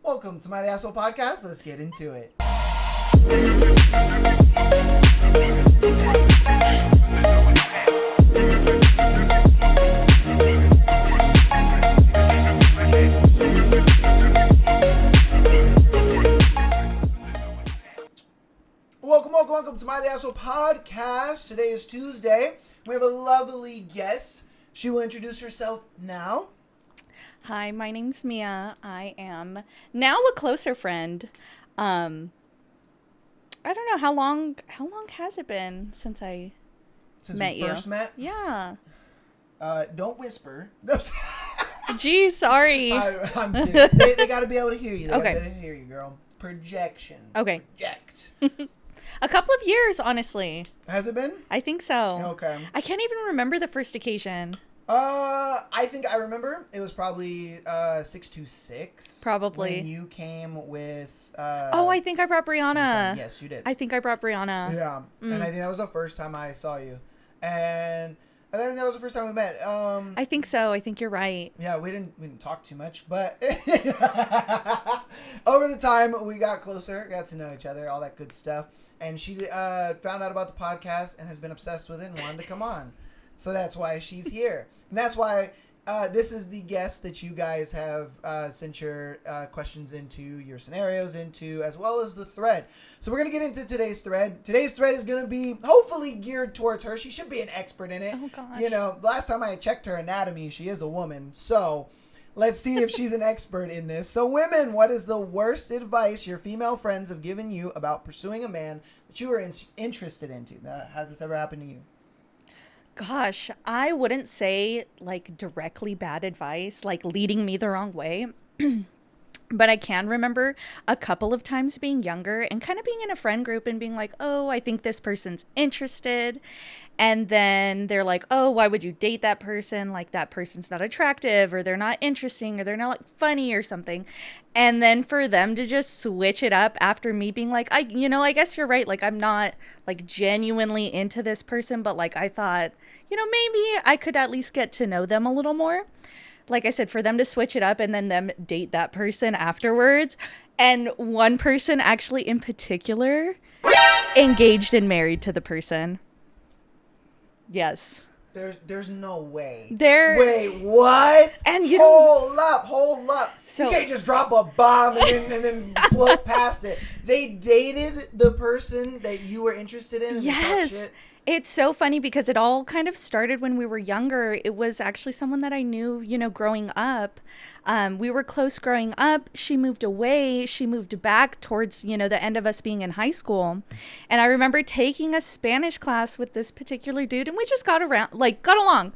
Welcome to My Asshole Podcast. Let's get into it. Welcome to My Asshole Podcast. Today is Tuesday. We have a lovely guest. She will introduce herself now. Hi, my name's Mia. I am now a closer friend. I don't know how long has it been since I met you? First met? Yeah. Don't whisper. Gee, sorry. I'm kidding. They got to be able to hear you. They Okay. got to hear you, girl. Projection. Okay. Project. A couple of years, honestly. Has it been? I think so. Okay. I can't even remember the first occasion. I think I remember. It was probably 626. Probably. When you came with I think I brought Brianna. Yes, you did. I think I brought Brianna. Yeah. And I think that was the first time I saw you. And I think that was the first time we met. I think so. I think you're right. Yeah, we didn't talk too much, but over the time we got closer, got to know each other, all that good stuff. And she found out about the podcast and has been obsessed with it and wanted to come on. So that's why she's here. And that's why this is the guest that you guys have sent your questions into, your scenarios into, as well as the thread. So we're going to get into today's thread. Today's thread is going to be hopefully geared towards her. She should be an expert in it. Oh, gosh. You know, last time I checked her anatomy, she is a woman. So let's see if she's an expert in this. So women, what is the worst advice your female friends have given you about pursuing a man that you are interested into? Has this ever happened to you? Gosh, I wouldn't say like directly bad advice, like leading me the wrong way. But I can remember a couple of times being younger and kind of being in a friend group and being like, oh, I think this person's interested. And then they're like, oh, why would you date that person? Like that person's not attractive or they're not interesting or they're not like funny or something. And then for them to just switch it up after me being like, I guess you're right. Like I'm not like genuinely into this person, but like I thought, maybe I could at least get to know them a little more. Like I said, for them to switch it up and then them date that person afterwards. And one person actually in particular engaged and married to the person. Yes. There's no way. Wait, what? And hold up. So, you can't just drop a bomb and then float past it. They dated the person that you were interested in? Yes. It's so funny because it all kind of started when we were younger. It was actually someone that I knew, growing up. We were close growing up. She moved away. She moved back towards, the end of us being in high school. And I remember taking a Spanish class with this particular dude and we just got along.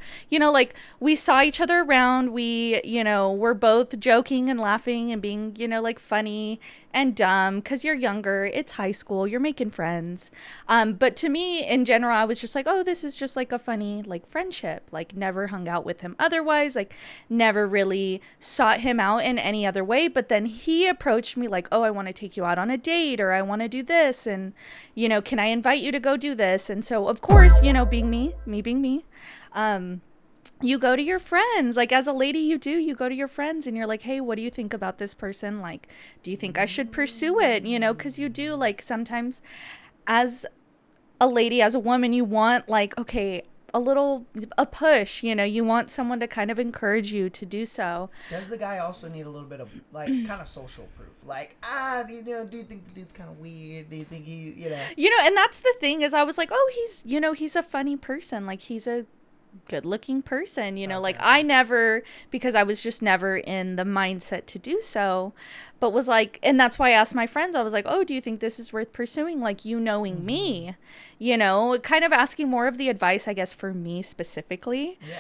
We saw each other around. We, were both joking and laughing and being, funny and dumb because you're younger. It's high school. You're making friends. But to me, in general, I was just like, oh, this is just like a funny, friendship. Never hung out with him otherwise. Never really sought him out in any other way. But then he approached me like, oh, I want to take you out on a date or I want to do this. And, can I invite you to go do this? And so, of course, being me being me, you go to your friends. As a lady, you go to your friends and you're like, hey, what do you think about this person? Do you think I should pursue it? Because you do sometimes as a lady, as a woman, you want okay, a push, you want someone to kind of encourage you to do so. Does the guy also need a little bit of kind of social proof? Do you think the dude's kind of weird? Do you think he, and that's the thing is I was like, oh, he's a funny person. He's a good looking person, okay. I never, because I was just never in the mindset to do so, but was and that's why I asked my friends, I was like, oh, do you think this is worth pursuing? Knowing me, kind of asking more of the advice, I guess, for me specifically. Yeah.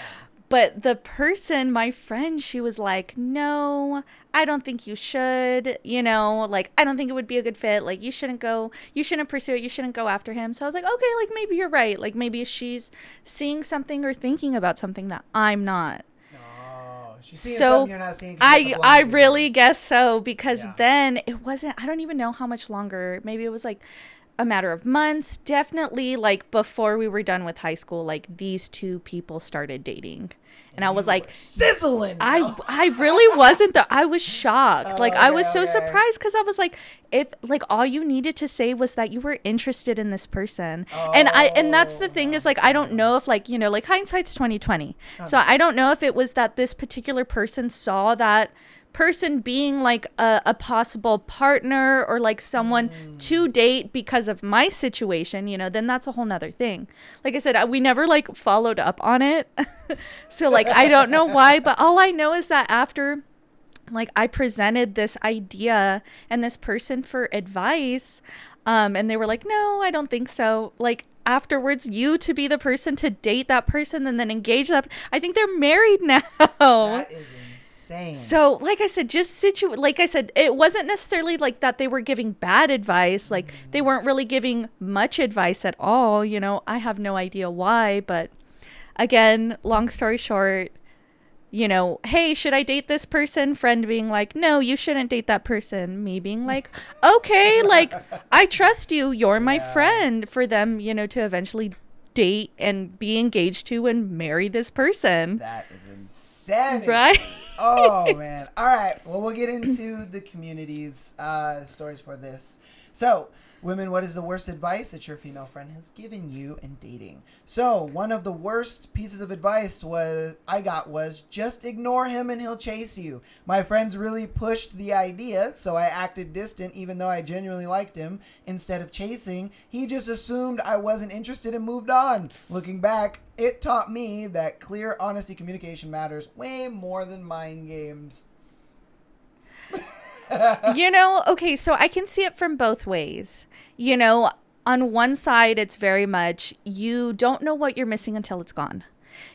But the person, my friend, she was like, no, I don't think you should, I don't think it would be a good fit. You shouldn't pursue it. You shouldn't go after him. So I was like, okay, maybe you're right. Maybe she's seeing something or thinking about something that I'm not. Oh, she's seeing something you're not seeing. I really guess so, because then it wasn't, I don't even know how much longer. Maybe it was a matter of months, definitely before we were done with high school, these two people started dating. And I was You like, were sizzling. I really wasn't though. I was shocked. Like I was so Okay. surprised because I was like, if like all you needed to say was that you were interested in this person. And that's the thing is like I don't know if like, you know, like hindsight's 2020. So I don't know if it was that this particular person saw that person being like a possible partner or like someone to date because of my situation, you know, then that's a whole nother thing. Like I said, we never like followed up on it. So like I don't know why, but all I know is that after like I presented this idea and this person for advice, and they were like, no, I don't think so. Like afterwards, you to be the person to date that person and then engage that. I think they're married now. That is insane. So, like I said, like I said, it wasn't necessarily like that they were giving bad advice. Like they weren't really giving much advice at all. You know, I have no idea why, but again, long story short, you know, hey, should I date this person? Friend being like, no, you shouldn't date that person. Me being like, okay, like I trust you. You're my friend. For them, you know, to eventually date and be engaged to and marry this person. That is insanity. Right? Oh, man. All right. Well, we'll get into the community's stories for this. So, women, what is the worst advice that your female friend has given you in dating? So, one of the worst pieces of advice I got was just ignore him and he'll chase you. My friends really pushed the idea, so I acted distant even though I genuinely liked him. Instead of chasing, he just assumed I wasn't interested and moved on. Looking back, it taught me that clear, honesty, communication matters way more than mind games. You know, okay, so I can see it from both ways. You know, on one side, it's very much you don't know what you're missing until it's gone.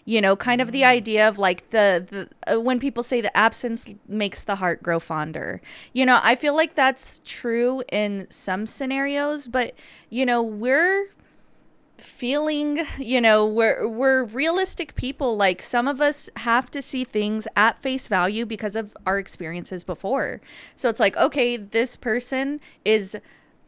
You know, kind of the idea of like the when people say the absence makes the heart grow fonder. You know, I feel like that's true in some scenarios, but you know, we're feeling, you know, we're realistic people. Like some of us have to see things at face value because of our experiences before. So it's like, okay, this person is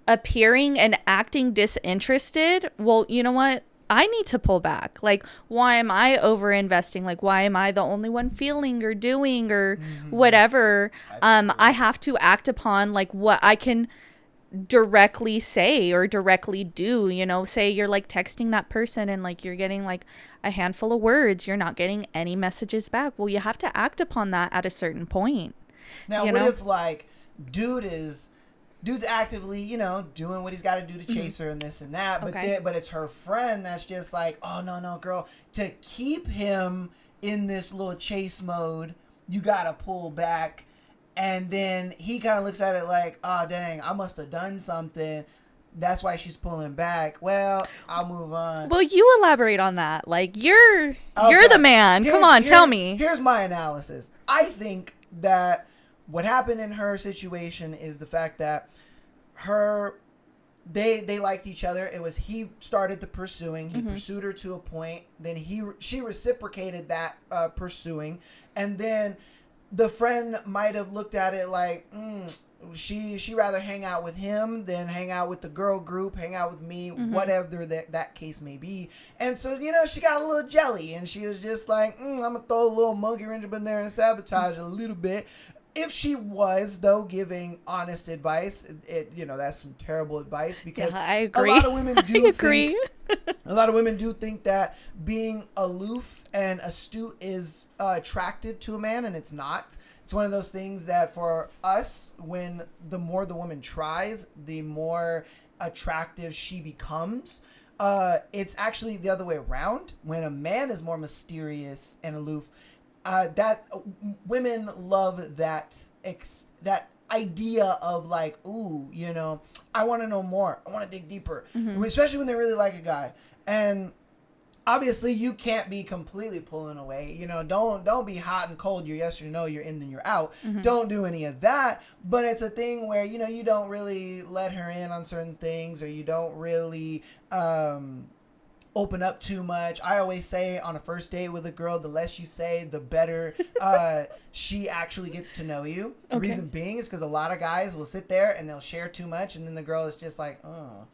appearing and acting disinterested. Well, you know what? I need to pull back. Like, why am I over investing? Like, why am I the only one feeling or doing or whatever? I have to act upon like what I can directly say or directly do. You know, say you're like texting that person and like you're getting like a handful of words, you're not getting any messages back. Well, you have to act upon that at a certain point. Now, what if like dude's actively, you know, doing what he's got to do to chase her and this and that, but but it's her friend that's just like, oh no girl, to keep him in this little chase mode, you gotta pull back. And then he kind of looks at it like, oh, dang, I must have done something. That's why she's pulling back. Well, I'll move on. Well, you elaborate on that. Like, you're the man. Come on, tell me. Here's my analysis. I think that what happened in her situation is the fact that they liked each other. It was he started the pursuing. He pursued her to a point. Then she reciprocated that pursuing. And then the friend might have looked at it like, she rather hang out with him than hang out with the girl group, hang out with me, whatever that case may be. And so, you know, she got a little jelly and she was just like, I'm going to throw a little monkey wrench up in there and sabotage a little bit. If she was, though, giving honest advice, you know, that's some terrible advice because I agree. a lot of women do agree. A lot of women do think that being aloof and astute is attractive to a man, and it's not. It's one of those things that for us, when the more the woman tries, the more attractive she becomes. It's actually the other way around. When a man is more mysterious and aloof, that women love that idea of like, ooh, you know, I want to know more. I want to dig deeper, especially when they really like a guy. And obviously, you can't be completely pulling away. You know, don't be hot and cold. You're yes or no. You're in, then you're out. Don't do any of that. But it's a thing where, you know, you don't really let her in on certain things, or you don't really open up too much. I always say on a first date with a girl, the less you say, the better she actually gets to know you. The reason being is because a lot of guys will sit there and they'll share too much, and then the girl is just like, oh,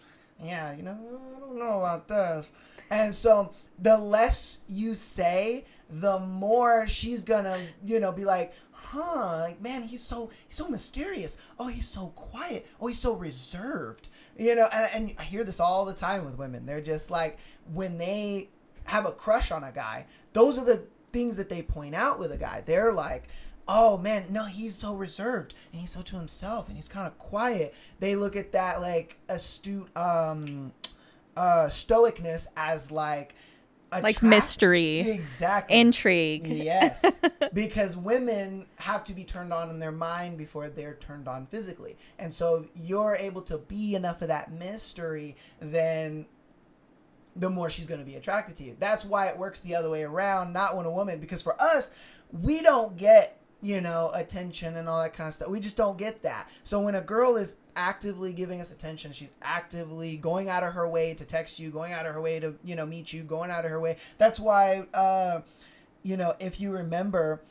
yeah, you know, I don't know about this. And so the less you say, the more she's gonna, be like, huh, like, man, he's so mysterious. Oh, he's so quiet. Oh, he's so reserved. And I hear this all the time with women. They're just like, when they have a crush on a guy, those are the things that they point out with a guy. They're like, oh man, no, he's so reserved and he's so to himself and he's kind of quiet. They look at that like astute stoicness as like mystery, exactly, intrigue. Yes, because women have to be turned on in their mind before they're turned on physically, and so if you're able to be enough of that mystery, then the more she's going to be attracted to you. That's why it works the other way around, not when a woman, because for us, we don't get, attention and all that kind of stuff. We just don't get that. So when a girl is actively giving us attention, she's actively going out of her way to text you, going out of her way to, meet you, going out of her way. That's why, if you remember,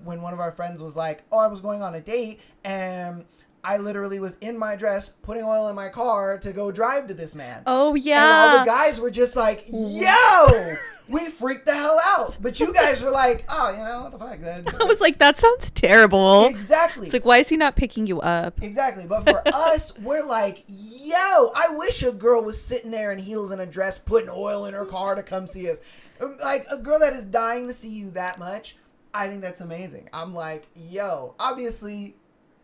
when one of our friends was like, oh, I was going on a date and I literally was in my dress putting oil in my car to go drive to this man. Oh, yeah. And all the guys were just like, yo, we freaked the hell out. But you guys are like, oh, what the fuck? I was like, that sounds terrible. Exactly. It's like, why is he not picking you up? Exactly. But for us, we're like, yo, I wish a girl was sitting there in heels and a dress putting oil in her car to come see us. Like, a girl that is dying to see you that much, I think that's amazing. I'm like, yo, obviously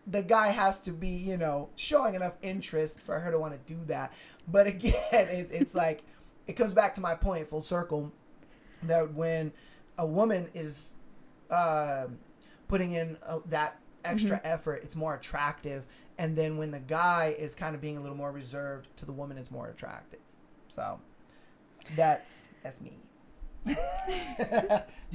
the guy has to be, showing enough interest for her to want to do that. But again, it's like, it comes back to my point, full circle, that when a woman is putting in that extra effort, it's more attractive. And then when the guy is kind of being a little more reserved, to the woman, it's more attractive. So that's me. Do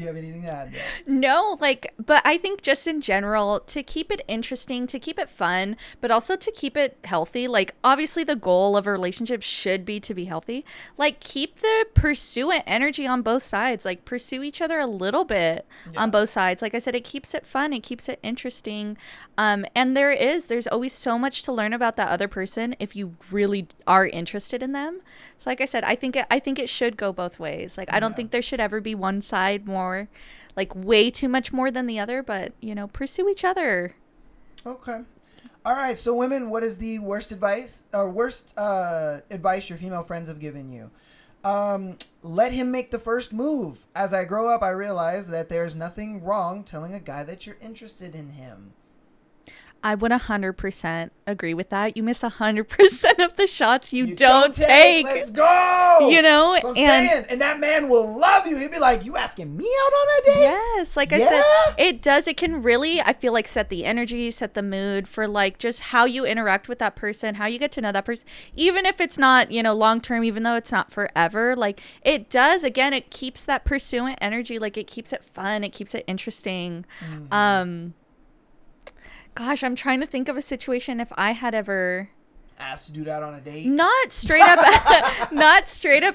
you have anything to add there? No, but I think just in general, to keep it interesting, to keep it fun, but also to keep it healthy. Like, obviously the goal of a relationship should be to be healthy. Like, keep the pursuant energy on both sides. Like, pursue each other a little bit on both sides. Like I said, it keeps it fun. It keeps it interesting. And there's always so much to learn about that other person if you really are interested in them. So like I said, I think it should go both ways. Like, I don't think there should ever be one side more, like, way too much more than the other, but pursue each other. Okay. All right. So women, what is the worst advice your female friends have given you? Let him make the first move. As I grow up, I realize that there's nothing wrong telling a guy that you're interested in him. I would 100% agree with that. You miss 100% of the shots you don't take. Let's go. That's what I'm saying. And that man will love you. He'll be like, you asking me out on a date? Yes. Like I said, it does. It can really, I feel like, set the energy, set the mood for like just how you interact with that person, how you get to know that person. Even if it's not, long term, even though it's not forever, like it does. Again, it keeps that pursuant energy. Like it keeps it fun. It keeps it interesting. Mm-hmm. Gosh, I'm trying to think of a situation if I had ever asked a dude out on a date. Not straight up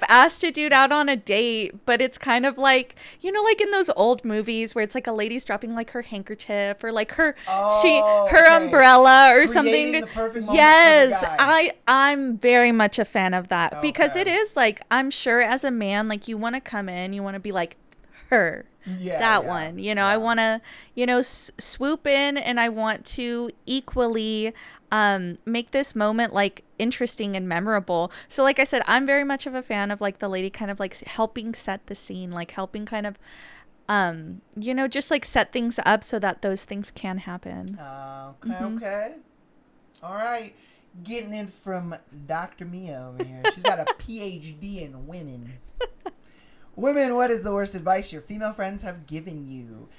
asked a dude out on a date, but it's kind of like, like in those old movies where it's like a lady's dropping like her handkerchief or like her umbrella or something. The perfect moment yes, for the guy. I'm very much a fan of that because it is like, I'm sure as a man, like you want to come in, you want to be like her. One, I want to, swoop in and I want to equally make this moment like interesting and memorable. So like I said, I'm very much of a fan of like the lady kind of like helping set the scene, like helping kind of, just like set things up so that those things can happen. Okay. All right. Getting in from Dr. Mia over here. She's got a PhD in women. Women, what is the worst advice your female friends have given you?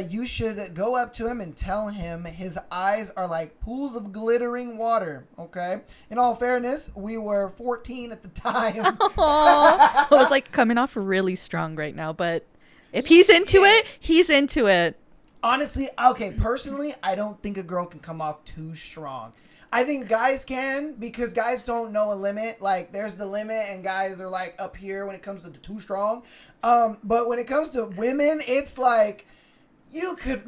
You should go up to him and tell him his eyes are like pools of glittering water, okay? In all fairness, we were 14 at the time. I was like coming off really strong right now, but if he's into it, he's into it. Honestly, okay, personally, I don't think a girl can come off too strong. I think guys can, because guys don't know a limit. Like, there's the limit, and guys are, like, up here when it comes to too strong. But when it comes to women, it's like, you could...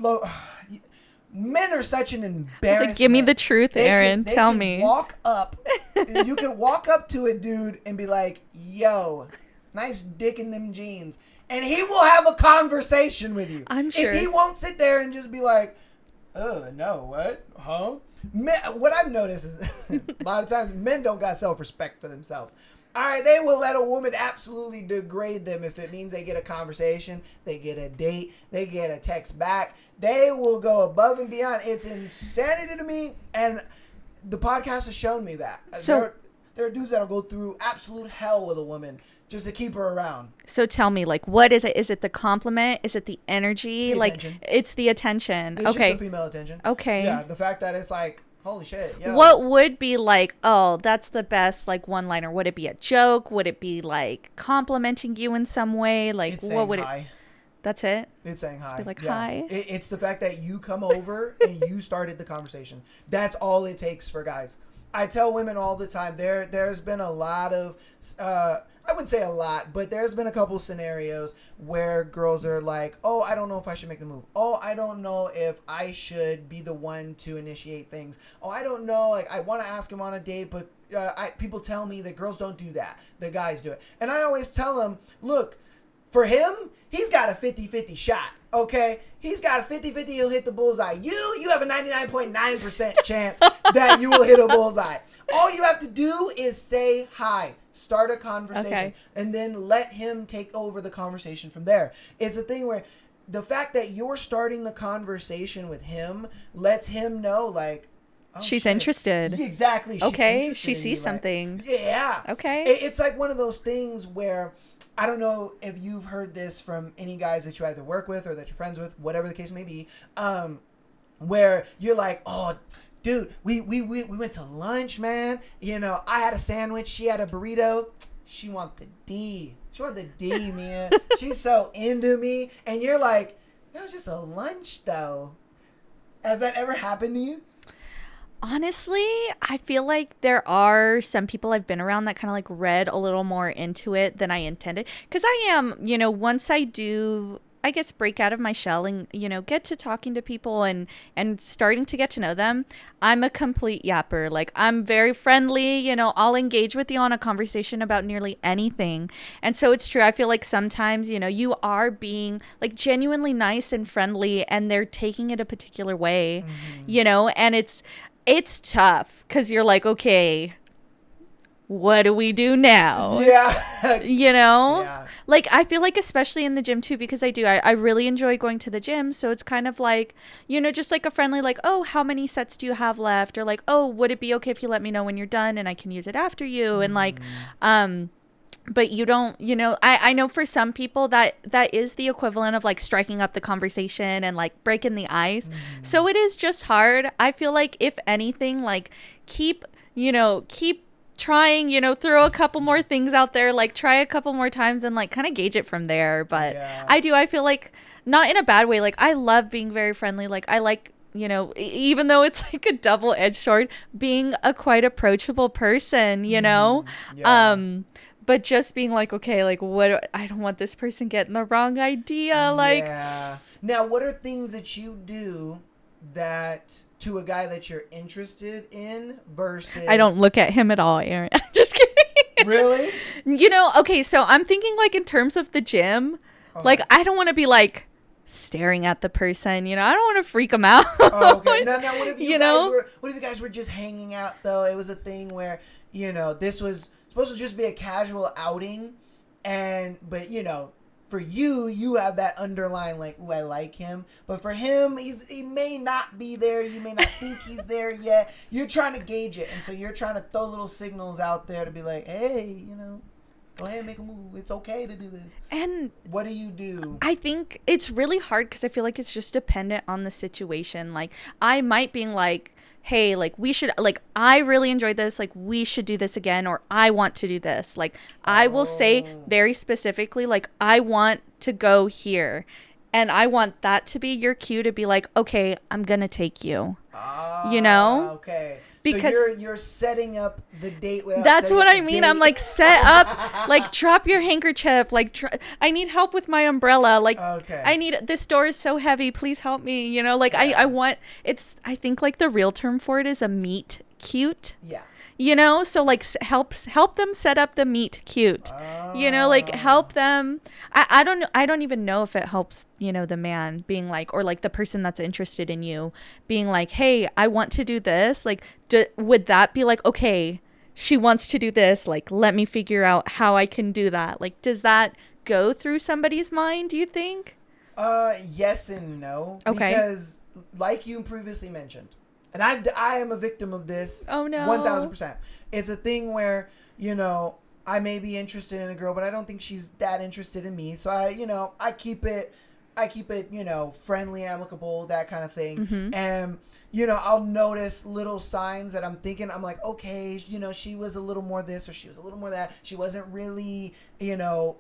men are such an embarrassment. Like, give me the truth, Aaron. Tell me. Walk up. You can walk up to a dude and be like, yo, nice dick in them jeans. and he will have a conversation with you. I'm sure. If he won't sit there and just be like, oh, no, what? Huh? What I've noticed is a lot of times men don't got self-respect for themselves. All right, they will let a woman absolutely degrade them if it means they get a conversation, they get a date, they get a text back. They will go above and beyond. It's insanity to me, and the podcast has shown me that. So there are dudes that'll go through absolute hell with a woman just to keep her around. So tell me, like, what is it? Is it the compliment? Is it the energy? It's the attention. It's okay. just the female attention. Okay. Yeah, the fact that it's like, holy shit. Yeah. What would be like, oh, that's the best, like, one-liner? Would it be a joke? Would it be, like, complimenting you in some way? Like, it's what would hi. it... That's it? It's saying hi. Just be like, yeah. hi? It's the fact that you come over and you started the conversation. That's all it takes for guys. I tell women all the time, there's been a lot of... I wouldn't say a lot, but there's been a couple scenarios where girls are like, oh, I don't know if I should make the move. Oh, I don't know if I should be the one to initiate things. Oh, I don't know. Like, I want to ask him on a date, but people tell me that girls don't do that. The guys do it. And I always tell them, look, for him, he's got a 50-50 shot, okay? He's got a 50-50 he'll hit the bullseye. You have a 99.9% chance that you will hit a bullseye. All you have to do is say hi. Start a conversation, and then let him take over the conversation from there. It's a thing where the fact that you're starting the conversation with him lets him know, like, oh, she's shit. Interested. Exactly. She's okay, interested she in sees you, something. Like, yeah. Okay. It's like one of those things where, I don't know if you've heard this from any guys that you either work with or that you're friends with, whatever the case may be, where you're like, oh, dude, we went to lunch, man. You know, I had a sandwich. She had a burrito. She want the D. She want the D, man. She's so into me. And you're like, that was just a lunch, though. Has that ever happened to you? Honestly, I feel like there are some people I've been around that kind of like read a little more into it than I intended. Because I am, you know, once I do... I guess break out of my shell and, you know, get to talking to people and starting to get to know them, I'm a complete yapper. Like, I'm very friendly, you know, I'll engage with you on a conversation about nearly anything. And so it's true. I feel like sometimes, you know, you are being like genuinely nice and friendly and they're taking it a particular way, you know, and it's tough because you're like, okay, what do we do now? Yeah. You know? Yeah. Like, I feel like especially in the gym, too, because I really enjoy going to the gym. So it's kind of like, you know, just like a friendly, like, oh, how many sets do you have left? Or like, oh, would it be okay if you let me know when you're done and I can use it after you? And like, but you don't, you know, I know for some people that is the equivalent of like striking up the conversation and like breaking the ice. So it is just hard. I feel like if anything, like keep trying, you know, throw a couple more things out there, like try a couple more times and like kind of gauge it from there. But Yeah. I feel like not in a bad way. Like I love being very friendly. Like I like, you know, even though it's like a double-edged sword, being a quite approachable person, you know? Yeah. But just being like, okay, like I don't want this person getting the wrong idea. Like, yeah. Now, what are things that you do that to a guy that you're interested in versus... I don't look at him at all, Aaron. Just kidding. Really? You know, okay, so I'm thinking like in terms of the gym, like I don't want to be like staring at the person, you know, I don't want to freak them out. Oh, okay. Now, what if what if you guys were just hanging out though? It was a thing where, you know, this was supposed to just be a casual outing, but you know, for you have that underlying like, ooh, I like him. But for him, he may not be there. You may not think he's there yet. You're trying to gauge it, and so you're trying to throw little signals out there to be like, hey, you know, go ahead and make a move. It's okay to do this. And what do you do? I think it's really hard because I feel like it's just dependent on the situation. Like I might be like, hey, like we should, like I really enjoyed this, like we should do this again, or I want to do this. Like I will say very specifically, like I want to go here, and I want that to be your cue to be like, okay, I'm gonna take you. You know? Okay. Because so you're setting up the date without that's setting what up I the mean. date. I'm like, set up, like drop your handkerchief, like I need help with my umbrella, like I need, this door is so heavy, please help me, you know, like I want, I think like the real term for it is a meet cute. Yeah. you know, so like help them set up the meet cute, you know, like help them. I don't even know if it helps, you know, the man being like, or like the person that's interested in you being like, hey, I want to do this, like would that be like, okay, she wants to do this, like let me figure out how I can do that, like does that go through somebody's mind, do you think? Yes and no. Okay. Because like you previously mentioned, and I am a victim of this. Oh no. 1000%. It's a thing where, you know, I may be interested in a girl, but I don't think she's that interested in me. So I keep it, you know, friendly, amicable, that kind of thing. Mm-hmm. And, you know, I'll notice little signs that I'm thinking, I'm like, okay, you know, she was a little more this or she was a little more that. She wasn't really, you know,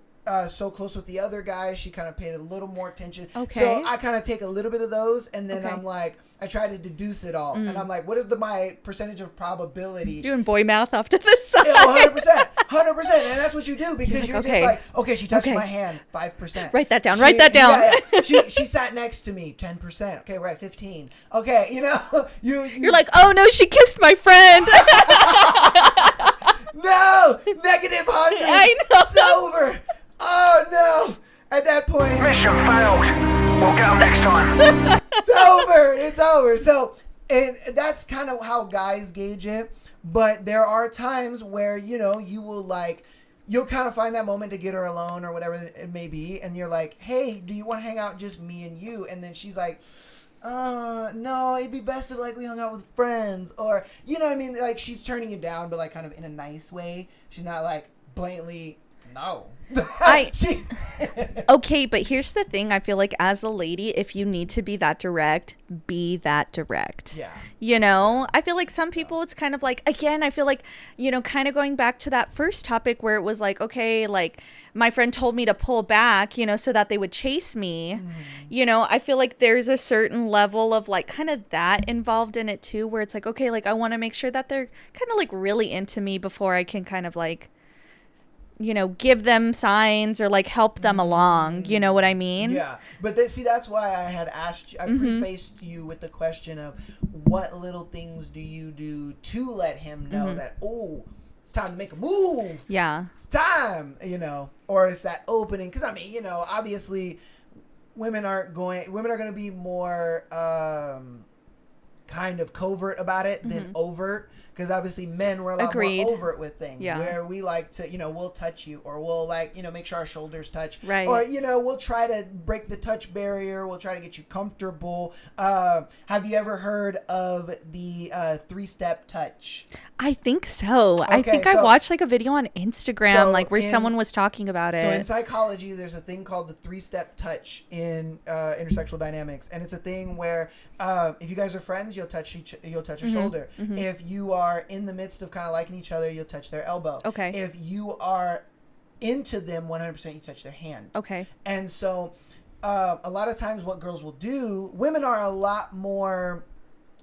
so close with the other guy. She kind of paid a little more attention. Okay. So I kind of take a little bit of those, and then Okay. I'm like, I try to deduce it all. And I'm like, what is my percentage of probability? Doing boy mouth off to the side. 100%. 100%. And that's what you do, because like, you're okay. just like, okay, she touched Okay. my hand, 5%. Write that down. Write that down. She sat next to me, 10%. Okay, we're at 15. Okay, you know, You're like, oh no, she kissed my friend. no, negative 100. I know. It's over. Oh no. At that point, Mission failed. We'll get them next time. it's over. It's over. So, and that's kind of how guys gauge it. But there are times where, you know, you'll kind of find that moment to get her alone or whatever it may be. And you're like, hey, do you want to hang out just me and you? And then she's like, no, it'd be best if like we hung out with friends, or, you know what I mean? Like, she's turning it down, but like kind of in a nice way. She's not like blatantly, no. Okay, but here's the thing. I feel like as a lady, if you need to be that direct, be that direct. Yeah. You know, I feel like some people, it's kind of like, again, I feel like, you know, kind of going back to that first topic where it was like, okay, like my friend told me to pull back, you know, so that they would chase me. You know, I feel like there's a certain level of like kind of that involved in it too, where it's like, okay, like I want to make sure that they're kind of like really into me before I can kind of like, you know, give them signs or like help them along. You know what I mean? Yeah. But see, that's why I had asked you, I prefaced you with the question of what little things do you do to let him know that, oh, it's time to make a move. Yeah. It's time, you know, or it's that opening. Because, I mean, you know, obviously women are going to be more kind of covert about it than overt. Because obviously men were a lot more overt with things. Yeah. Where we like to, you know, we'll touch you, or we'll like, you know, make sure our shoulders touch. Right. Or, you know, we'll try to break the touch barrier. We'll try to get you comfortable. Have you ever heard of the 3-step touch? I think so. I think I watched like a video on Instagram, like where someone was talking about it. So in psychology, there's a thing called the 3-step touch in intersexual dynamics, and it's a thing where if you guys are friends, you'll touch a shoulder. If you are in the midst of kind of liking each other, you'll touch their elbow. Okay. If you are into them 100%, you touch their hand. Okay. And so a lot of times what girls will do, women are a lot more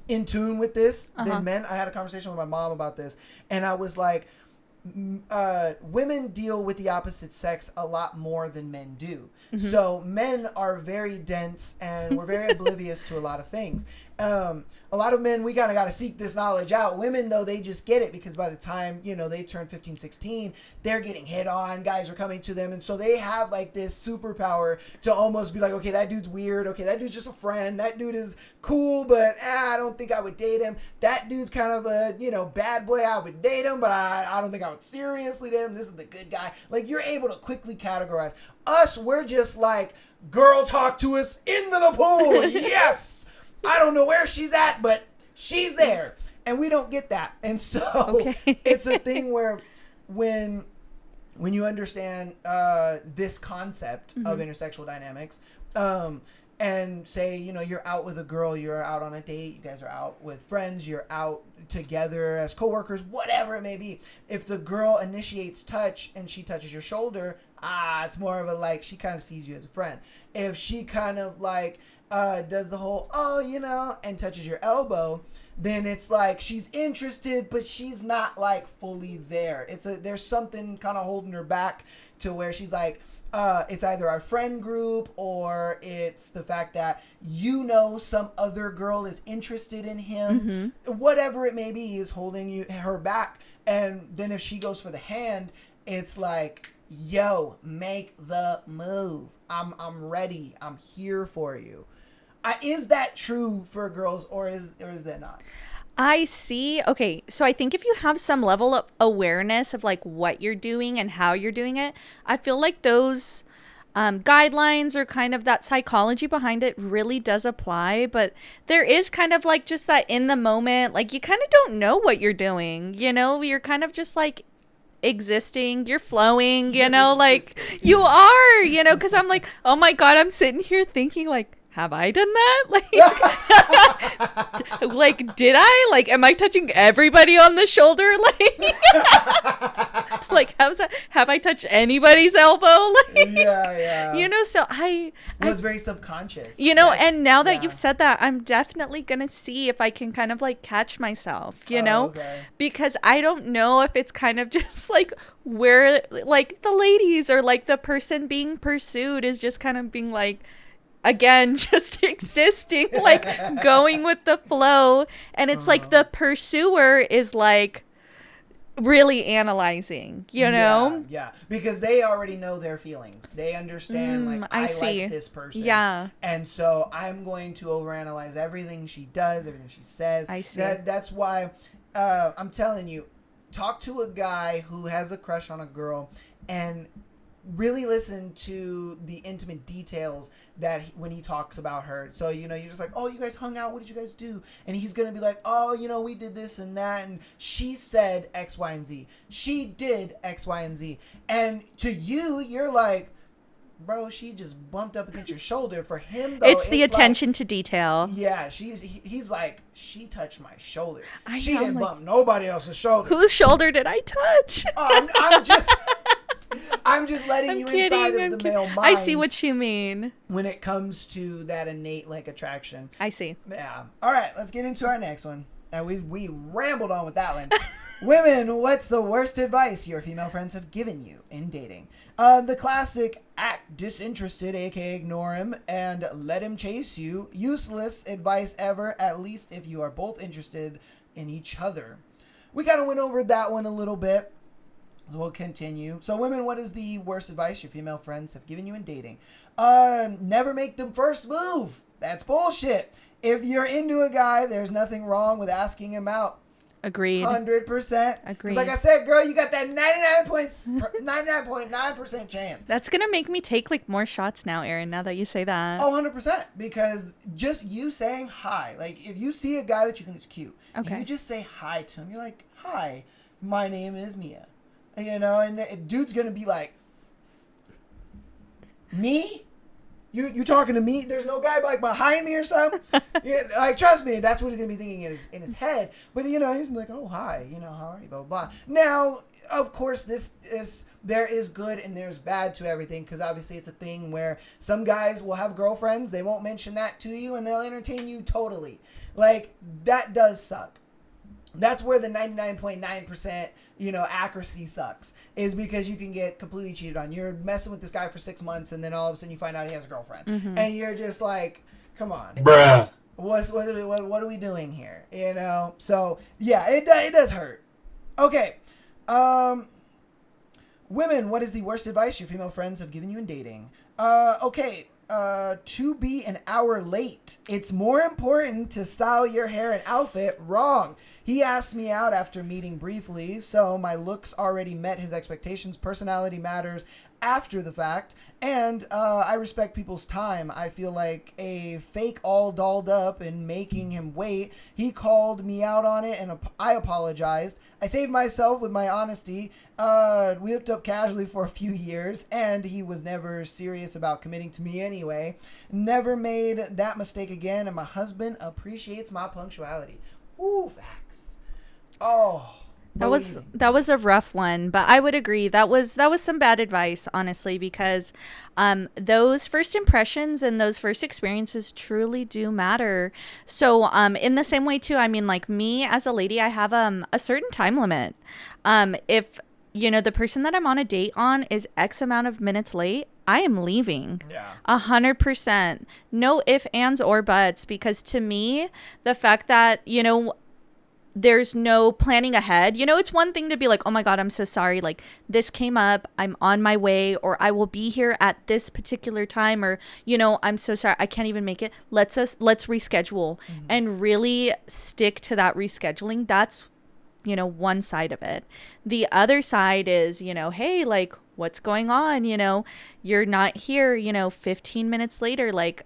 in tune with this than men. I had a conversation with my mom about this, and I was like, women deal with the opposite sex a lot more than men do. So men are very dense, and we're very oblivious to a lot of things. A lot of men, we kind of got to seek this knowledge out. Women, though, they just get it, because by the time, you know, they turn 15, 16, they're getting hit on, guys are coming to them, and so they have like this superpower to almost be like, okay, that dude's weird, okay, that dude's just a friend, that dude is cool, but I don't think I would date him. That dude's kind of a, you know, bad boy, I would date him, but I don't think I would seriously date him. This is the good guy. Like, you're able to quickly categorize. Us, we're just like, girl, talk to us into the pool. Yes! I don't know where she's at, but she's there. And we don't get that. And so it's a thing where when you understand this concept of intersexual dynamics, and say, you know, you're out with a girl, you're out on a date, you guys are out with friends, you're out together as coworkers, whatever it may be. If the girl initiates touch and she touches your shoulder, it's more of a like, she kind of sees you as a friend. If she kind of like does the whole, oh, you know, and touches your elbow, then it's like she's interested, but she's not like fully there. There's something kind of holding her back to where she's like, it's either our friend group or it's the fact that you know some other girl is interested in him. Whatever it may be is holding her back. And then if she goes for the hand, it's like, yo, make the move. I'm ready. I'm here for you. Is that true for girls, or is that not? I see. Okay, so I think if you have some level of awareness of like what you're doing and how you're doing it, I feel like those guidelines or kind of that psychology behind it really does apply. But there is kind of like just that in the moment, like you kind of don't know what you're doing, you know, you're kind of just like existing, you're flowing, you know, like you are, you know, because I'm like, oh my God, I'm sitting here thinking like, have I done that? Like, like, did I? Like, am I touching everybody on the shoulder? Like, have I touched anybody's elbow? Like, Yeah. you know, so well, it's very subconscious. You know, and now that you've said that, I'm definitely going to see if I can kind of like catch myself, you know, because I don't know if it's kind of just like where like the ladies or like the person being pursued is just kind of being like, again, just existing, like going with the flow. And it's like the pursuer is like really analyzing, you know? Yeah, because they already know their feelings. They understand, like, I like this person. Yeah. And so I'm going to overanalyze everything she does, everything she says. I see. That's why I'm telling you, talk to a guy who has a crush on a girl and really listen to the intimate details that when he talks about her. So, you know, you're just like, oh, you guys hung out, what did you guys do? And he's gonna be like, oh, you know, we did this and that, and she said X, Y, and Z. She did X, Y, and Z. And to you, you're like, bro, she just bumped up against your shoulder. For him, though, it's the attention like, to detail. Yeah, he's like, she touched my shoulder. She know, didn't like, bump nobody else's shoulder. Whose shoulder did I touch? I'm just letting you kidding, inside of the male mind. I see what you mean. When it comes to that innate like attraction. I see. Yeah. All right, let's get into our next one. And we rambled on with that one. Women, what's the worst advice your female friends have given you in dating? The classic act disinterested, aka ignore him, and let him chase you. Useless advice ever, at least if you are both interested in each other. We kind of went over that one a little bit. We'll continue. So, women, what is the worst advice your female friends have given you in dating? Never make the first move. That's bullshit. If you're into a guy, there's nothing wrong with asking him out. Agreed. 100%. Agreed. Like I said, girl, you got that 99.9% chance. That's going to make me take like more shots now, Erin, now that you say that. Oh, 100%. Because just you saying hi, like if you see a guy that you think is cute, okay, you just say hi to him. You're like, hi, my name is Mia. You know, and the dude's going to be like, me? You talking to me? There's no guy like behind me or something? Yeah, like, trust me, that's what he's going to be thinking in his head. But, you know, he's like, oh, hi, you know, how are you, blah, blah, blah. Now, of course, there is good and there's bad to everything, because obviously it's a thing where some guys will have girlfriends, they won't mention that to you, and they'll entertain you totally. Like, that does suck. That's where the 99.9%, you know, accuracy sucks, is because you can get completely cheated on. You're messing with this guy for 6 months, and then all of a sudden you find out he has a girlfriend. Mm-hmm. And you're just like, come on. Bruh. What are we doing here? You know? So, yeah, it does hurt. Okay. Women, what is the worst advice your female friends have given you in dating? Okay. To be an hour late. It's more important to style your hair and outfit. Wrong. He asked me out after meeting briefly, so my looks already met his expectations. Personality matters after the fact, and I respect people's time. I feel like a fake all dolled up and making him wait. He called me out on it, and I apologized. I saved myself with my honesty. We hooked up casually for a few years, and he was never serious about committing to me anyway. Never made that mistake again, and my husband appreciates my punctuality. Ooh, facts. Oh. That was a rough one, but I would agree that was some bad advice, honestly, because those first impressions and those first experiences truly do matter. So in the same way too, I mean, like me as a lady, I have a certain time limit. If you know the person that I'm on a date on is X amount of minutes late, I am leaving. Yeah. 100%. No ifs, ands, or buts, because to me, the fact that, there's no planning ahead. It's one thing to be like, oh my God, I'm so sorry. Like, this came up. I'm on my way, or I will be here at this particular time, or, I'm so sorry. I can't even make it. Let's reschedule and really stick to that rescheduling. That's, one side of it. The other side is, hey, like, what's going on? You're not here, 15 minutes later. Like,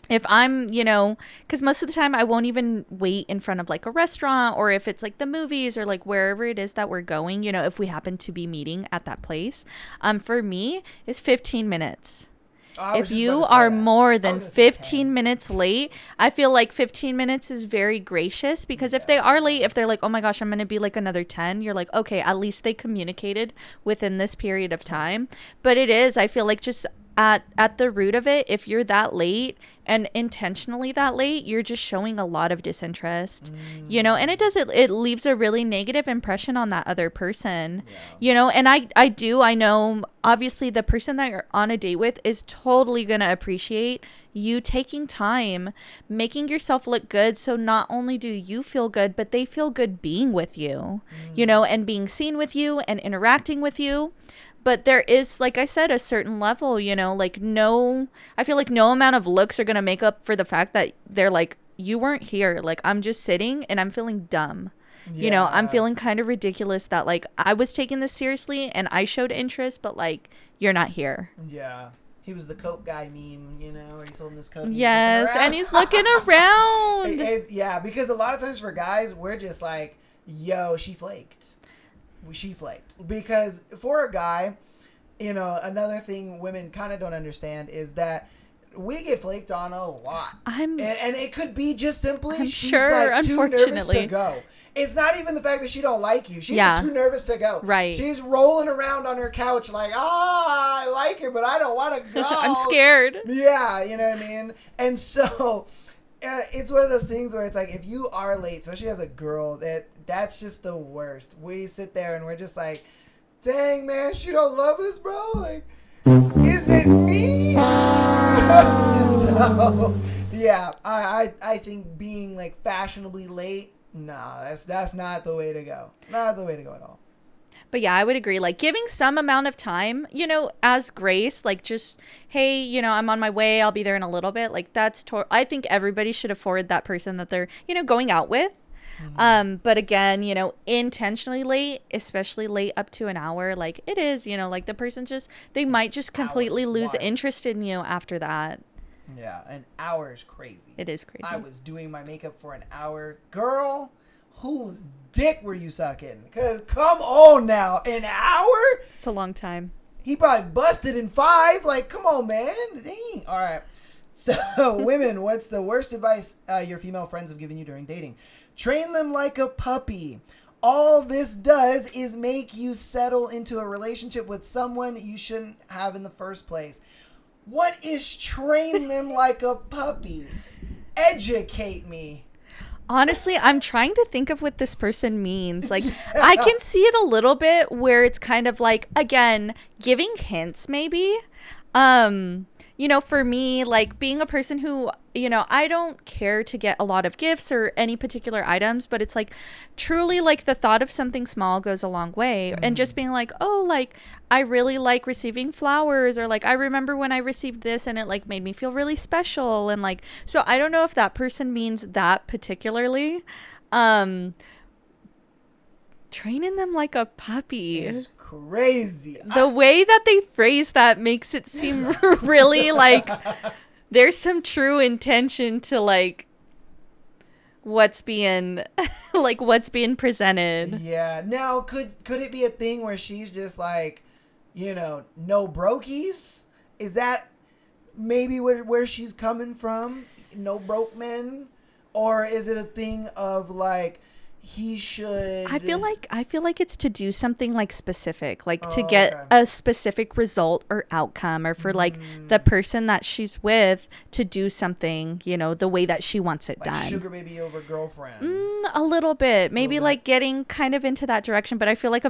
if I'm, because most of the time I won't even wait in front of like a restaurant, or if it's like the movies or like wherever it is that we're going, if we happen to be meeting at that place, for me, it's 15 minutes. If you are more than 15 minutes late, I feel like 15 minutes is very gracious, because if they are late, if they're like, oh my gosh, I'm going to be like another 10, you're like, okay, at least they communicated within this period of time. But I feel like just at the root of it, if you're that late and intentionally that late, you're just showing a lot of disinterest, and it leaves a really negative impression on that other person, and I know obviously the person that you're on a date with is totally going to appreciate you taking time, making yourself look good. So not only do you feel good, but they feel good being with you, and being seen with you and interacting with you. But there is, like I said, a certain level, I feel like no amount of looks are going to make up for the fact that they're like, you weren't here. Like, I'm just sitting and I'm feeling dumb. Yeah. I'm feeling kind of ridiculous that, like, I was taking this seriously and I showed interest, but, like, you're not here. Yeah. He was the coat guy meme, where he's holding his coat. Yes, and he's looking around. Yeah, because a lot of times for guys, we're just like, yo, she flaked. Because for a guy, another thing women kind of don't understand is that we get flaked on a lot. And it could be just simply she's like too nervous to go. It's not even the fact that she don't like you. She's just too nervous to go. Right. She's rolling around on her couch like, I like it, but I don't want to go. I'm scared. Yeah, you know what I mean? And so it's one of those things where it's like, if you are late, especially as a girl, that's just the worst. We sit there and we're just like, dang, man, she don't love us, bro. Like, is it me? So, yeah, I think being like fashionably late, nah, that's not the way to go. Not the way to go at all. But yeah, I would agree. Like, giving some amount of time, as grace, like, just, hey, I'm on my way. I'll be there in a little bit. Like, I think everybody should afford that person that they're, going out with. But again, intentionally late, especially late up to an hour, like it is, like the person they might just completely lose interest in you after that. Yeah, an hour is crazy. It is crazy. I was doing my makeup for an hour. Girl, whose dick were you sucking? Because come on now, an hour? It's a long time. He probably busted in 5. Like, come on, man. Dang. All right. So, women, what's the worst advice your female friends have given you during dating? Train them like a puppy. All this does is make you settle into a relationship with someone you shouldn't have in the first place. What is train them like a puppy? Educate me. Honestly, I'm trying to think of what this person means. Like, I can see it a little bit where it's kind of like, again, giving hints maybe. For me, like being a person who, I don't care to get a lot of gifts or any particular items, but it's like truly like the thought of something small goes a long way. And just being like, oh, like I really like receiving flowers, or like I remember when I received this and it like made me feel really special. And like, so I don't know if that person means that particularly. Training them like a puppy. It's crazy. The way that they phrase that makes it seem really like there's some true intention to like what's being presented. Yeah. Now, could it be a thing where she's just like, no brokies? Is that maybe where she's coming from? No broke men? Or is it a thing of like, he should. I feel like it's to do something like specific, like to Oh, get okay. a specific result or outcome, or for like the person that she's with to do something, you know, the way that she wants it like done. sugar baby over girlfriend. A little bit, maybe bit. like getting kind of into that direction, but I feel like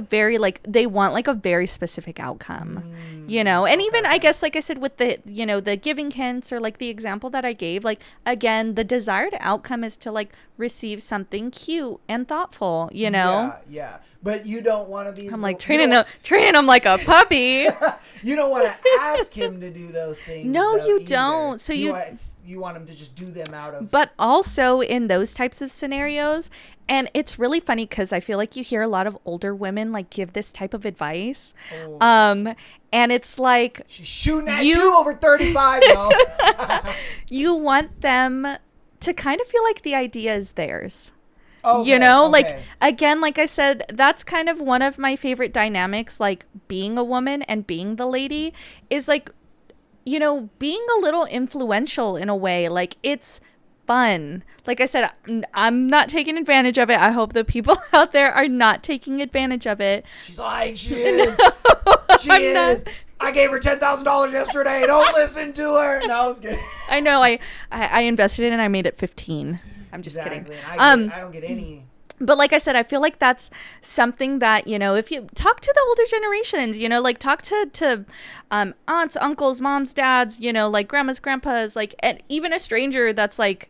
they want like a very specific outcome, you know. And even I guess, like I said, with the, you know, the giving hints, or like the example that I gave, like again, the desired outcome is to like receive something cute and thoughtful, you know. Yeah. But you don't want to be. I'm like training him like a puppy. You don't want to ask him to do those things. No, though, you either. don't. So you want him to just do them out of. But also in those types of scenarios, and it's really funny because I feel like you hear a lot of older women like give this type of advice. Oh. And it's like She's shooting at you over 35, y'all. you want them to kind of feel like the idea is theirs. Okay, You know, okay. like, again, like I said, that's kind of one of my favorite dynamics, like being a woman and being the lady, is like, you know, being a little influential in a way. Like, it's fun. Like I said, I'm not taking advantage of it. I hope the people out there are not taking advantage of it. She's like, she is. She I'm is. not. I gave her $10,000 yesterday. Don't listen to her. No, I was kidding. I know. I invested in it and I made it 15. I'm just kidding. I don't get any. But like I said, I feel like that's something that, you know, if you talk to the older generations, you know, like talk to aunts, uncles, moms, dads, you know, like grandmas, grandpas, like, and even a stranger that's like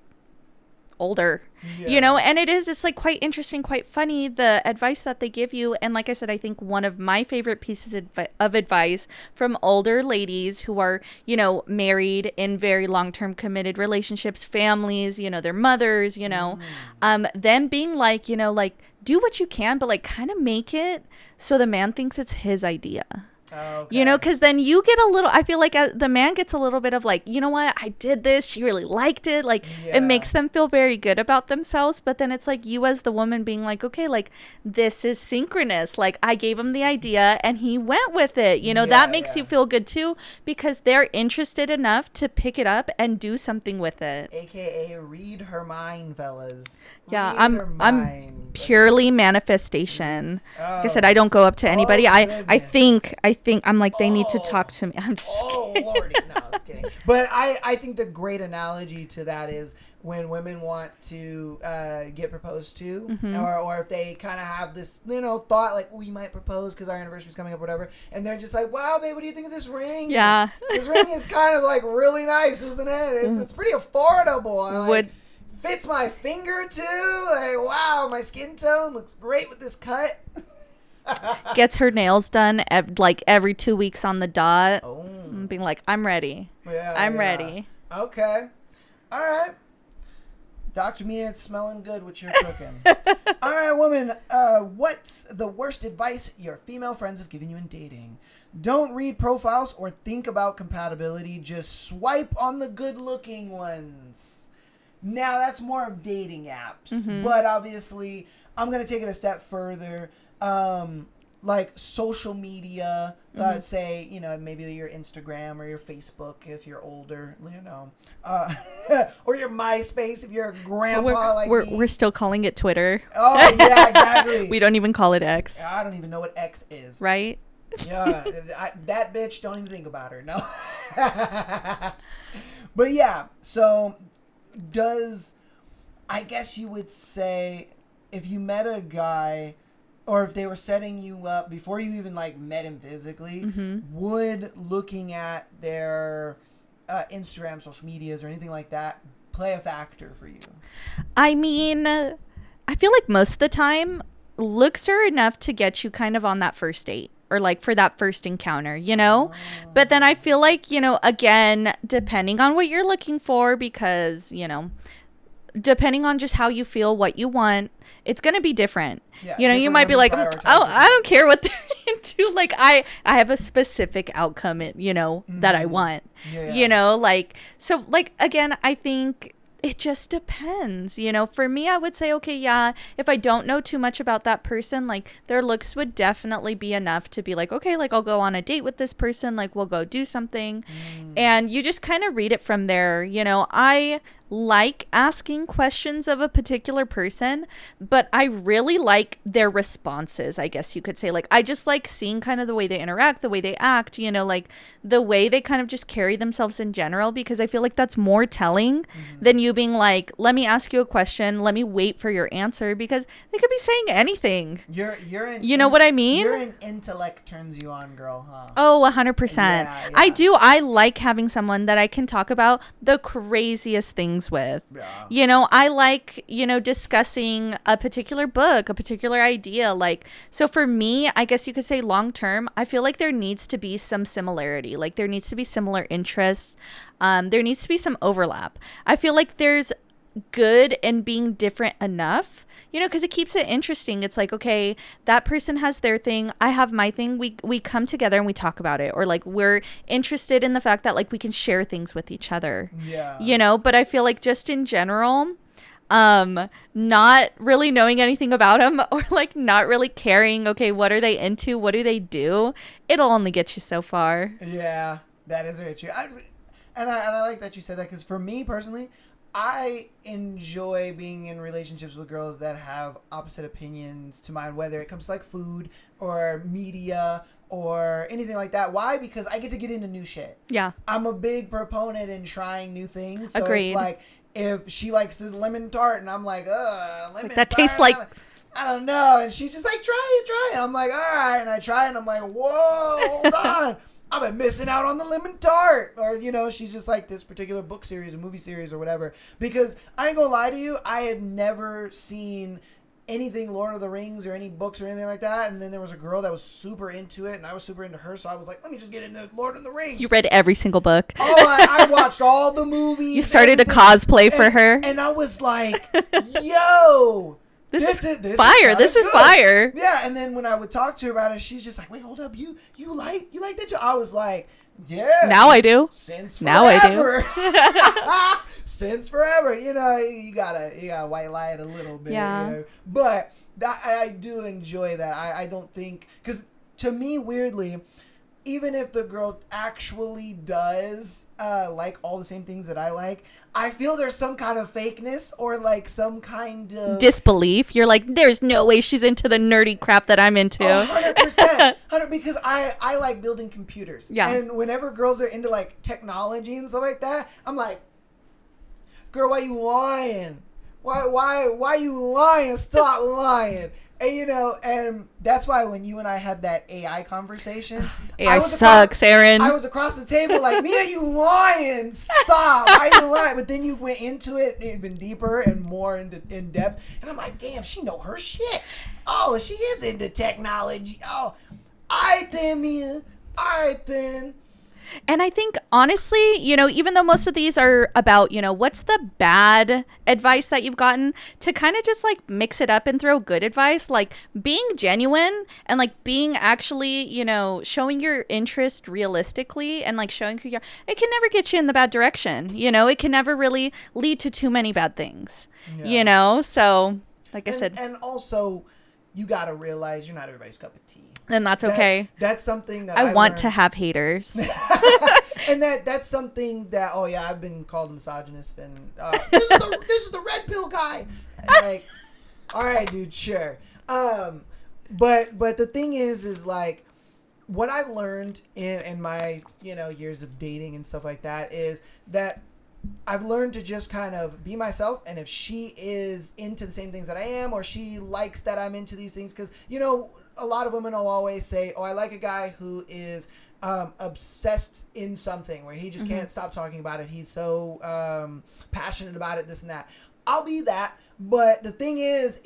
older, you know, and it's like quite interesting, quite funny, the advice that they give you. And like I said, I think one of my favorite pieces of advice from older ladies who are, you know, married in very long-term committed relationships, families, you know, their mothers, you know, them being like, you know, like do what you can, but like kind of make it so the man thinks it's his idea. Okay. You know, because then you get a little, I feel like the man gets a little bit of like, you know what, I did this, she really liked it. Like, it makes them feel very good about themselves. But then it's like you as the woman being like, okay, like, this is synchronous. Like, I gave him the idea and he went with it. You know, that makes you feel good too, because they're interested enough to pick it up and do something with it. AKA read her mind, fellas. Yeah, Read her I'm mind. purely manifestation. Like I said, I don't go up to anybody. I think I'm like, they need to talk to me. I'm just kidding. Oh, Lordy. No, I was kidding. But I think the great analogy to that is when women want to get proposed to, or if they kind of have this, you know, thought like, we might propose because our anniversary's coming up, whatever, and they're just like, wow, babe, what do you think of this ring? Yeah. This ring is kind of like really nice, isn't it? It's pretty affordable. I, like, fits my finger too. Like, wow, my skin tone looks great with this cut. Gets her nails done like every 2 weeks on the dot. Oh. Being like, I'm ready. Yeah, I'm ready. Okay. All right. Dr. Mia, it's smelling good what you're cooking. All right, woman. What's the worst advice your female friends have given you in dating? Don't read profiles or think about compatibility. Just swipe on the good-looking ones. Now, that's more of dating apps. But obviously, I'm going to take it a step further. Like social media, say, you know, maybe your Instagram or your Facebook if you're older, you know, or your MySpace if you're a grandpa me. We're still calling it Twitter. Oh, yeah, exactly. We don't even call it X. I don't even know what X is. Right? Yeah, that bitch, don't even think about her, no. But yeah, so I guess you would say, if you met a guy, or if they were setting you up before you even like met him physically, would looking at their Instagram, social medias, or anything like that play a factor for you? I mean, I feel like most of the time, looks are enough to get you kind of on that first date, or like for that first encounter, you know? But then I feel like, you know, again, depending on what you're looking for, because, you know, depending on just how you feel, what you want, it's going to be different. Yeah, you know, you might be like, oh, I don't care what they're into. Like, I have a specific outcome, you know, that I want, you know, like, so like, again, I think it just depends, you know. For me, I would say, okay, yeah, if I don't know too much about that person, like, their looks would definitely be enough to be like, okay, like, I'll go on a date with this person, like, we'll go do something. And you just kind of read it from there. You know, I like asking questions of a particular person, but I really like their responses, I guess you could say. Like, I just like seeing kind of the way they interact, the way they act, you know, like the way they kind of just carry themselves in general, because I feel like that's more telling than you being like, let me ask you a question, let me wait for your answer, because they could be saying anything. You know what I mean? You're an intellect turns you on, girl, huh? Oh, 100%. Yeah. I do. I like having someone that I can talk about the craziest things with. Yeah. You know, I like, you know, discussing a particular book, a particular idea. Like, so for me, I guess you could say long term, I feel like there needs to be some similarity. Like, there needs to be similar interests. There needs to be some overlap. I feel like there's good in being different enough, you know, because it keeps it interesting. It's like, okay, that person has their thing, I have my thing, we come together and we talk about it, or like we're interested in the fact that like we can share things with each other, you know. But I feel like just in general, not really knowing anything about them, or like not really caring, okay, what are they into, what do they do, it'll only get you so far. Yeah, that is very true. And I like that you said that, because for me personally, I enjoy being in relationships with girls that have opposite opinions to mine, whether it comes to like food or media or anything like that. Why? Because I get to get into new shit. Yeah. I'm a big proponent in trying new things. So Agreed. It's like, if she likes this lemon tart and I'm like, lemon Like that tart, tastes like... I don't know. And she's just like, try it. I'm like, all right. And I try it and I'm like, whoa, hold on. I've been missing out on the lemon tart. Or, you know, she's just like this particular book series or movie series or whatever. Because I ain't gonna lie to you, I had never seen anything Lord of the Rings or any books or anything like that. And then there was a girl that was super into it and I was super into her. So I was like, let me just get into Lord of the Rings. You read every single book. Oh, I watched all the movies. You started everything. a cosplay for her. And I was like, yo. This is fire. This is fire. Yeah, and then when I would talk to her about it, she's just like, "Wait, hold up, you like that?" I was like, "Yeah." Now I do. Since forever. Now I do. Since forever, you know, you gotta white lie it a little bit. Yeah. You know? But I do enjoy that. I don't think, because to me, weirdly, even if the girl actually does like all the same things that I like, I feel there's some kind of fakeness or like some kind of disbelief. You're like, there's no way she's into the nerdy crap that I'm into. 100%. Because I like building computers. Yeah. And whenever girls are into like technology and stuff like that, I'm like, girl, why you lying? Why you lying? Stop lying. And, you know, and that's why when you and I had that AI conversation, AI sucks, Aaron. I was across the table like, Mia, you lying. Stop. Why are you lying? But then you went into it even deeper and more in depth. And I'm like, damn, she know her shit. Oh, she is into technology. Oh, all right then, Mia. All right then. And I think, honestly, you know, even though most of these are about, you know, what's the bad advice that you've gotten, to kind of just like mix it up and throw good advice, like being genuine and like being actually, you know, showing your interest realistically and like showing who you are, it can never get you in the bad direction. You know, it can never really lead to too many bad things, you know? So, like I said. And also, you got to realize you're not everybody's cup of tea. And that's okay. That's something that I want to have haters. And that's something that, oh yeah, I've been called misogynist, and this is the red pill guy. And like, all right, dude, sure. But the thing is like, what I've learned in my, you know, years of dating and stuff like that is that I've learned to just kind of be myself, and if she is into the same things that I am, or she likes that I'm into these things, because, you know, a lot of women will always say, oh, I like a guy who is obsessed in something, where he just can't stop talking about it. He's so passionate about it, this and that. I'll be that. But the thing is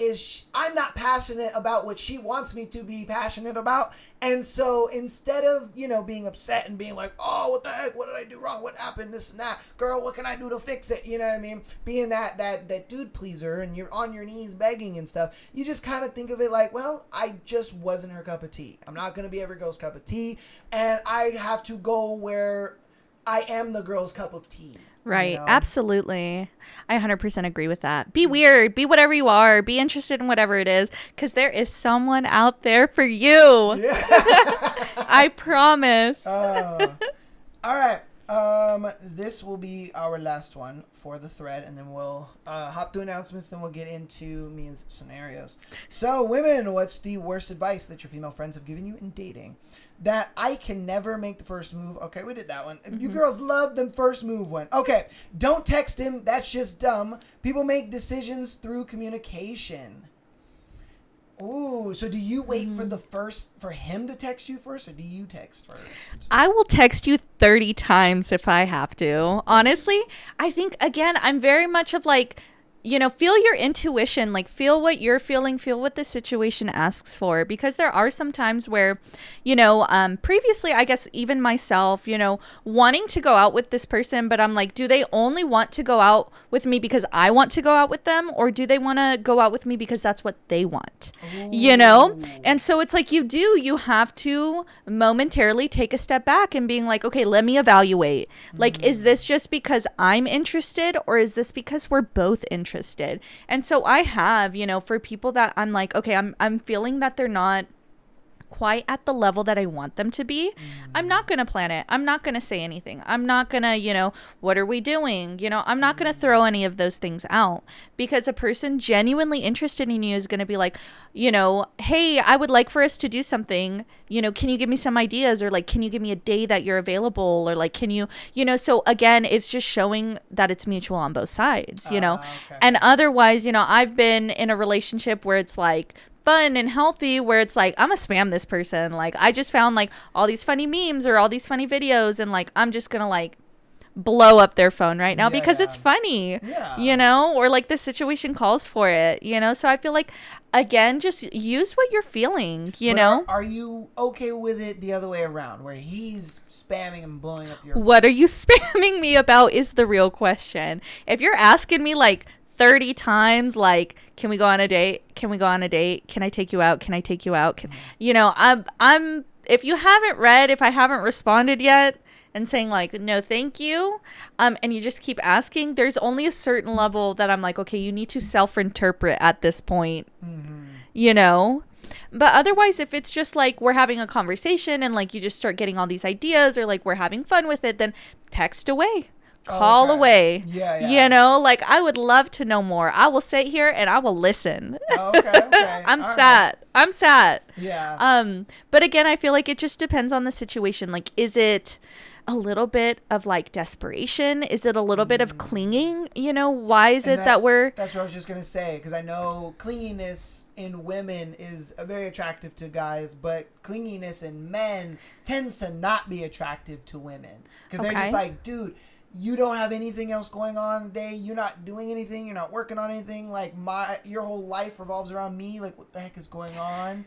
I'm not passionate about what she wants me to be passionate about. And so instead of, you know, being upset and being like, oh, what the heck? What did I do wrong? What happened? This and that. Girl, what can I do to fix it? You know what I mean? Being that dude pleaser, and you're on your knees begging and stuff. You just kind of think of it like, well, I just wasn't her cup of tea. I'm not going to be every girl's cup of tea. And I have to go where I am the girl's cup of tea. Right. You know? Absolutely. I 100% agree with that. Be weird. Be whatever you are. Be interested in whatever it is, because there is someone out there for you. Yeah. I promise. All right. This will be our last one for the thread, and then we'll hop to announcements. Then we'll get into Mia's scenarios. So, women, what's the worst advice that your female friends have given you in dating? That I can never make the first move. Okay, we did that one. You girls love the first move one. Okay, don't text him. That's just dumb. People make decisions through communication. Ooh, so do you wait for him to text you first, or do you text first? I will text you 30 times if I have to. Honestly, I think, again, I'm very much of like, you know, feel your intuition, like feel what you're feeling, feel what the situation asks for, because there are some times where, you know, previously, I guess even myself, you know, wanting to go out with this person, but I'm like, do they only want to go out with me because I want to go out with them, or do they want to go out with me because that's what they want? Ooh. You know? And so it's like you have to momentarily take a step back and being like, okay, let me evaluate. Like, is this just because I'm interested, or is this because we're both interested? And so I have, you know, for people that I'm like, okay, I'm feeling that they're not quite at the level that I want them to be, I'm not going to plan it. I'm not going to say anything. I'm not going to, you know, what are we doing? You know, I'm not going to throw any of those things out, because a person genuinely interested in you is going to be like, you know, hey, I would like for us to do something, you know, can you give me some ideas, or like, can you give me a day that you're available, or like, can you know, so again, it's just showing that it's mutual on both sides, you know, okay. And otherwise, you know, I've been in a relationship where it's like fun and healthy, where it's like, I'm gonna spam this person. Like, I just found like all these funny memes or all these funny videos, and like, I'm just gonna like blow up their phone right now because it's funny, you know, or like the situation calls for it, you know. So I feel like, again, just use what you're feeling, you know. Are you okay with it the other way around, where he's spamming and blowing up your phone? What are you spamming me about is the real question. If you're asking me like 30 times, like, can we go on a date? Can we go on a date? Can I take you out? Can I take you out? You know, I'm, if you haven't read, if I haven't responded yet and saying like, no, thank you, and you just keep asking, there's only a certain level that I'm like, okay, you need to self-interpret at this point, you know? But otherwise, if it's just like we're having a conversation and like you just start getting all these ideas, or like we're having fun with it, then text away. Call away. Yeah. You know, like, I would love to know more. I will sit here and I will listen. Okay. I'm sad. Right. I'm sad. Yeah. But again, I feel like it just depends on the situation. Like, is it a little bit of like desperation? Is it a little bit of clinging? You know, why is it that we're... That's what I was just going to say, because I know clinginess in women is very attractive to guys, but clinginess in men tends to not be attractive to women. Because they're just like, dude, you don't have anything else going on today. You're not doing anything. You're not working on anything. Like, your whole life revolves around me. Like, what the heck is going on?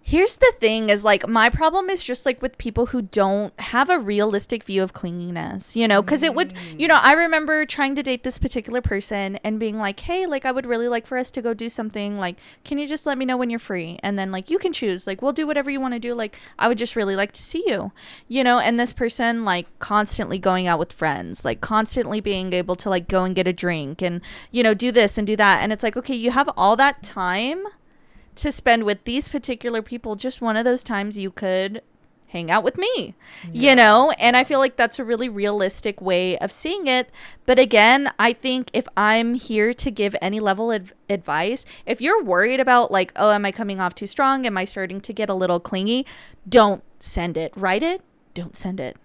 Here's the thing is, like, my problem is just, like, with people who don't have a realistic view of clinginess, you know, because it would, you know, I remember trying to date this particular person and being like, hey, like, I would really like for us to go do something. Like, can you just let me know when you're free? And then, like, you can choose. Like, we'll do whatever you want to do. Like, I would just really like to see you, you know, and this person, like, constantly going out with friends, like, constantly being able to, like, go and get a drink and, you know, do this and do that. And it's like, okay, you have all that time to spend with these particular people. Just one of those times you could hang out with me, you know? And I feel like that's a really realistic way of seeing it. But again, I think if I'm here to give any level of advice, if you're worried about like, oh, am I coming off too strong? Am I starting to get a little clingy? Don't send it. Write it. Don't send it.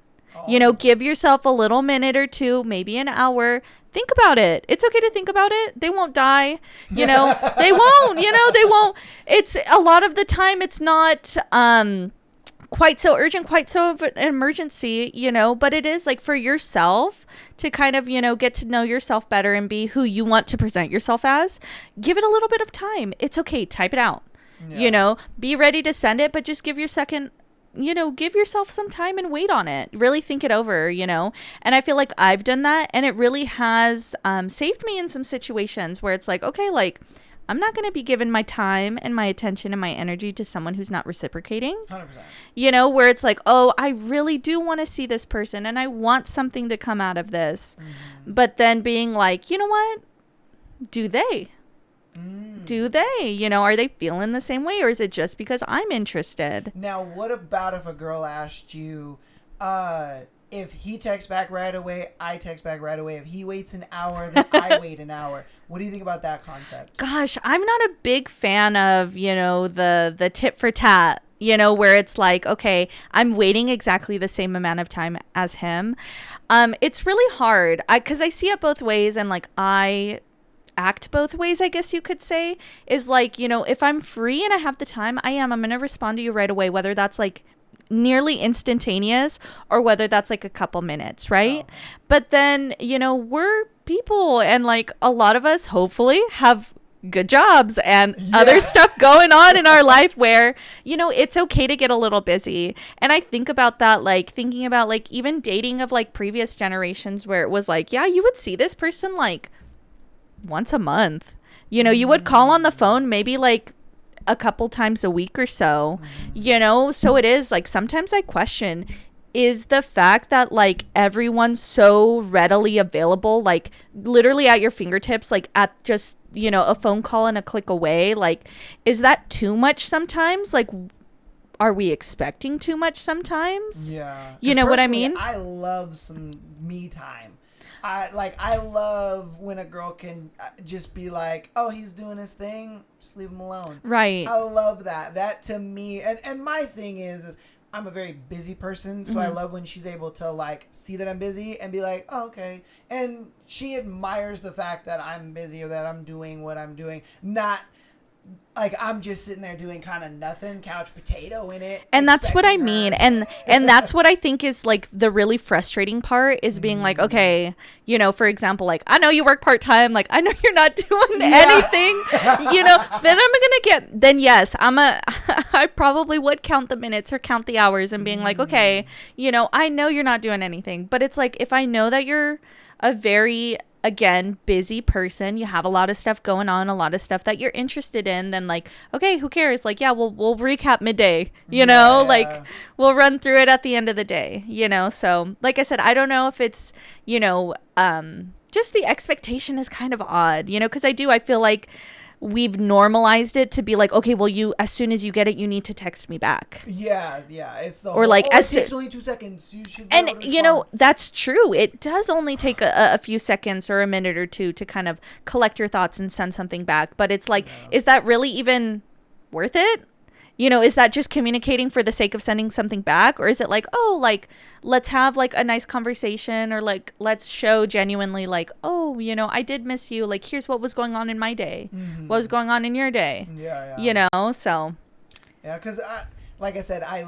You know, give yourself a little minute or two, maybe an hour. Think about it. It's okay to think about it. They won't die. You know, they won't. You know, they won't. It's a lot of the time it's not quite so urgent, quite so of an emergency, you know, but it is like for yourself to kind of, you know, get to know yourself better and be who you want to present yourself as. Give it a little bit of time. It's okay. Type it out. You know, be ready to send it, but just give yourself some time and wait on it. Really think it over, you know? And I feel like I've done that, and it really has saved me in some situations where it's like, okay, like, I'm not going to be giving my time and my attention and my energy to someone who's not reciprocating. 100%. You know, where it's like, oh, I really do want to see this person and I want something to come out of this. But then being like, you know what? Do they? Do they? You know, are they feeling the same way, or is it just because I'm interested? Now, what about if a girl asked you, if he texts back right away, I text back right away. If he waits an hour, then I wait an hour. What do you think about that concept? Gosh, I'm not a big fan of, the tit for tat, where it's like, okay, I'm waiting exactly the same amount of time as him. It's really hard because I see it both ways, and like I act both ways, I guess you could say, is like, if I'm free and I have the time, I'm going to respond to you right away, whether that's like nearly instantaneous or whether that's like a couple minutes, right? Oh. But then, we're people, and like a lot of us hopefully have good jobs and other stuff going on in our life where, it's okay to get a little busy. And I think about that, like thinking about like even dating of like previous generations where it was like, yeah, you would see this person like once a month, you would call on the phone maybe like a couple times a week or so, so it is like sometimes I question, is the fact that like everyone's so readily available, like literally at your fingertips, like at just, a phone call and a click away, like, is that too much sometimes? Like, are we expecting too much sometimes? Yeah. You know what I mean? I love some me time. I love when a girl can just be like, oh, he's doing his thing, just leave him alone. Right. I love that. That to me, and my thing is I'm a very busy person, so I love when she's able to like see that I'm busy and be like, oh, okay. And she admires the fact that I'm busy or that I'm doing what I'm doing, not like I'm just sitting there doing kind of nothing, couch potato in it. And that's what I mean. And that's what I think is like the really frustrating part is being like, okay, for example, like I know you work part-time, like I know you're not doing anything, then then yes, I probably would count the minutes or count the hours and being like, okay, I know you're not doing anything, but it's like, if I know that you're a very, again, busy person, you have a lot of stuff going on, a lot of stuff that you're interested in, then like, okay, who cares? Like, yeah, we'll recap midday, like we'll run through it at the end of the day, so like I said, I don't know if it's, just the expectation is kind of odd, because I feel like we've normalized it to be like, okay, well, as soon as you get it, you need to text me back. Yeah, it's the or like, it takes only 2 seconds. You should. And that's true. It does only take a few seconds or a minute or two to kind of collect your thoughts and send something back. But it's like, is that really even worth it? Is that just communicating for the sake of sending something back? Or is it like, oh, like, let's have like a nice conversation, or like, let's show genuinely like, oh, I did miss you. Like, here's what was going on in my day. What was going on in your day? Yeah. So. Yeah, because like I said, I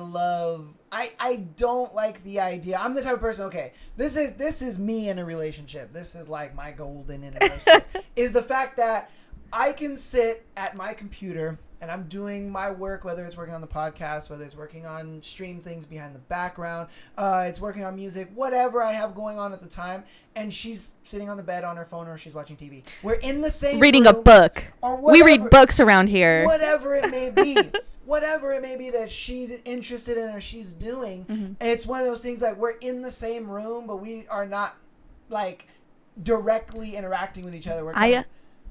don't like the idea. I'm the type of person, okay, this is me in a relationship. This is like my golden in a relationship. Is the fact that I can sit at my computer and I'm doing my work, whether it's working on the podcast, whether it's working on stream things behind the background, it's working on music, whatever I have going on at the time, and she's sitting on the bed on her phone or she's watching TV. We're in the same reading room, a book. Or whatever, we read books around here. Whatever it may be. Whatever it may be that she's interested in or she's doing. And it's one of those things like we're in the same room, but we are not like directly interacting with each other. We're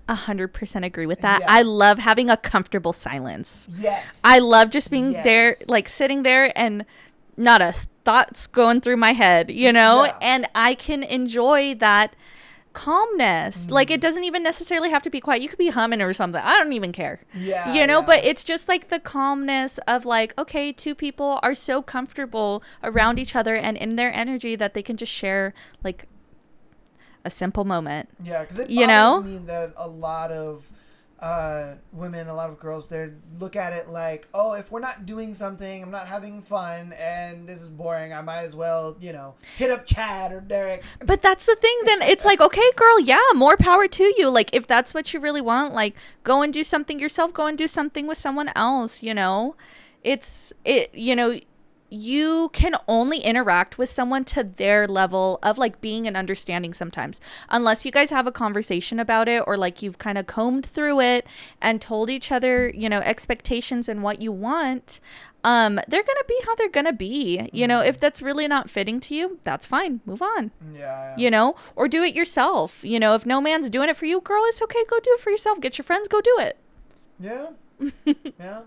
100% agree with that. Yeah. I love having a comfortable silence. Yes. I love just being there, like sitting there and not a thought's going through my head, Yeah. And I can enjoy that calmness. Like, it doesn't even necessarily have to be quiet. You could be humming or something. I don't even care. Yeah. But it's just like the calmness of like, okay, two people are so comfortable around each other and in their energy that they can just share like a simple moment. Yeah, because it bothers me that a lot of women, a lot of girls, they look at it like, oh, if we're not doing something, I'm not having fun, and this is boring, I might as well, hit up Chad or Derek. But that's the thing, then it's like, okay, girl, yeah, more power to you. Like, if that's what you really want, like, go and do something yourself, go and do something with someone else, you can only interact with someone to their level of like being and understanding sometimes, unless you guys have a conversation about it, or like you've kind of combed through it and told each other, expectations and what you want. They're going to be how they're going to be, if that's really not fitting to you, that's fine. Move on. Yeah. Or do it yourself. If no man's doing it for you, girl, it's okay. Go do it for yourself. Get your friends, go do it. Yeah. Yeah.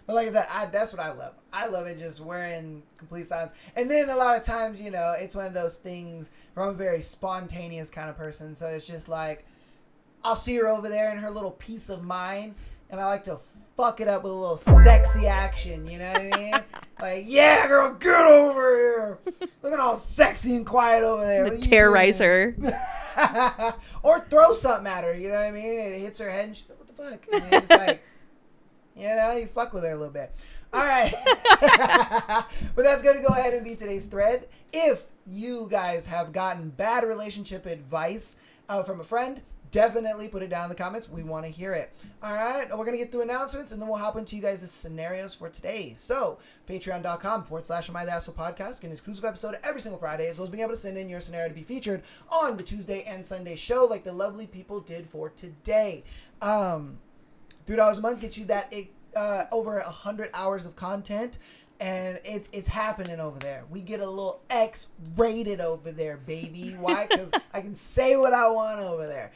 But like I said, that's what I love. I love it just wearing complete silence. And then a lot of times, you know, it's one of those things where I'm a very spontaneous kind of person. So it's just like, I'll see her over there in her little piece of mind, and I like to fuck it up with a little sexy action, you know what I mean? Like, yeah, girl, get over here. Looking all sexy and quiet over there. Terrorize her. Or throw something at her, you know what I mean? It hits her head, and she's like, what the fuck? And it's like, you know, you fuck with her a little bit. All right. But that's going to go ahead and be today's thread. If you guys have gotten bad relationship advice from a friend, definitely put it down in the comments. We want to hear it. All right. We're going to get through announcements, and then we'll hop into you guys' scenarios for today. So, patreon.com/MyThatAsshole podcast. Get an exclusive episode every single Friday, as well as being able to send in your scenario to be featured on the Tuesday and Sunday show, like the lovely people did for today. $3 a month gets you that over 100 hours of content. And it's happening over there. We get a little X-rated over there, baby. Why? Because I can say what I want over there.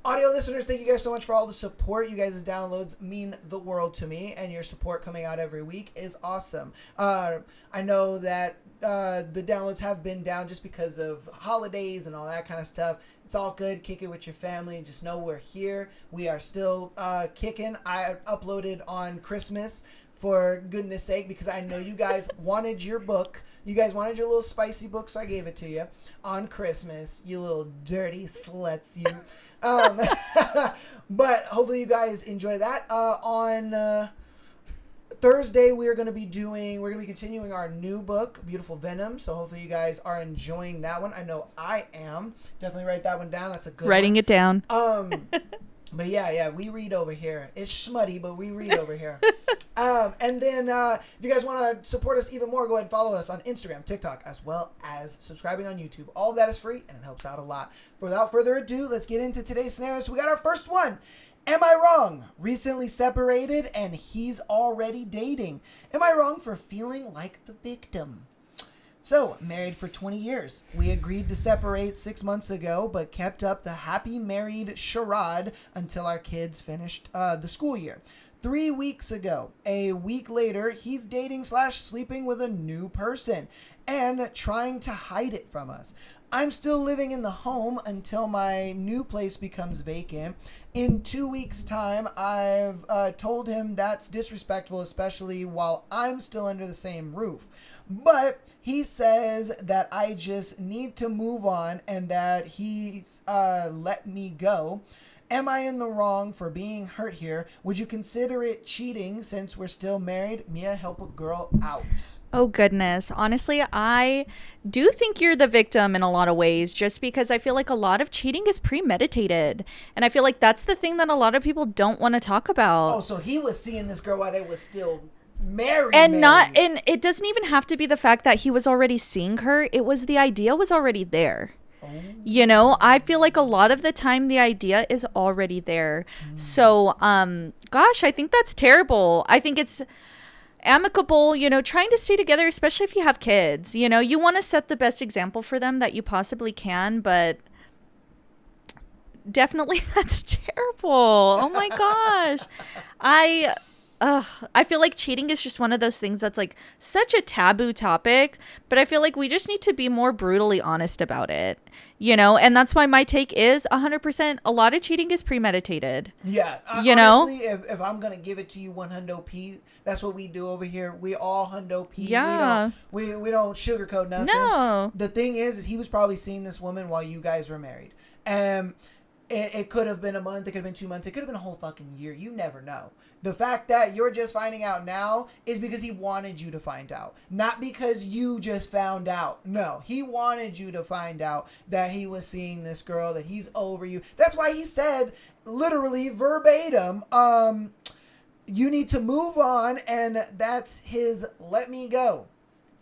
Audio listeners, thank you guys so much for all the support. You guys' downloads mean the world to me, and your support coming out every week is awesome. I know that the downloads have been down just because of holidays and all that kind of stuff. It's all good. Kick it with your family. Just know we're here. We are still kicking. I uploaded on Christmas, for goodness sake, because I know you guys wanted your book. You guys wanted your little spicy book, so I gave it to you on Christmas. You little dirty sluts, you. But hopefully you guys enjoy that. On Thursday, we're going to be continuing our new book, Beautiful Venom. So hopefully you guys are enjoying that one. I know I am. Definitely write that one down. That's a good Writing one. it down. But yeah, we read over here. It's smutty, but we read over here. And then if you guys want to support us even more, go ahead and follow us on Instagram, TikTok, as well as subscribing on YouTube. All of that is free, and it helps out a lot. Without further ado, let's get into today's scenario. So we got our first one. Am I wrong? Recently separated, and he's already dating. Am I wrong for feeling like the victim? So, married for 20 years. We agreed to separate 6 months ago, but kept up the happy married charade until our kids finished the school year. 3 weeks ago, a week later, he's dating/sleeping with a new person and trying to hide it from us. I'm still living in the home until my new place becomes vacant. In 2 weeks' time, I've told him that's disrespectful, especially while I'm still under the same roof. But he says that I just need to move on and that he's let me go. Am I in the wrong for being hurt here? Would you consider it cheating since we're still married? Mia, help a girl out. Oh, goodness. Honestly, I do think you're the victim in a lot of ways, just because I feel like a lot of cheating is premeditated. And I feel like that's the thing that a lot of people don't want to talk about. Oh, so he was seeing this girl while they was still married. And it doesn't even have to be the fact that he was already seeing her. It was the idea was already there. You know, I feel like a lot of the time the idea is already there. So, gosh, I think that's terrible. I think it's amicable, you know, trying to stay together, especially if you have kids. You know, you want to set the best example for them that you possibly can, but definitely that's terrible. Oh my gosh. I feel like cheating is just one of those things that's like such a taboo topic, but I feel like we just need to be more brutally honest about it, you know? And that's why my take is 100%. A lot of cheating is premeditated. Yeah. You honestly, know? If I'm going to give it to you 100p, that's what we do over here. We all 100p. Yeah. We don't sugarcoat nothing. No. The thing is he was probably seeing this woman while you guys were married. And it could have been a month. It could have been 2 months. It could have been a whole fucking year. You never know. The fact that you're just finding out now is because he wanted you to find out. Not because you just found out. No, he wanted you to find out that he was seeing this girl, that he's over you. That's why he said, literally verbatim, you need to move on, and that's his let me go.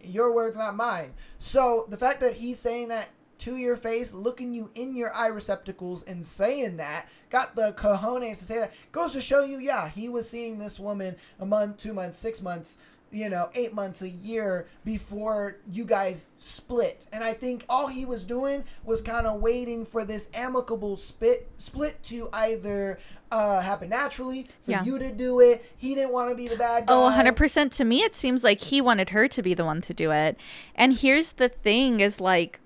Your words, not mine. So the fact that he's saying that to your face, looking you in your eye receptacles and saying that, got the cojones to say that, goes to show you, yeah, he was seeing this woman a month, 2 months, 6 months, 8 months, a year before you guys split. And I think all he was doing was kind of waiting for this amicable split to either happen naturally for Yeah. you to do it. He didn't want to be the bad guy. Oh, 100%. To me, it seems like he wanted her to be the one to do it. And here's the thing is like,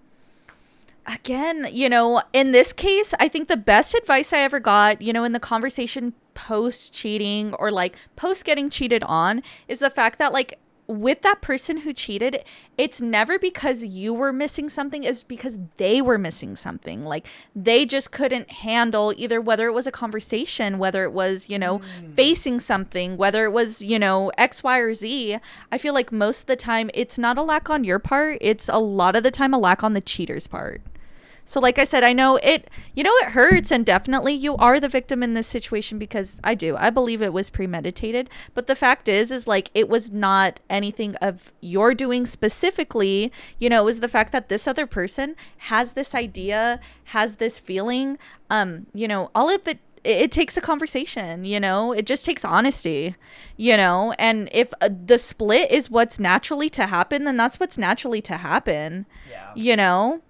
again, you know, in this case, I think the best advice I ever got, you know, in the conversation post cheating or like post getting cheated on is the fact that like with that person who cheated, it's never because you were missing something, it's because they were missing something. Like they just couldn't handle either whether it was a conversation, whether it was, you know, facing something, whether it was, you know, X, Y, or Z. I feel like most of the time it's not a lack on your part. It's a lot of the time a lack on the cheater's part. So like I said, I know it, you know, it hurts, and definitely you are the victim in this situation because I believe it was premeditated. But the fact is like it was not anything of your doing specifically. You know, it was the fact that this other person has this idea, has this feeling. You know, all of it takes a conversation, you know, it just takes honesty, you know, and if the split is what's naturally to happen, then that's what's naturally to happen, you know.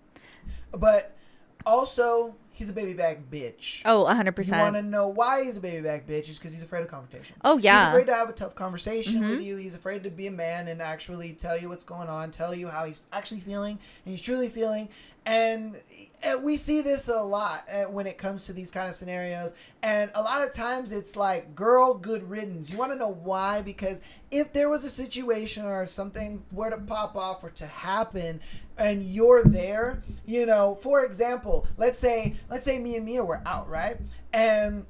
But also, he's a baby back bitch. Oh, 100%. You want to know why he's a baby back bitch? Is because he's afraid of confrontation. Oh, yeah. He's afraid to have a tough conversation with you. He's afraid to be a man and actually tell you what's going on, tell you how he's actually feeling and he's truly feeling. And we see this a lot when it comes to these kind of scenarios. And a lot of times it's like, girl, good riddance. You want to know why? Because if there was a situation or something were to pop off or to happen and you're there, you know, for example, let's say me and Mia were out, right? And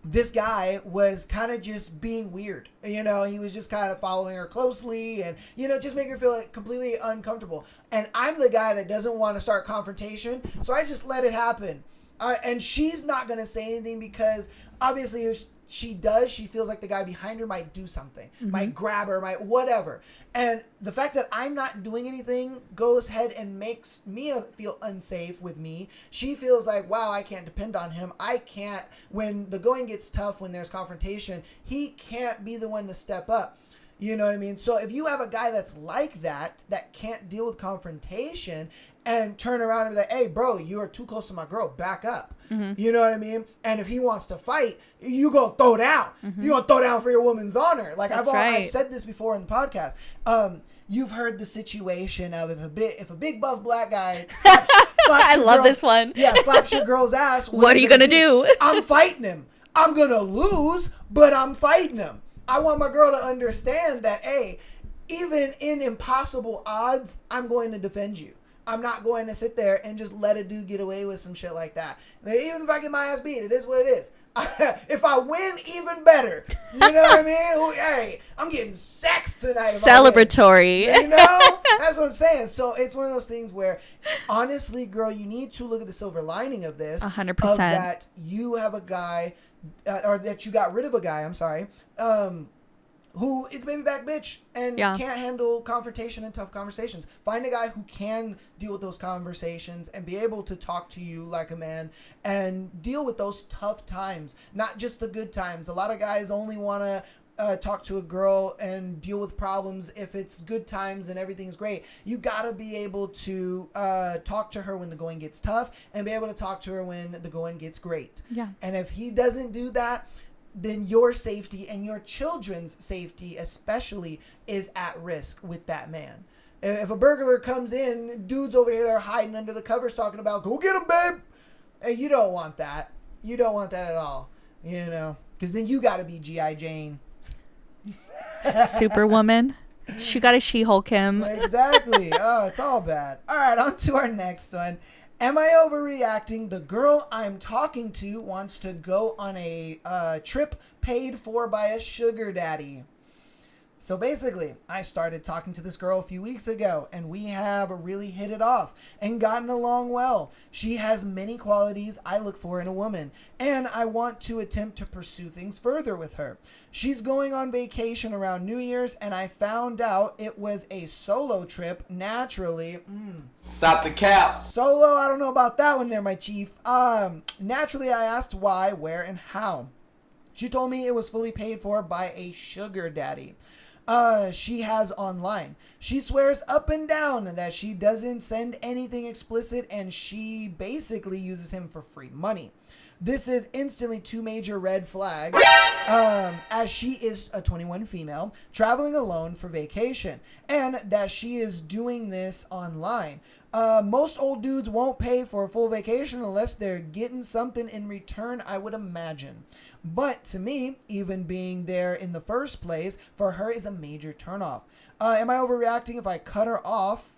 this guy was kind of just being weird. You know, he was just kind of following her closely and, you know, just making her feel like completely uncomfortable. And I'm the guy that doesn't want to start confrontation, so I just let it happen. And she's not going to say anything because obviously if she does, she feels like the guy behind her might do something, might grab her, might whatever. And the fact that I'm not doing anything goes ahead and makes Mia feel unsafe with me. She feels like, wow, I can't depend on him. I can't, when the going gets tough, when there's confrontation, he can't be the one to step up. You know what I mean? So if you have a guy that's like that can't deal with confrontation and turn around and be like, hey, bro, you are too close to my girl. Back up. You know what I mean? And if he wants to fight, you go throw down. You gonna throw down for your woman's honor. Like I've said this before in the podcast. You've heard the situation of if a big buff black guy slaps I love this one. Yeah, slaps your girl's ass. What are you gonna do? I'm fighting him. I'm gonna lose, but I'm fighting him. I want my girl to understand that, hey, even in impossible odds, I'm going to defend you. I'm not going to sit there and just let a dude get away with some shit like that. Even if I get my ass beat, it is what it is. If I win, even better. You know what I mean? Hey, I'm getting sex tonight. Celebratory. You know? That's what I'm saying. So it's one of those things where, honestly, girl, you need to look at the silver lining of this. 100%. Of that you have a guy, or that you got rid of a guy, I'm sorry, who is baby back bitch and can't handle confrontation and tough conversations. Find a guy who can deal with those conversations and be able to talk to you like a man and deal with those tough times, not just the good times. A lot of guys only want to talk to a girl and deal with problems if it's good times and everything's great. You gotta be able to talk to her when the going gets tough and be able to talk to her when the going gets great. Yeah. And if he doesn't do that, then your safety and your children's safety especially is at risk with that man. If a burglar comes in, dude's over here hiding under the covers talking about, go get him, babe. Hey, you don't want that. You don't want that at all. You know, because then you got to be G.I. Jane. Superwoman. She got to She-Hulk him. Exactly. Oh, it's all bad. All right, on to our next one. Am I overreacting? The girl I'm talking to wants to go on a trip paid for by a sugar daddy. So basically, I started talking to this girl a few weeks ago, and we have really hit it off and gotten along well. She has many qualities I look for in a woman, and I want to attempt to pursue things further with her. She's going on vacation around New Year's, and I found out it was a solo trip, naturally. Stop the cap. Solo, I don't know about that one there, my chief. Naturally, I asked why, where, and how. She told me it was fully paid for by a sugar daddy. She has online. She swears up and down that she doesn't send anything explicit and she basically uses him for free money. This is instantly 2 major red flags, as she is a 21 female traveling alone for vacation, and that she is doing this online. Most old dudes won't pay for a full vacation unless they're getting something in return, I would imagine. But to me, even being there in the first place for her is a major turnoff. Am I overreacting if I cut her off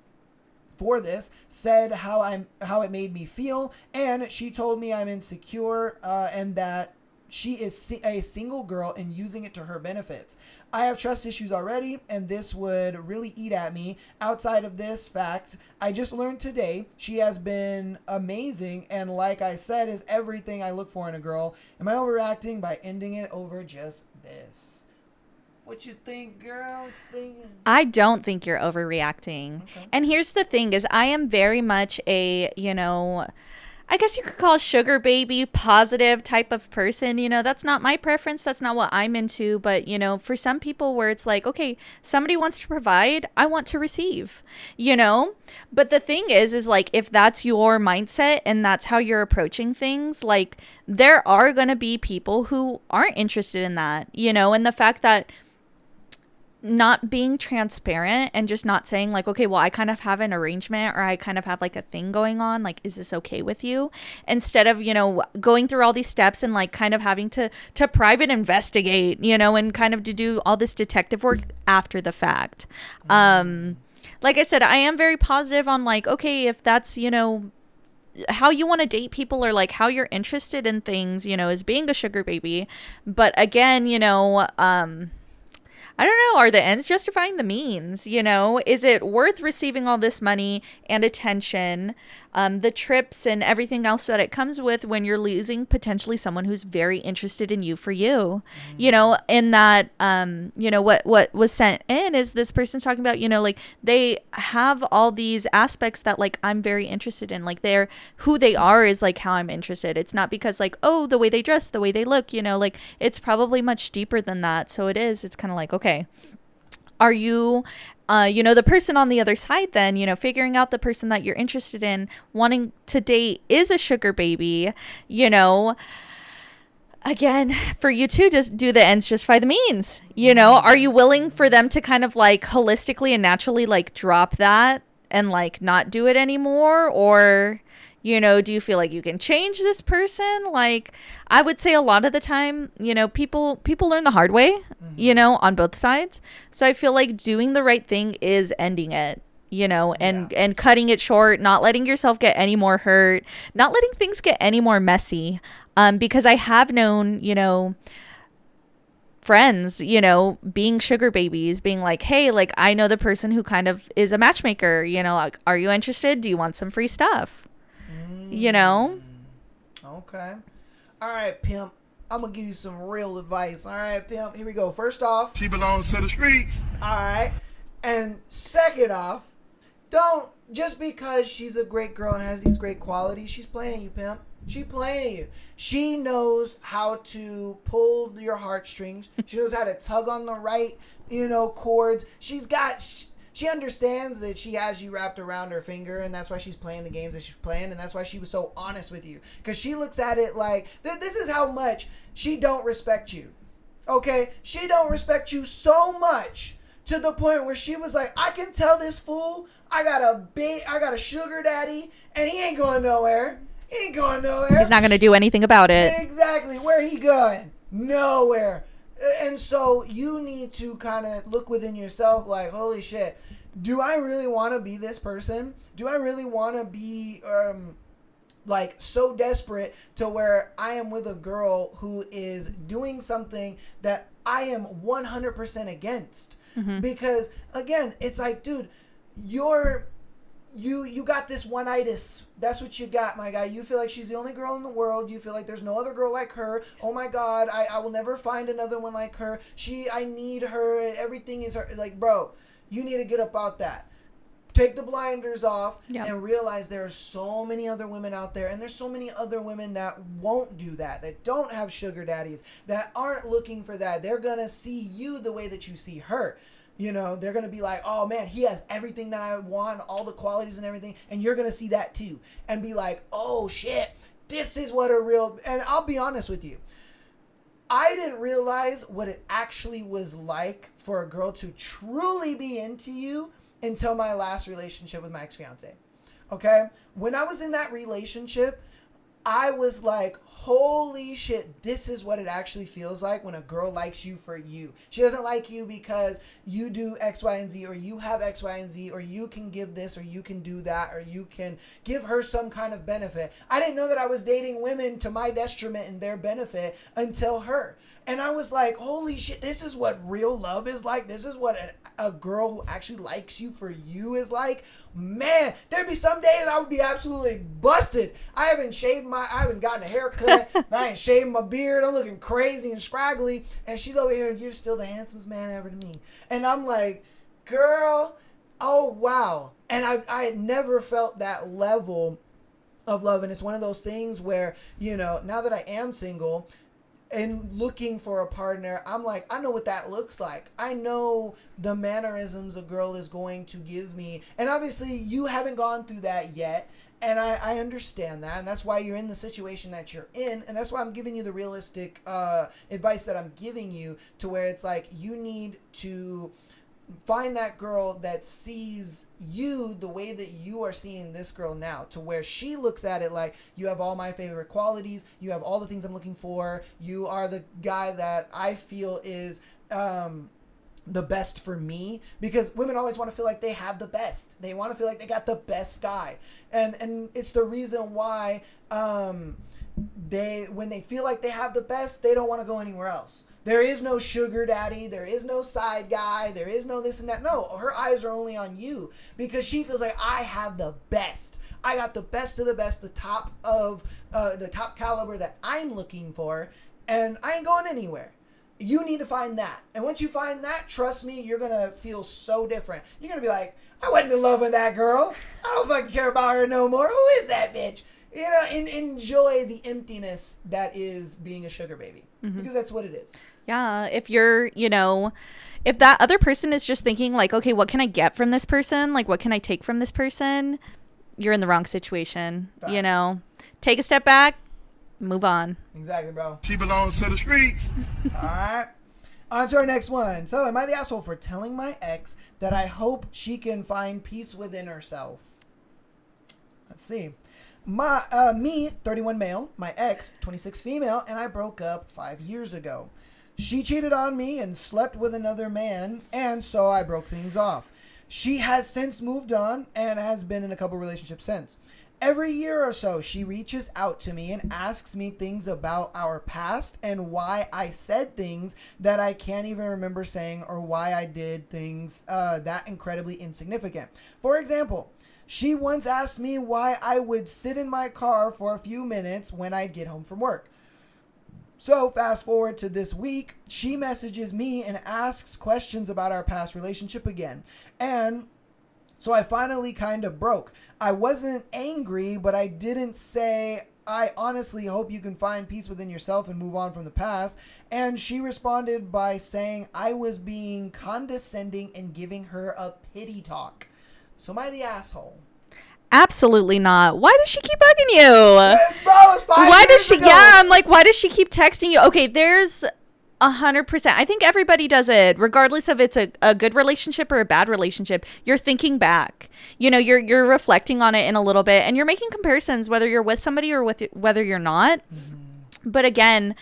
for this, said how it made me feel, and she told me I'm insecure, and that she is a single girl and using it to her benefits. I have trust issues already, and this would really eat at me. Outside of this fact, I just learned today she has been amazing, and like I said, is everything I look for in a girl. Am I overreacting by ending it over just this? What you think, girl? What you thinking? I don't think you're overreacting. Okay. And here's the thing is I am very much a, I guess you could call sugar baby positive type of person. That's not my preference. That's not what I'm into. But, for some people where it's like, okay, somebody wants to provide, I want to receive, But the thing is like, if that's your mindset and that's how you're approaching things, like there are going to be people who aren't interested in that, and the fact that not being transparent and just not saying like, okay, well, I kind of have an arrangement or I kind of have like a thing going on. Like, is this okay with you? Instead of, going through all these steps and like kind of having to private investigate, and kind of to do all this detective work after the fact. Like I said, I am very positive on like, okay, if that's, how you want to date people or like how you're interested in things, is being a sugar baby. But again, I don't know. Are the ends justifying the means? Is it worth receiving all this money and attention, the trips and everything else that it comes with when you're losing potentially someone who's very interested in you for you? In that, what was sent in is this person's talking about, like they have all these aspects that like I'm very interested in, like they're who they are is like how I'm interested. It's not because like, oh, the way they dress, the way they look, like it's probably much deeper than that. So it's kind of like, okay, are you the person on the other side then, figuring out the person that you're interested in wanting to date is a sugar baby, again, for you to just do the ends justify the means, are you willing for them to kind of like holistically and naturally like drop that and like not do it anymore? Or, do you feel like you can change this person? Like, I would say a lot of the time, people learn the hard way, on both sides. So I feel like doing the right thing is ending it, and cutting it short, not letting yourself get any more hurt, not letting things get any more messy. Because I have known, friends, being sugar babies, being like, hey, like, I know the person who kind of is a matchmaker, like, are you interested? Do you want some free stuff? Okay. All right, pimp. I'm going to give you some real advice. All right, pimp. Here we go. First off, she belongs to the streets. All right. And second off, don't, just because she's a great girl and has these great qualities, she's playing you, pimp. She playing you. She knows how to pull your heartstrings. She knows how to tug on the right, chords. She understands that she has you wrapped around her finger, and that's why she's playing the games that she's playing, and that's why she was so honest with you. Because she looks at it like, this is how much she don't respect you. Okay? She don't respect you so much to the point where she was like, I can tell this fool I got a sugar daddy, and he ain't going nowhere. He ain't going nowhere. He's not going to do anything about it. Exactly. Where he going? Nowhere. And so you need to kind of look within yourself like, holy shit, do I really want to be this person? Do I really want to be like so desperate to where I am with a girl who is doing something that I am 100% against? Mm-hmm. Because again, it's like, dude, you got this one-itis. That's what you got, my guy. You feel like she's the only girl in the world. You feel like there's no other girl like her. Oh my God, I will never find another one like her. I need her. Everything is her. Like, bro, you need to get about that. Take the blinders off and realize there are so many other women out there, and there's so many other women that won't do that don't have sugar daddies, that aren't looking for that. They're going to see you the way that you see her. They're going to be like, oh man, he has everything that I want, all the qualities and everything. And you're going to see that too. And be like, oh shit, this is what a real, and I'll be honest with you. I didn't realize what it actually was like for a girl to truly be into you until my last relationship with my ex-fiance. Okay? When I was in that relationship, I was like, holy shit, this is what it actually feels like when a girl likes you for you. She doesn't like you because you do X, Y, and Z, or you have X, Y, and Z, or you can give this, or you can do that, or you can give her some kind of benefit. I didn't know that I was dating women to my detriment and their benefit until her. And I was like, holy shit, this is what real love is like. This is what a girl who actually likes you for you is like. Man, there'd be some days I would be absolutely busted. I haven't gotten a haircut. I ain't shaved my beard. I'm looking crazy and scraggly. And she's over here, you're still the handsomest man ever to me. And I'm like, girl, oh wow. And I had never felt that level of love. And it's one of those things where, you know, now that I am single and looking for a partner, I'm like, I know what that looks like. I know the mannerisms a girl is going to give me. And obviously you haven't gone through that yet. And I understand that. And that's why you're in the situation that you're in. And that's why I'm giving you the realistic advice that I'm giving you, to where it's like, you need to find that girl that sees you the way that you are seeing this girl now, to where she looks at it like, you have all my favorite qualities, you have all the things I'm looking for, you are the guy that I feel is the best for me. Because women always want to feel like they have the best. They want to feel like they got the best guy. And it's the reason why when they feel like they have the best, they don't want to go anywhere else. There is no sugar daddy. There is no side guy. There is no this and that. No, her eyes are only on you, because she feels like, I have the best. I got the best of the best, the top caliber that I'm looking for, and I ain't going anywhere. You need to find that. And once you find that, trust me, you're going to feel so different. You're going to be like, I wasn't in love with that girl. I don't fucking care about her no more. Who is that bitch? You know, and enjoy the emptiness that is being a sugar baby. Mm-hmm. Because that's what it is. Yeah, if you're, you know, if that other person is just thinking like, okay, what can I get from this person? Like, what can I take from this person? You're in the wrong situation. Facts. You know, take a step back, move on. Exactly, bro. She belongs to the streets. All right. On to our next one. So, am I the asshole for telling my ex that I hope she can find peace within herself? Let's see. Me, 31 male, my ex, 26 female, and I broke up 5 years ago. She cheated on me and slept with another man, and so I broke things off. She has since moved on and has been in a couple relationships since. Every year or so, she reaches out to me and asks me things about our past and why I said things that I can't even remember saying, or why I did things that incredibly insignificant. For example, she once asked me why I would sit in my car for a few minutes when I'd get home from work. So fast forward to this week, she messages me and asks questions about our past relationship again. And so I finally kind of broke. I wasn't angry, but I didn't say, I honestly hope you can find peace within yourself and move on from the past. And she responded by saying I was being condescending and giving her a pity talk. So am I the asshole? Absolutely not. Why does she keep bugging you? Bro, it's 5 why does she? ago. Yeah, I'm like, why does she keep texting you? Okay, there's 100%. I think everybody does it, regardless of it's a good relationship or a bad relationship. You're thinking back. You know, you're reflecting on it in a little bit, and you're making comparisons, whether you're with somebody or whether you're not. Mm-hmm. But again,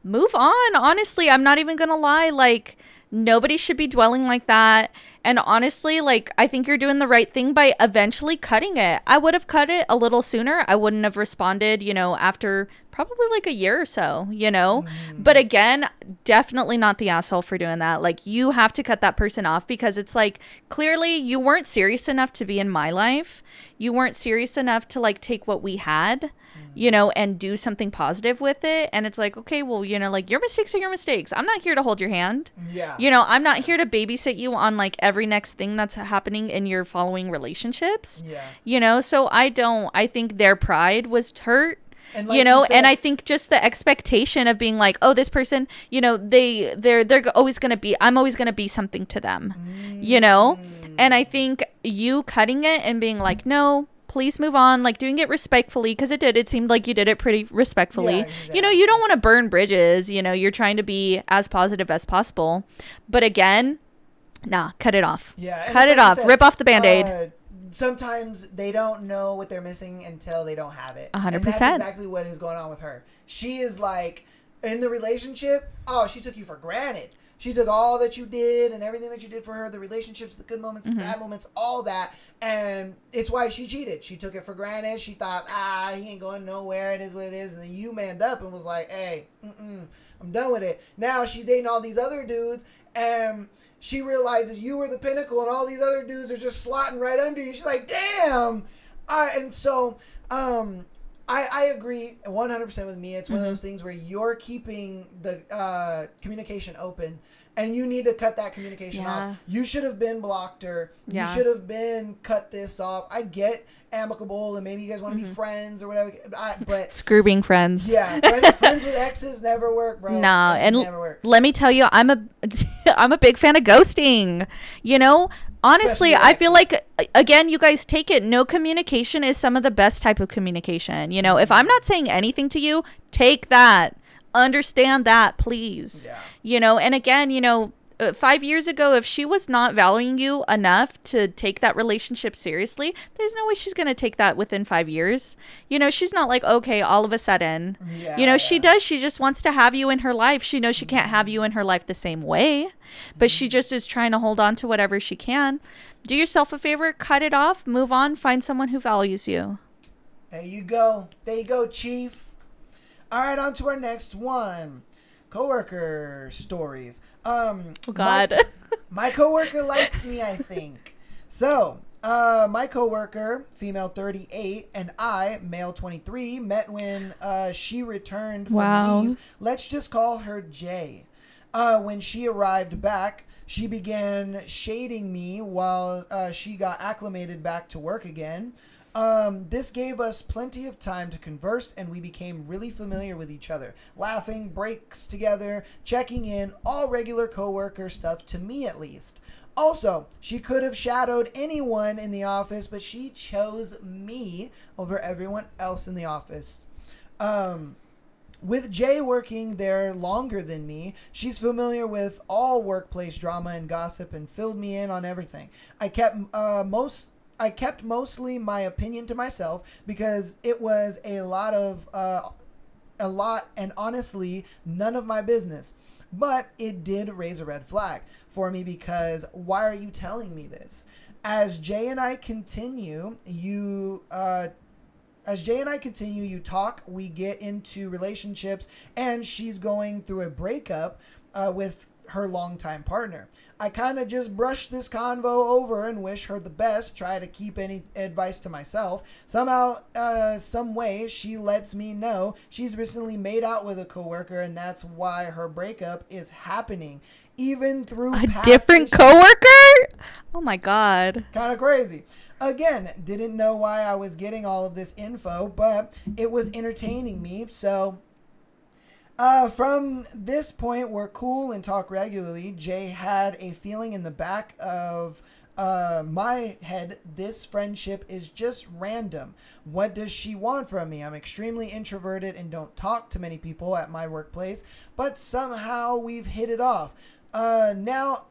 move on. Honestly, I'm not even gonna lie. Like, nobody should be dwelling like that. And honestly, like, I think you're doing the right thing by eventually cutting it. I would have cut it a little sooner. I wouldn't have responded, you know, after probably like a year or so, you know. But again, definitely not the asshole for doing that. Like, you have to cut that person off, because it's like, clearly you weren't serious enough to be in my life. You weren't serious enough to like take what we had, you know, and do something positive with it. And it's like, okay, well, you know, like, your mistakes are your mistakes. I'm not here to hold your hand. Yeah. You know, I'm not here to babysit you on like every next thing that's happening in your following relationships. Yeah. You know, so I think their pride was hurt. And like, you know, and I think just the expectation of being like, oh, this person, you know, they're always going to be, I'm always going to be something to them, you know? And I think you cutting it and being like, no, please move on, like doing it respectfully, because it seemed like you did it pretty respectfully. Yeah, You know, you don't want to burn bridges, you know, you're trying to be as positive as possible. But again, nah, cut it off. Yeah, and Cut it's it like you off. said, Rip off the Band-Aid. Sometimes they don't know what they're missing until they don't have it. 100%. And that's exactly what is going on with her. She is like, in the relationship, oh, she took you for granted. She took all that you did and everything that you did for her, the relationships, the good moments, the bad moments, all that. And it's why she cheated. She took it for granted. She thought, he ain't going nowhere. It is what it is. And then you manned up and was like, hey, I'm done with it. Now she's dating all these other dudes, and she realizes you were the pinnacle and all these other dudes are just slotting right under you. She's like, damn. And so I agree 100% with me. It's one of those things where you're keeping the communication open, and you need to cut that communication off. You should have been blocked her. You should have been cut this off. I get amicable and maybe you guys want to be friends or whatever, but Screw being friends. Yeah, friends with exes never work, bro. No, and never work. let me tell you, I'm a big fan of ghosting. You know, honestly, Especially I feel like, again, you guys take it. No communication is some of the best type of communication. You know, if I'm not saying anything to you, take that. Understand that, please. Yeah. You know, and again, you know, 5 years ago, if she was not valuing you enough to take that relationship seriously, there's no way she's going to take that within 5 years. You know, she's not like, okay, all of a sudden. You know, she does. She just wants to have you in her life. She knows she can't have you in her life the same way, but she just is trying to hold on to whatever she can. Do yourself a favor, cut it off, move on, find someone who values you. There you go. There you go, Chief. All right, on to our next one. Coworker stories. Oh, God. My coworker likes me, I think. So, my coworker, female 38, and I, male 23, met when she returned from leave. Let's just call her Jay. When she arrived back, she began shading me while she got acclimated back to work again. This gave us plenty of time to converse, and we became really familiar with each other, laughing, breaks together, checking in, all regular coworker stuff, to me at least. Also, she could have shadowed anyone in the office, but she chose me over everyone else in the office. With Jay working there longer than me, she's familiar with all workplace drama and gossip and filled me in on everything. I kept mostly my opinion to myself because it was a lot, and honestly, none of my business. But it did raise a red flag for me because why are you telling me this? As Jay and I continue, you talk, we get into relationships, and she's going through a breakup with her longtime partner. I kind of just brush this convo over and wish her the best, try to keep any advice to myself. Somehow, some way, she lets me know she's recently made out with a coworker, and that's why her breakup is happening. Even through a different coworker? Oh my God. Kind of crazy. Again, didn't know why I was getting all of this info, but it was entertaining me, so... from this point, we're cool and talk regularly. Jay had a feeling in the back of my head, this friendship is just random. What does she want from me? I'm extremely introverted and don't talk to many people at my workplace, but somehow we've hit it off. Now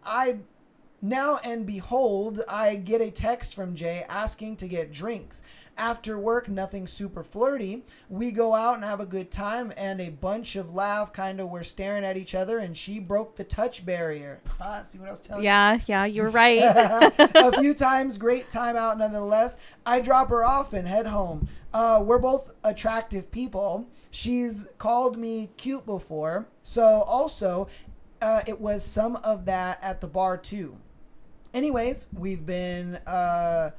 and behold, I get a text from Jay asking to get drinks. After work, nothing super flirty. We go out and have a good time and a bunch of laugh, kind of we're staring at each other, and she broke the touch barrier. See what I was telling you? Yeah, you're right. A few times, great time out nonetheless. I drop her off and head home. We're both attractive people. She's called me cute before, so also it was some of that at the bar too. Anyways, we've been off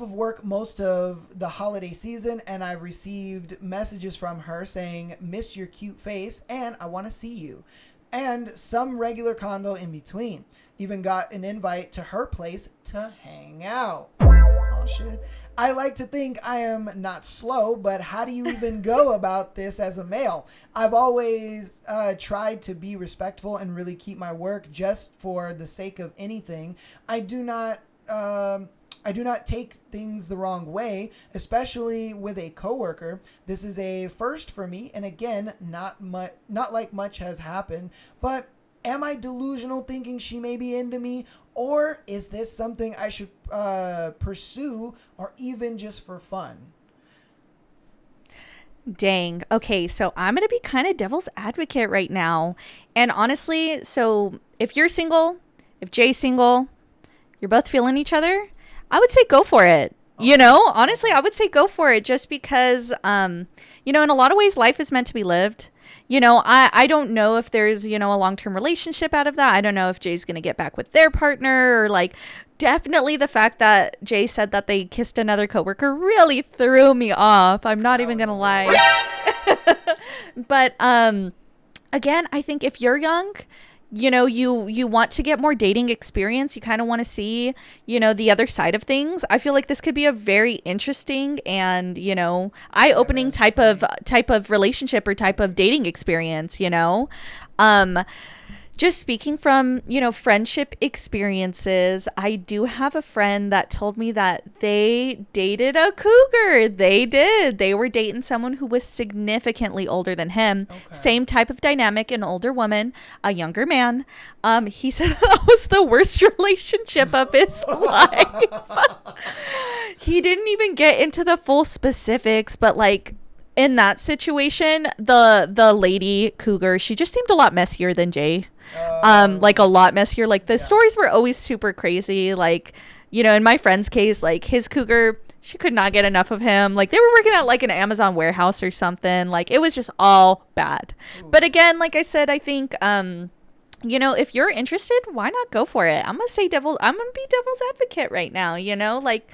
of work most of the holiday season, and I've received messages from her saying, miss your cute face, and I want to see you. And some regular convo in between. Even got an invite to her place to hang out. Oh, shit. I like to think I am not slow, but how do you even go about this as a male? I've always tried to be respectful and really keep my work just for the sake of anything. I do not I do not take things the wrong way, especially with a coworker. This is a first for me, and again, not like much has happened. But am I delusional thinking she may be into me, or is this something I should pursue, or even just for fun? Dang. Okay, so I'm going to be kind of devil's advocate right now. And honestly, so if you're single, if Jay's single, you're both feeling each other, I would say go for it. You know, honestly, I would say go for it just because, you know, in a lot of ways, life is meant to be lived. You know, I don't know if there's, you know, a long-term relationship out of that. I don't know if Jay's going to get back with their partner or like definitely the fact that Jay said that they kissed another coworker really threw me off. I'm not even going to lie. But again, I think if you're young, you know, you want to get more dating experience. You kind of want to see, you know, the other side of things. I feel like this could be a very interesting and, you know, eye-opening type of relationship or type of dating experience, you know. Just speaking from, you know, friendship experiences, I do have a friend that told me that they dated a cougar. They did. They were dating someone who was significantly older than him. Okay. Same type of dynamic, an older woman, a younger man. He said that was the worst relationship of his life. He didn't even get into the full specifics, but like, in that situation, the lady cougar, she just seemed a lot messier than Jay. Like a lot messier. Like the stories were always super crazy. Like, you know, in my friend's case, like his cougar, she could not get enough of him. Like they were working at like an Amazon warehouse or something. Like it was just all bad. Ooh. But again, like I said, I think, you know, if you're interested, why not go for it? I'm going to be devil's advocate right now, you know, like,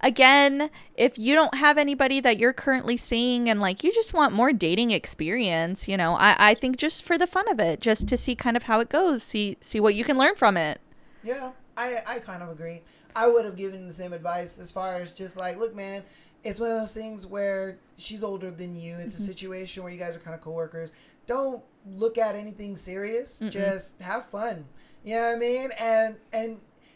again, if you don't have anybody that you're currently seeing and like you just want more dating experience, you know, I think just for the fun of it, just to see kind of how it goes, see what you can learn from it. Yeah, I kind of agree. I would have given the same advice as far as just like, look, man, it's one of those things where she's older than you. It's a situation where you guys are kind of coworkers. Don't look at anything serious. Just have fun. You know what I mean? And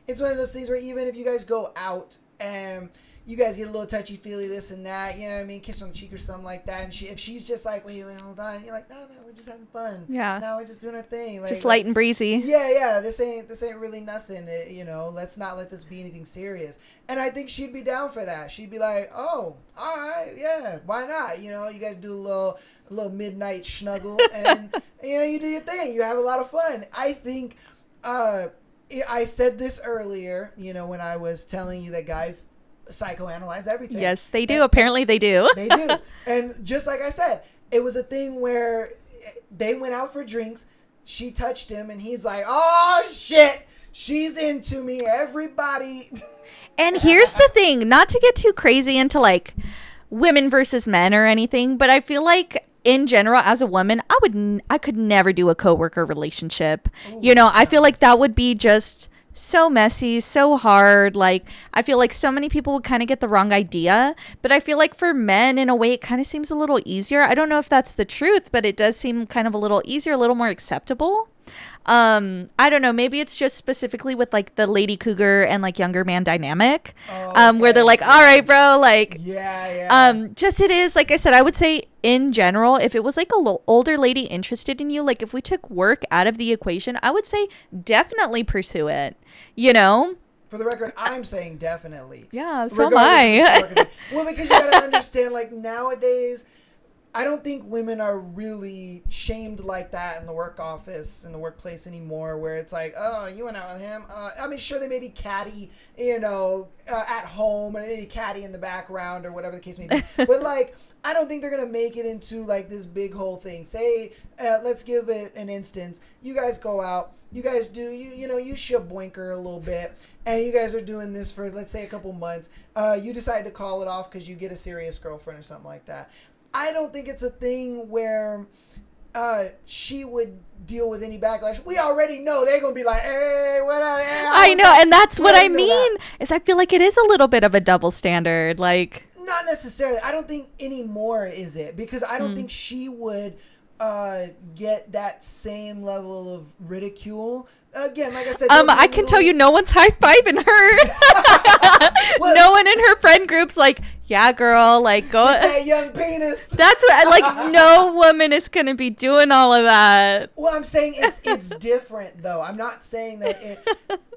it's one of those things where even if you guys go out and you guys get a little touchy-feely, this and that, you know what I mean, kiss on the cheek or something like that, and if she's just like, wait, hold on, you're like, no, we're just having fun. Yeah. No, we're just doing our thing. Like, just light and breezy. Yeah, this ain't really nothing, you know, let's not let this be anything serious. And I think she'd be down for that. She'd be like, oh, all right, yeah, why not? You know, you guys do a little midnight snuggle, and, you know, you do your thing. You have a lot of fun. I think, I said this earlier, you know, when I was telling you that guys psychoanalyze everything. Yes, they do. Apparently they do. They do. And just like I said, it was a thing where they went out for drinks. She touched him and he's like, oh, shit, she's into me. Everybody. And here's the thing, not to get too crazy into like women versus men or anything, but I feel like in general, as a woman, I could never do a coworker relationship. Ooh, you know, I feel like that would be just so messy, so hard. Like, I feel like so many people would kind of get the wrong idea. But I feel like for men, in a way, it kind of seems a little easier. I don't know if that's the truth, but it does seem kind of a little easier, a little more acceptable. I don't know, maybe it's just specifically with like the lady cougar and like younger man dynamic, where they're like, all right, bro, like, just it is, like I said, I would say in general, if it was like a older lady interested in you, like if we took work out of the equation, I would say definitely pursue it, you know? For the record, I'm saying definitely. Yeah, so am I. Well, because you gotta understand, like nowadays, I don't think women are really shamed like that in the work office, in the workplace anymore, where it's like, oh, you went out with him. I mean, sure, they may be catty, you know, at home, and maybe catty in the background or whatever the case may be. But, like, I don't think they're going to make it into, like, this big whole thing. Say, let's give it an instance. You guys go out. You guys do, you know, you shaboinker a little bit, and you guys are doing this for, let's say, a couple months. You decide to call it off because you get a serious girlfriend or something like that. I don't think it's a thing where she would deal with any backlash. We already know they're going to be like, hey, what up? Hey, I know, and that's what I mean, is I feel like it is a little bit of a double standard. Like, not necessarily. I don't think anymore is it, because I don't think she would get that same level of ridicule. Again, like I said, I can tell you no one's high-fiving her. Well, no one in her friend group's like, yeah, girl, like, go. that young penis. That's what, like, no woman is going to be doing all of that. Well, I'm saying it's different, though. I'm not saying that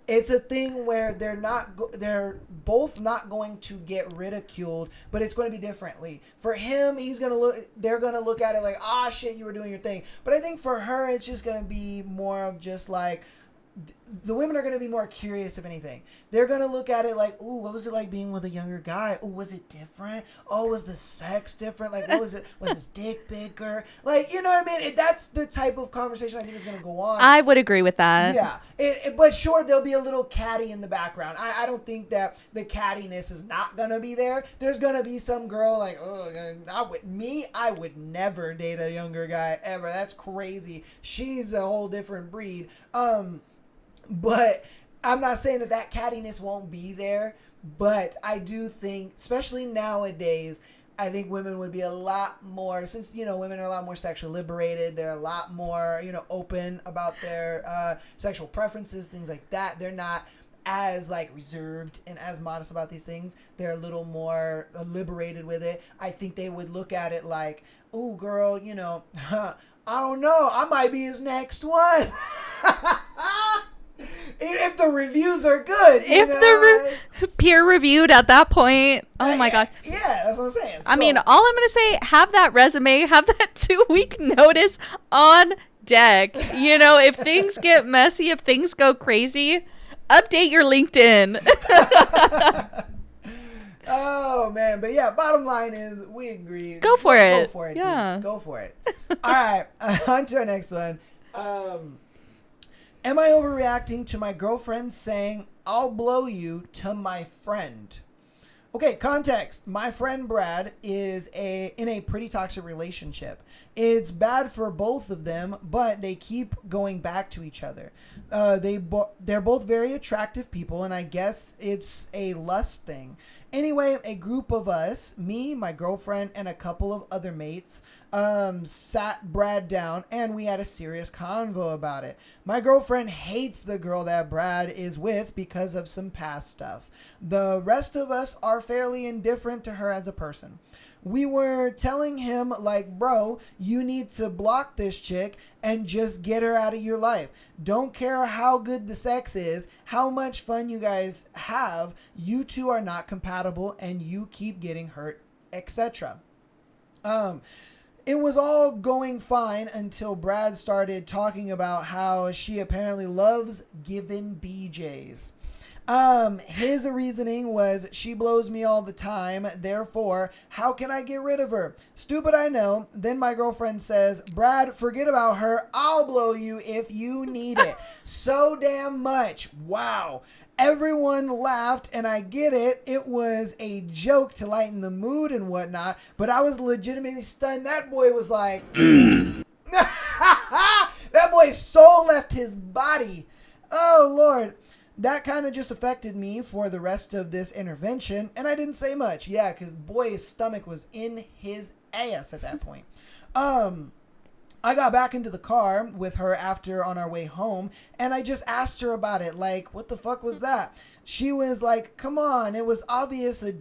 it's a thing where they're both not going to get ridiculed, but it's going to be differently. For him, they're going to look at it like, ah, shit, you were doing your thing. But I think for her, it's just going to be more of just like, the women are going to be more curious, if anything. They're going to look at it like, ooh, what was it like being with a younger guy? Ooh, was it different? Oh, was the sex different? Like, what was it? Was his dick bigger? Like, you know what I mean? That's the type of conversation I think is going to go on. I would agree with that. Yeah. But sure, there'll be a little catty in the background. I don't think that the cattiness is not going to be there. There's going to be some girl like, oh, I would never date a younger guy ever. That's crazy. She's a whole different breed. But I'm not saying that cattiness won't be there, but I do think, especially nowadays, I think women would be a lot more, since, women are a lot more sexually liberated. They're a lot more, open about their sexual preferences, things like that. They're not as like reserved and as modest about these things. They're a little more liberated with it. I think they would look at it like, ooh, girl, I don't know. I might be his next one. If the reviews are good. If they're peer reviewed at that point. Oh my gosh. Yeah, that's what I'm saying. I mean, all I'm going to say, have that resume, have that 2-week notice on deck. If things get messy, if things go crazy, update your LinkedIn. Oh, man. But yeah, bottom line is we agree. Go for it. Go for it. Yeah. Dude. Go for it. All right. On to our next one. Am I overreacting to my girlfriend saying, I'll blow you to my friend? Okay, context. My friend Brad is in a pretty toxic relationship. It's bad for both of them, but they keep going back to each other. They're both very attractive people, and I guess it's a lust thing. Anyway, a group of us, me, my girlfriend, and a couple of other mates, sat Brad down, and we had a serious convo about it. My girlfriend hates the girl that Brad is with because of some past stuff. The rest of us are fairly indifferent to her as a person. We were telling him, like, bro, you need to block this chick and just get her out of your life. Don't care how good the sex is, how much fun you guys have. You two are not compatible and you keep getting hurt, etc. It was all going fine until Brad started talking about how she apparently loves giving BJs. His reasoning was, she blows me all the time, therefore, how can I get rid of her? Stupid, I know. Then my girlfriend says, Brad, forget about her. I'll blow you if you need it. So damn much. Wow. Everyone laughed, and I get it. It was a joke to lighten the mood and whatnot, but I was legitimately stunned. That boy was like, that boy's soul left his body. Oh, Lord. That kind of just affected me for the rest of this intervention, and I didn't say much. Yeah, because boy, his stomach was in his ass at that point. I got back into the car with her after on our way home, and I just asked her about it. Like, what the fuck was that? She was like, come on, it was obviously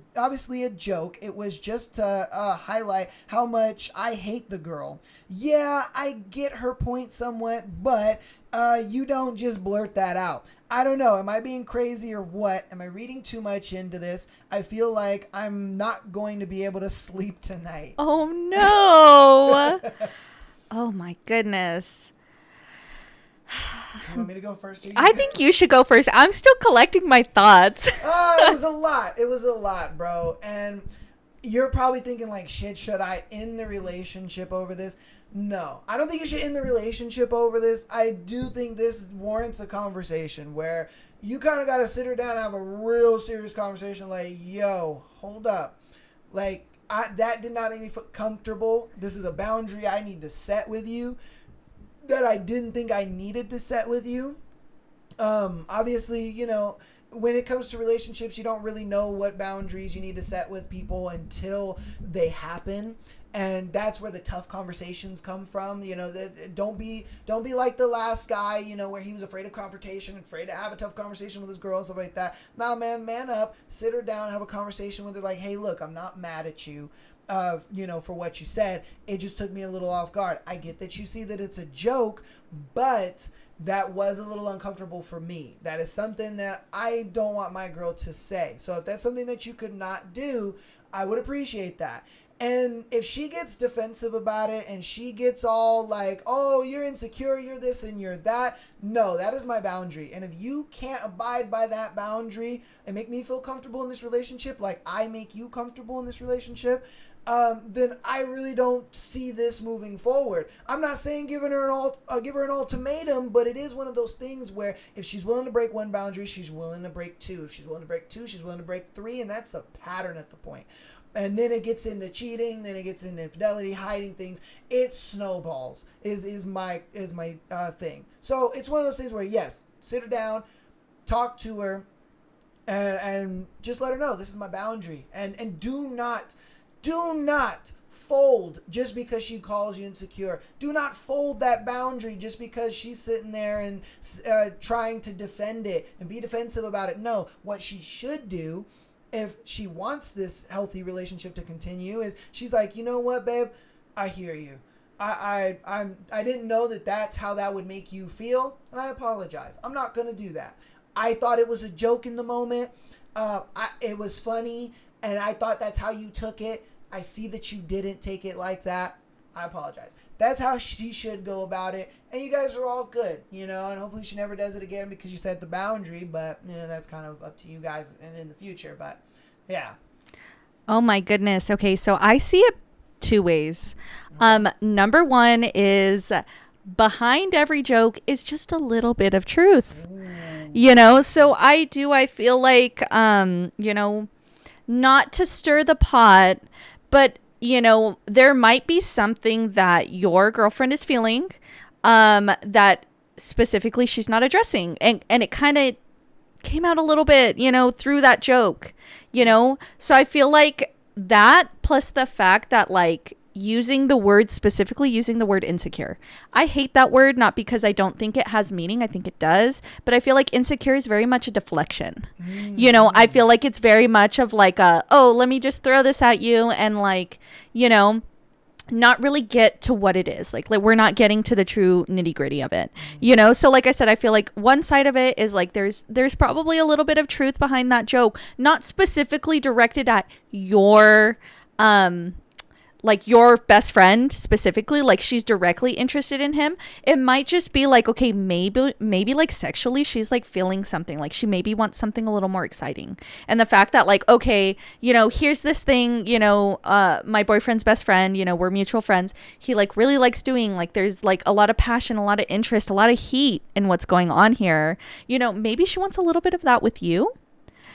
a joke. It was just to highlight how much I hate the girl. Yeah, I get her point somewhat, but you don't just blurt that out. I don't know. Am I being crazy or what? Am I reading too much into this? I feel like I'm not going to be able to sleep tonight. Oh, no. Oh, my goodness. You want me to go first? I think you should go first. I'm still collecting my thoughts. It was a lot. It was a lot, bro. And you're probably thinking like, shit, should I end the relationship over this? No, I don't think you should end the relationship over this. I do think this warrants a conversation where you kind of got to sit her down and have a real serious conversation. Like, yo, hold up. Like, that did not make me feel comfortable. This is a boundary I need to set with you that I didn't think I needed to set with you. Obviously, when it comes to relationships, you don't really know what boundaries you need to set with people until they happen. And that's where the tough conversations come from. You know, don't be like the last guy, you know, where he was afraid of confrontation, afraid to have a tough conversation with his girl and stuff like that. Nah, man up, sit her down, have a conversation with her like, hey, look, I'm not mad at you, you know, for what you said. It just took me a little off guard. I get that you see that it's a joke, but that was a little uncomfortable for me. That is something that I don't want my girl to say. So if that's something that you could not do, I would appreciate that. And if she gets defensive about it and she gets all like, oh, you're insecure, you're this and you're that. No, that is my boundary. And if you can't abide by that boundary and make me feel comfortable in this relationship, like I make you comfortable in this relationship, then I really don't see this moving forward. I'm not saying give her an ultimatum, but it is one of those things where if she's willing to break one boundary, she's willing to break two. If she's willing to break two, she's willing to break three, and that's a pattern at the point. And then it gets into cheating, then it gets into infidelity, hiding things. It snowballs is my thing. So it's one of those things where, yes, sit her down, talk to her, and just let her know this is my boundary. And do not fold just because she calls you insecure. Do not fold that boundary just because she's sitting there and trying to defend it and be defensive about it. No, what she should do, if she wants this healthy relationship to continue, is she's like, you know what, babe, I hear you. I didn't know that that's how that would make you feel, and I apologize. I'm not gonna do that. I thought it was a joke in the moment. It was funny, and I thought that's how you took it. I see that you didn't take it like that. I apologize. That's how she should go about it. And you guys are all good, you know, and hopefully she never does it again because you set the boundary, but, you know, that's kind of up to you guys and in the future, but yeah. Oh my goodness. Okay, so I see it two ways. Number one is behind every joke is just a little bit of truth. Ooh. You know, so I feel like, you know, not to stir the pot, but you know, there might be something that your girlfriend is feeling that specifically she's not addressing. And it kind of came out a little bit, you know, through that joke, you know. So I feel like that plus the fact that like specifically using the word insecure. I hate that word, not because I don't think it has meaning. I think it does. But I feel like insecure is very much a deflection. You know, I feel like it's very much of like let me just throw this at you and like, you know, not really get to what it is. Like we're not getting to the true nitty gritty of it, you know? So like I said, I feel like one side of it is like, there's probably a little bit of truth behind that joke, not specifically directed at your, like your best friend specifically, like she's directly interested in him. It might just be like, okay, maybe like sexually she's like feeling something, like she maybe wants something a little more exciting. And the fact that like, okay, you know, here's this thing, you know, my boyfriend's best friend, you know, we're mutual friends, he like really likes doing, like there's like a lot of passion, a lot of interest, a lot of heat in what's going on here. You know, maybe she wants a little bit of that with you.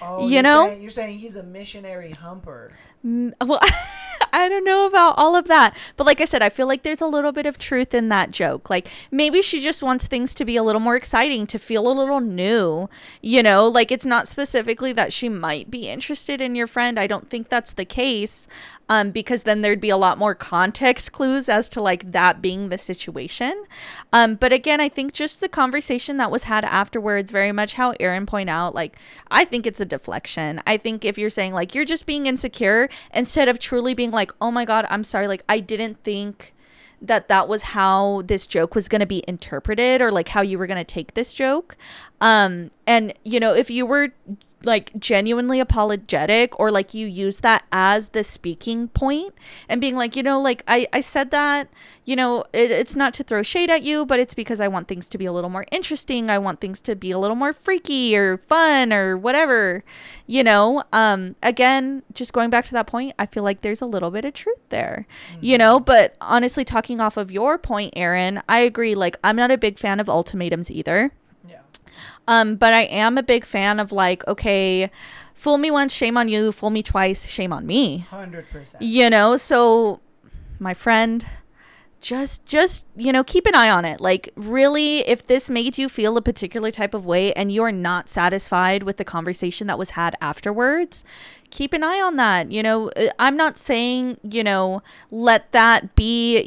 Oh, you're saying he's a missionary humper. Well, I don't know about all of that. But like I said, I feel like there's a little bit of truth in that joke. Like maybe she just wants things to be a little more exciting, to feel a little new, you know, like it's not specifically that she might be interested in your friend. I don't think that's the case. Because then there'd be a lot more context clues as to like that being the situation. But again, I think just the conversation that was had afterwards, very much how Aaron pointed out, like, I think it's a deflection. I think if you're saying like, you're just being insecure instead of truly being like, oh my God, I'm sorry. Like, I didn't think that was how this joke was going to be interpreted or like how you were going to take this joke. And you know, if you were like genuinely apologetic or like you use that as the speaking point and being like, you know, like I said that, you know, it's not to throw shade at you, but it's because I want things to be a little more interesting. I want things to be a little more freaky or fun or whatever, you know. Again, just going back to that point, I feel like there's a little bit of truth there, you know. But honestly, talking off of your point, Aaron, I agree. Like, I'm not a big fan of ultimatums either. But I am a big fan of like, okay, fool me once, shame on you. Fool me twice, shame on me. 100%. You know, so my friend, just keep an eye on it. Like, really, if this made you feel a particular type of way and you're not satisfied with the conversation that was had afterwards, keep an eye on that. I'm not saying, let that be,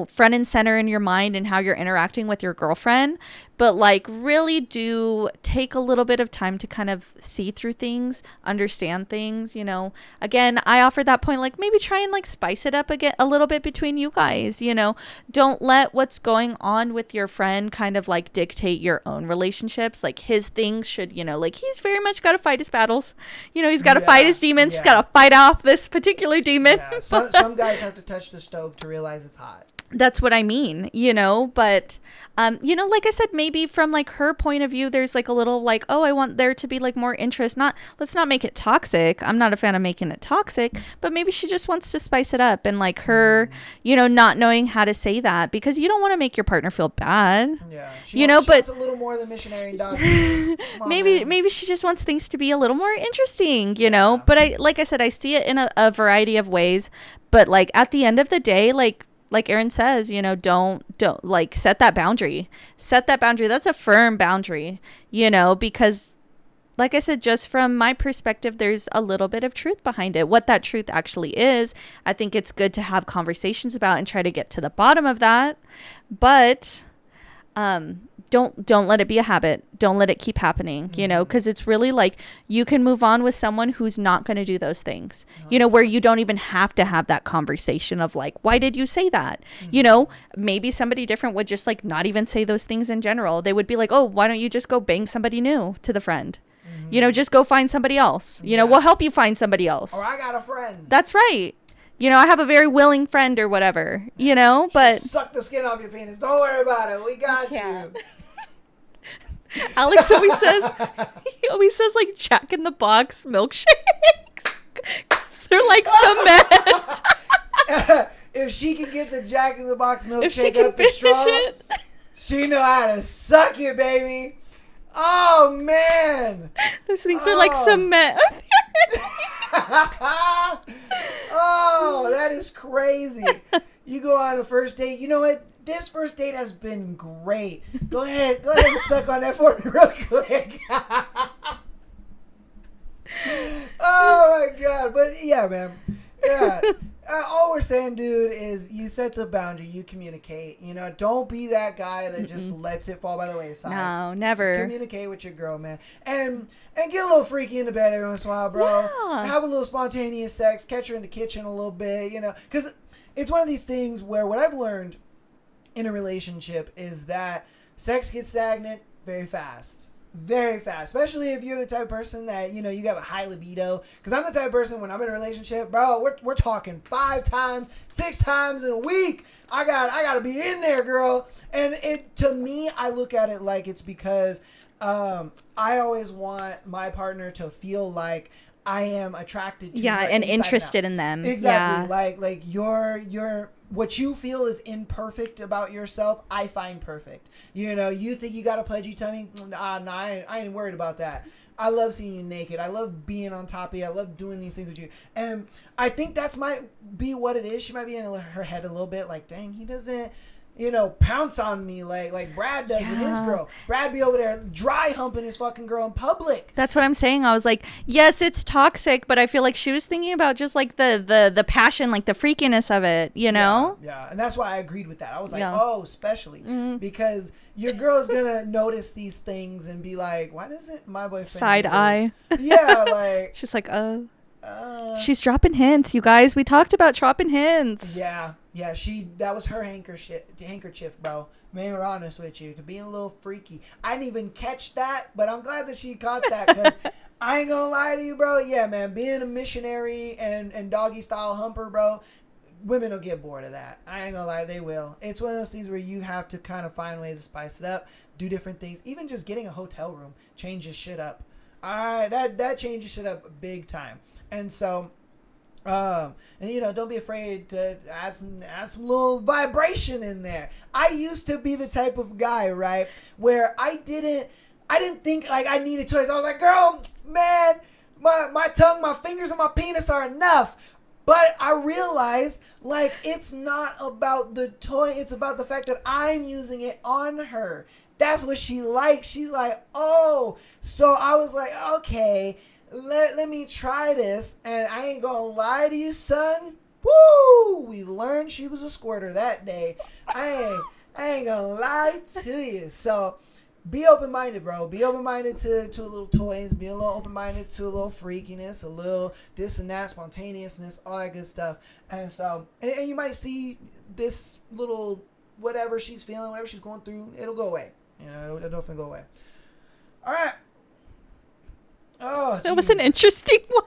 front and center in your mind and how you're interacting with your girlfriend, but like, really do take a little bit of time to kind of see through things, understand things. Again, I offered that point, like, maybe try and like spice it up again a little bit between you guys. Don't let what's going on with your friend kind of like dictate your own relationships. Like, his things should, like, he's very much got to fight his battles. He's got to fight his demons. Yeah. He's got to fight off this particular demon. Yeah. Some guys have to touch the stove to realize it's hot. That's what I mean, but, like I said, maybe from like her point of view, there's like a little like, oh, I want there to be like more interest. Let's not make it toxic. I'm not a fan of making it toxic, but maybe she just wants to spice it up, and like her, not knowing how to say that, because you don't want to make your partner feel bad. Yeah. She wants but a little more than missionary and dog. maybe she just wants things to be a little more interesting, but like I said, I see it in a variety of ways, but like at the end of the day, like Erin says, don't like set that boundary. That's a firm boundary, because like I said, just from my perspective, there's a little bit of truth behind it. What that truth actually is, I think it's good to have conversations about and try to get to the bottom of that. But don't let it be a habit. Don't let it keep happening, because it's really like you can move on with someone who's not going to do those things, where you don't even have to have that conversation of like, why did you say that? Maybe somebody different would just like not even say those things in general. They would be like, oh, why don't you just go bang somebody new to the friend? Just go find somebody else. We'll help you find somebody else. Or I got a friend. That's right. I have a very willing friend or whatever, but suck the skin off your penis. Don't worry about it. We got you. Alex always says like Jack in the Box milkshakes, 'cause they're like cement. If she can get the Jack in the Box If she milkshake can up the finish straw, it. she know how to suck it, baby. Oh man, Those things are like cement. Oh, that is crazy. You go on a first date. You know what? This first date has been great. Go ahead and suck on that for me real quick. Oh my god. But yeah, man. Yeah. All we're saying, dude, is you set the boundary, you communicate. Don't be that guy that just lets it fall by the wayside. No, never. Communicate with your girl, man. And get a little freaky in the bed every once in a while, bro. Yeah. Have a little spontaneous sex. Catch her in the kitchen a little bit, Because it's one of these things where what I've learned in a relationship is that sex gets stagnant very fast. Very fast. Especially if you're the type of person that, you have a high libido. Because I'm the type of person, when I'm in a relationship, bro, we're talking 5 times, 6 times in a week. I got to be in there, girl. And to me, I look at it like it's because I always want my partner to feel like I am attracted to her and inside interested out. in them. Exactly. Yeah. Like you're what you feel is imperfect about yourself, I find perfect. You think you got a pudgy tummy? Nah, I ain't worried about that. I love seeing you naked. I love being on top of you. I love doing these things with you. And I think that's might be what it is. She might be in her head a little bit like, dang, he doesn't, pounce on me like Brad does with his girl. Brad be over there dry humping his fucking girl in public. That's what I'm saying. I was like, yes, it's toxic, but I feel like she was thinking about just like the passion, like the freakiness of it, Yeah, and that's why I agreed with that. I was like, oh, especially because your girl's gonna notice these things and be like, why doesn't my boyfriend side eye? Yeah, like she's like, she's dropping hints, you guys. We talked about dropping hints. Yeah, that was her handkerchief, bro. Being honest with you, to be a little freaky. I didn't even catch that, but I'm glad that she caught that, because I ain't gonna lie to you, bro. Yeah, man, being a missionary and doggy style humper, bro, women will get bored of that. I ain't gonna lie, they will. It's one of those things where you have to kind of find ways to spice it up, do different things. Even just getting a hotel room changes shit up. All right, that changes shit up big time. And so, and don't be afraid to add some little vibration in there. I used to be the type of guy, right, where I didn't think like I needed toys. I was like, girl, man, my tongue, my fingers, and my penis are enough. But I realized, like, it's not about the toy. It's about the fact that I'm using it on her. That's what she likes. She's like, oh. So I was like, okay, let me try this. And I ain't gonna lie to you, son. Woo! We learned she was a squirter that day. I ain't gonna lie to you. So be open-minded, bro. Be open-minded to a little toys. Be a little open-minded to a little freakiness, a little this and that, spontaneousness, all that good stuff. And so, and you might see this little whatever she's feeling, whatever she's going through, it'll go away. You know, it'll definitely go away. All right. Oh, that was an interesting one.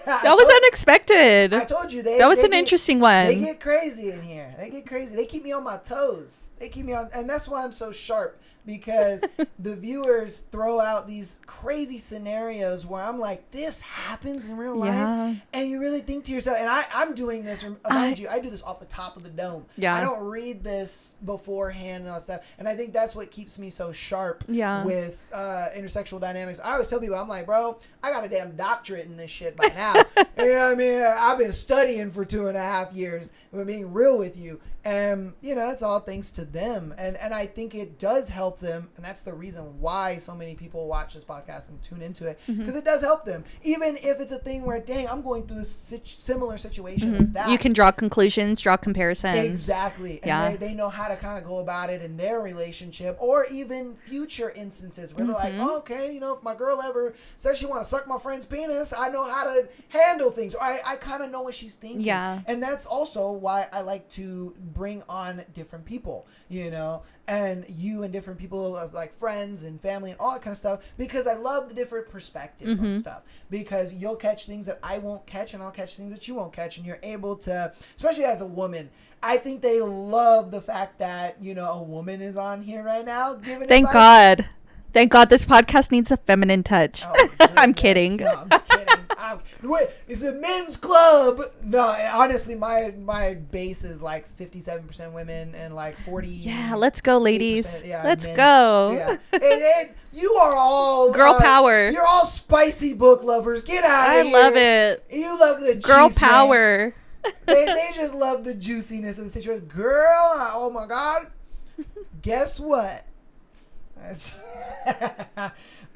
That was unexpected. I told you that was an interesting one. They get crazy in here. They get crazy. They keep me on my toes. They keep me on, and that's why I'm so sharp, because the viewers throw out these crazy scenarios where I'm like, this happens in real life, and you really think to yourself. And I'm doing this. Mind you, I do this off the top of the dome. Yeah, I don't read this beforehand and all that stuff. And I think that's what keeps me so sharp. Yeah. With intersexual dynamics, I always tell people, I'm like, bro, I got a damn doctorate in this shit by now. You know what I mean? I've been studying for 2.5 years. I'm being real with you. And, you know, it's all thanks to them. And I think it does help them. And that's the reason why so many people watch this podcast and tune into it. Because it does help them. Even if it's a thing where, dang, I'm going through a similar situation as that. You can draw conclusions, draw comparisons. Exactly. And they know how to kind of go about it in their relationship, or even future instances where they're like, oh, okay, you know, if my girl ever says she want to suck my friend's penis, I know how to handle things. Or I kind of know what she's thinking. Yeah. And that's also why I like to bring on different people, you know, and you and different people of like friends and family and all that kind of stuff, because I love the different perspectives on stuff, because you'll catch things that I won't catch, and I'll catch things that you won't catch, and you're able to, especially as a woman, I think they love the fact that, you know, a woman is on here right now giving Thank advice. God. Thank God this podcast needs a feminine touch. Oh, I'm kidding. No, I'm just kidding. Wait, it's a men's club. No, honestly, my base is like 57% women and like 40. Yeah, let's go, ladies. Yeah, let's men. go. Yeah. And you are all girl power. You're all spicy book lovers. Get out of here. I love it. You love the girl juice, power. they just love the juiciness of the situation. Girl, oh my God. Guess what? That's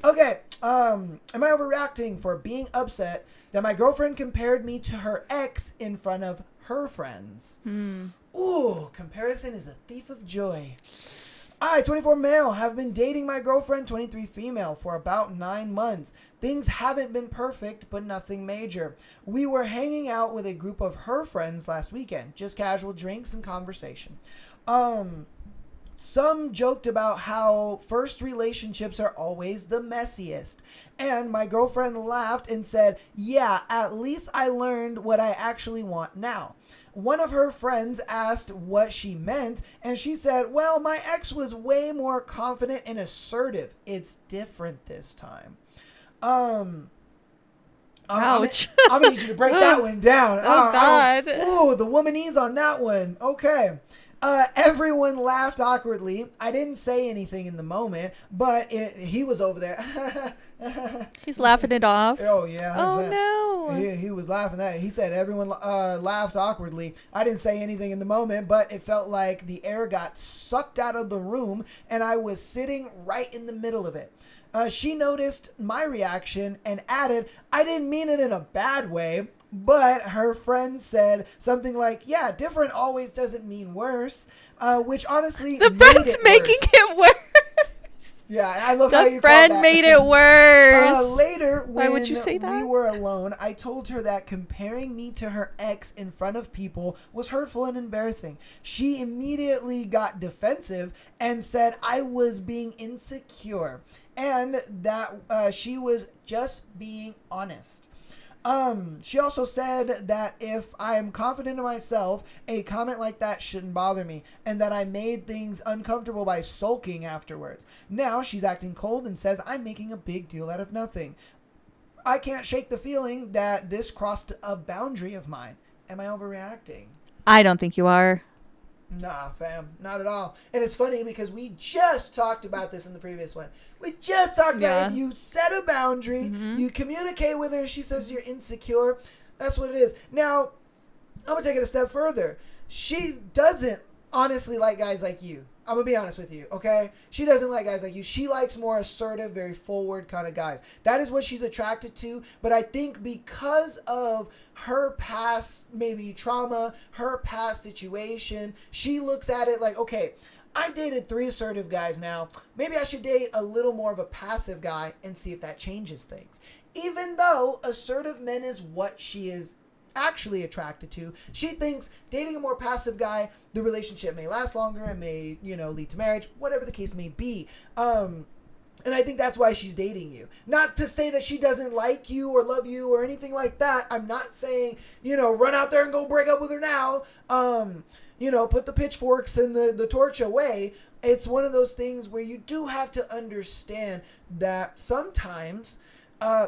okay. Am I overreacting for being upset that my girlfriend compared me to her ex in front of her friends? Ooh, comparison is the thief of joy. I, 24 male, have been dating my girlfriend, 23 female, for about 9 months. Things haven't been perfect, but nothing major. We were hanging out with a group of her friends last weekend, just casual drinks and conversation. Some joked about how first relationships are always the messiest. And my girlfriend laughed and said, yeah, at least I learned what I actually want now. One of her friends asked what she meant, and she said, well, my ex was way more confident and assertive. It's different this time. Ouch. I'm going to need you to break that one down. Oh, God. Ooh, the womanese on that one. Okay. Everyone laughed awkwardly. I didn't say anything in the moment, but he was over there. He's laughing it off. Oh, yeah. 100%. Oh, no. He was laughing that. He said everyone laughed awkwardly. I didn't say anything in the moment, but it felt like the air got sucked out of the room, and I was sitting right in the middle of it. She noticed my reaction and added, I didn't mean it in a bad way. But her friend said something like, yeah, different always doesn't mean worse, which honestly the friend's making it worse. Yeah, I love how you The friend made it worse. Later, Why when would you say that? we were alone, I told her that comparing me to her ex in front of people was hurtful and embarrassing. She immediately got defensive and said I was being insecure and that she was just being honest. She also said that if I am confident in myself, a comment like that shouldn't bother me, and that I made things uncomfortable by sulking afterwards. Now she's acting cold and says I'm making a big deal out of nothing. I can't shake the feeling that this crossed a boundary of mine. Am I overreacting? I don't think you are. Nah, fam, not at all. And it's funny because we just talked about this in the previous one. We just talked about if you set a boundary, you communicate with her, she says you're insecure. That's what it is. Now, I'm going to take it a step further. She doesn't honestly like guys like you. I'm going to be honest with you, okay? She doesn't like guys like you. She likes more assertive, very forward kind of guys. That is what she's attracted to. But I think because of her past maybe trauma, her past situation, she looks at it like, okay, I dated 3 assertive guys now. Maybe I should date a little more of a passive guy and see if that changes things. Even though assertive men is what she is actually attracted to, she thinks dating a more passive guy, the relationship may last longer and may, lead to marriage, whatever the case may be. And I think that's why she's dating you. Not to say that she doesn't like you or love you or anything like that. I'm not saying, run out there and go break up with her now. Put the pitchforks and the torch away. It's one of those things where you do have to understand that sometimes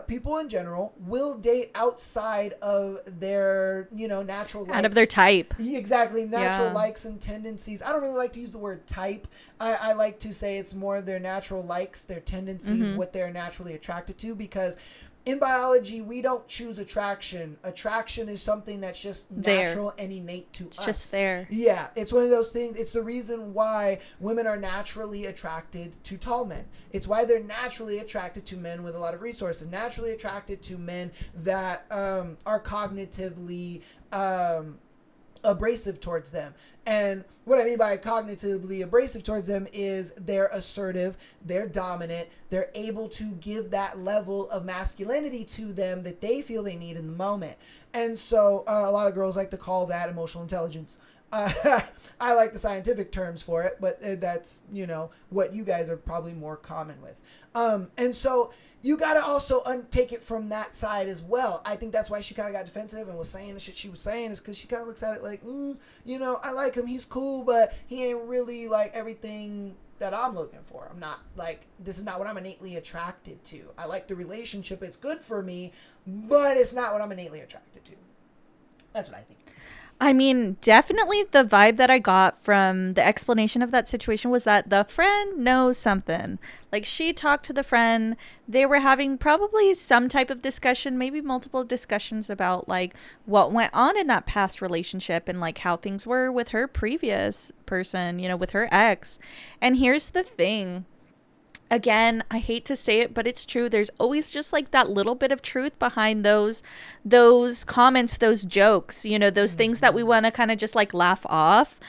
people in general will date outside of their, natural likes. Out of their type. Exactly. Natural likes and tendencies. I don't really like to use the word type. I like to say it's more their natural likes, their tendencies, what they're naturally attracted to, because in biology, we don't choose attraction. Attraction is something that's just natural and innate to us. It's just there. Yeah, it's one of those things. It's the reason why women are naturally attracted to tall men. It's why they're naturally attracted to men with a lot of resources, naturally attracted to men that are cognitively abrasive towards them. And what I mean by cognitively abrasive towards them is they're assertive, they're dominant, they're able to give that level of masculinity to them that they feel they need in the moment. And so a lot of girls like to call that emotional intelligence. I like the scientific terms for it, but that's, what you guys are probably more common with. And so you got to also take it from that side as well. I think that's why she kind of got defensive and was saying the shit she was saying, is because she kind of looks at it like, I like him, he's cool, but he ain't really like everything that I'm looking for. I'm not like, this is not what I'm innately attracted to. I like the relationship, it's good for me, but it's not what I'm innately attracted to. That's what I think. I mean, definitely the vibe that I got from the explanation of that situation was that the friend knows something. Like, she talked to the friend. They were having probably some type of discussion, maybe multiple discussions about like what went on in that past relationship and like how things were with her previous person, with her ex. And here's the thing. Again, I hate to say it, but it's true. There's always just like that little bit of truth behind those comments, those jokes, those things that we want to kind of just like laugh off.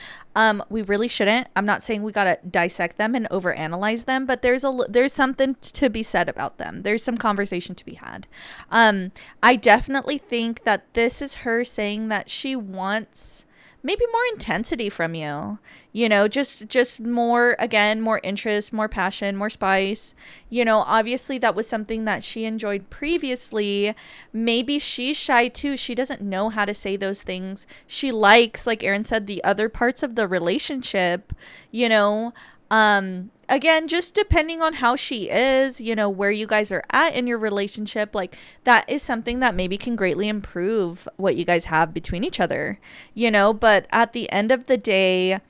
We really shouldn't. I'm not saying we got to dissect them and overanalyze them, but there's something to be said about them. There's some conversation to be had. I definitely think that this is her saying that she wants maybe more intensity from you, just more, again, more interest, more passion, more spice. Obviously that was something that she enjoyed previously. Maybe she's shy too. She doesn't know how to say those things. She likes, like Erin said, the other parts of the relationship, again, just depending on how she is, where you guys are at in your relationship, like that is something that maybe can greatly improve what you guys have between each other, but at the end of the day,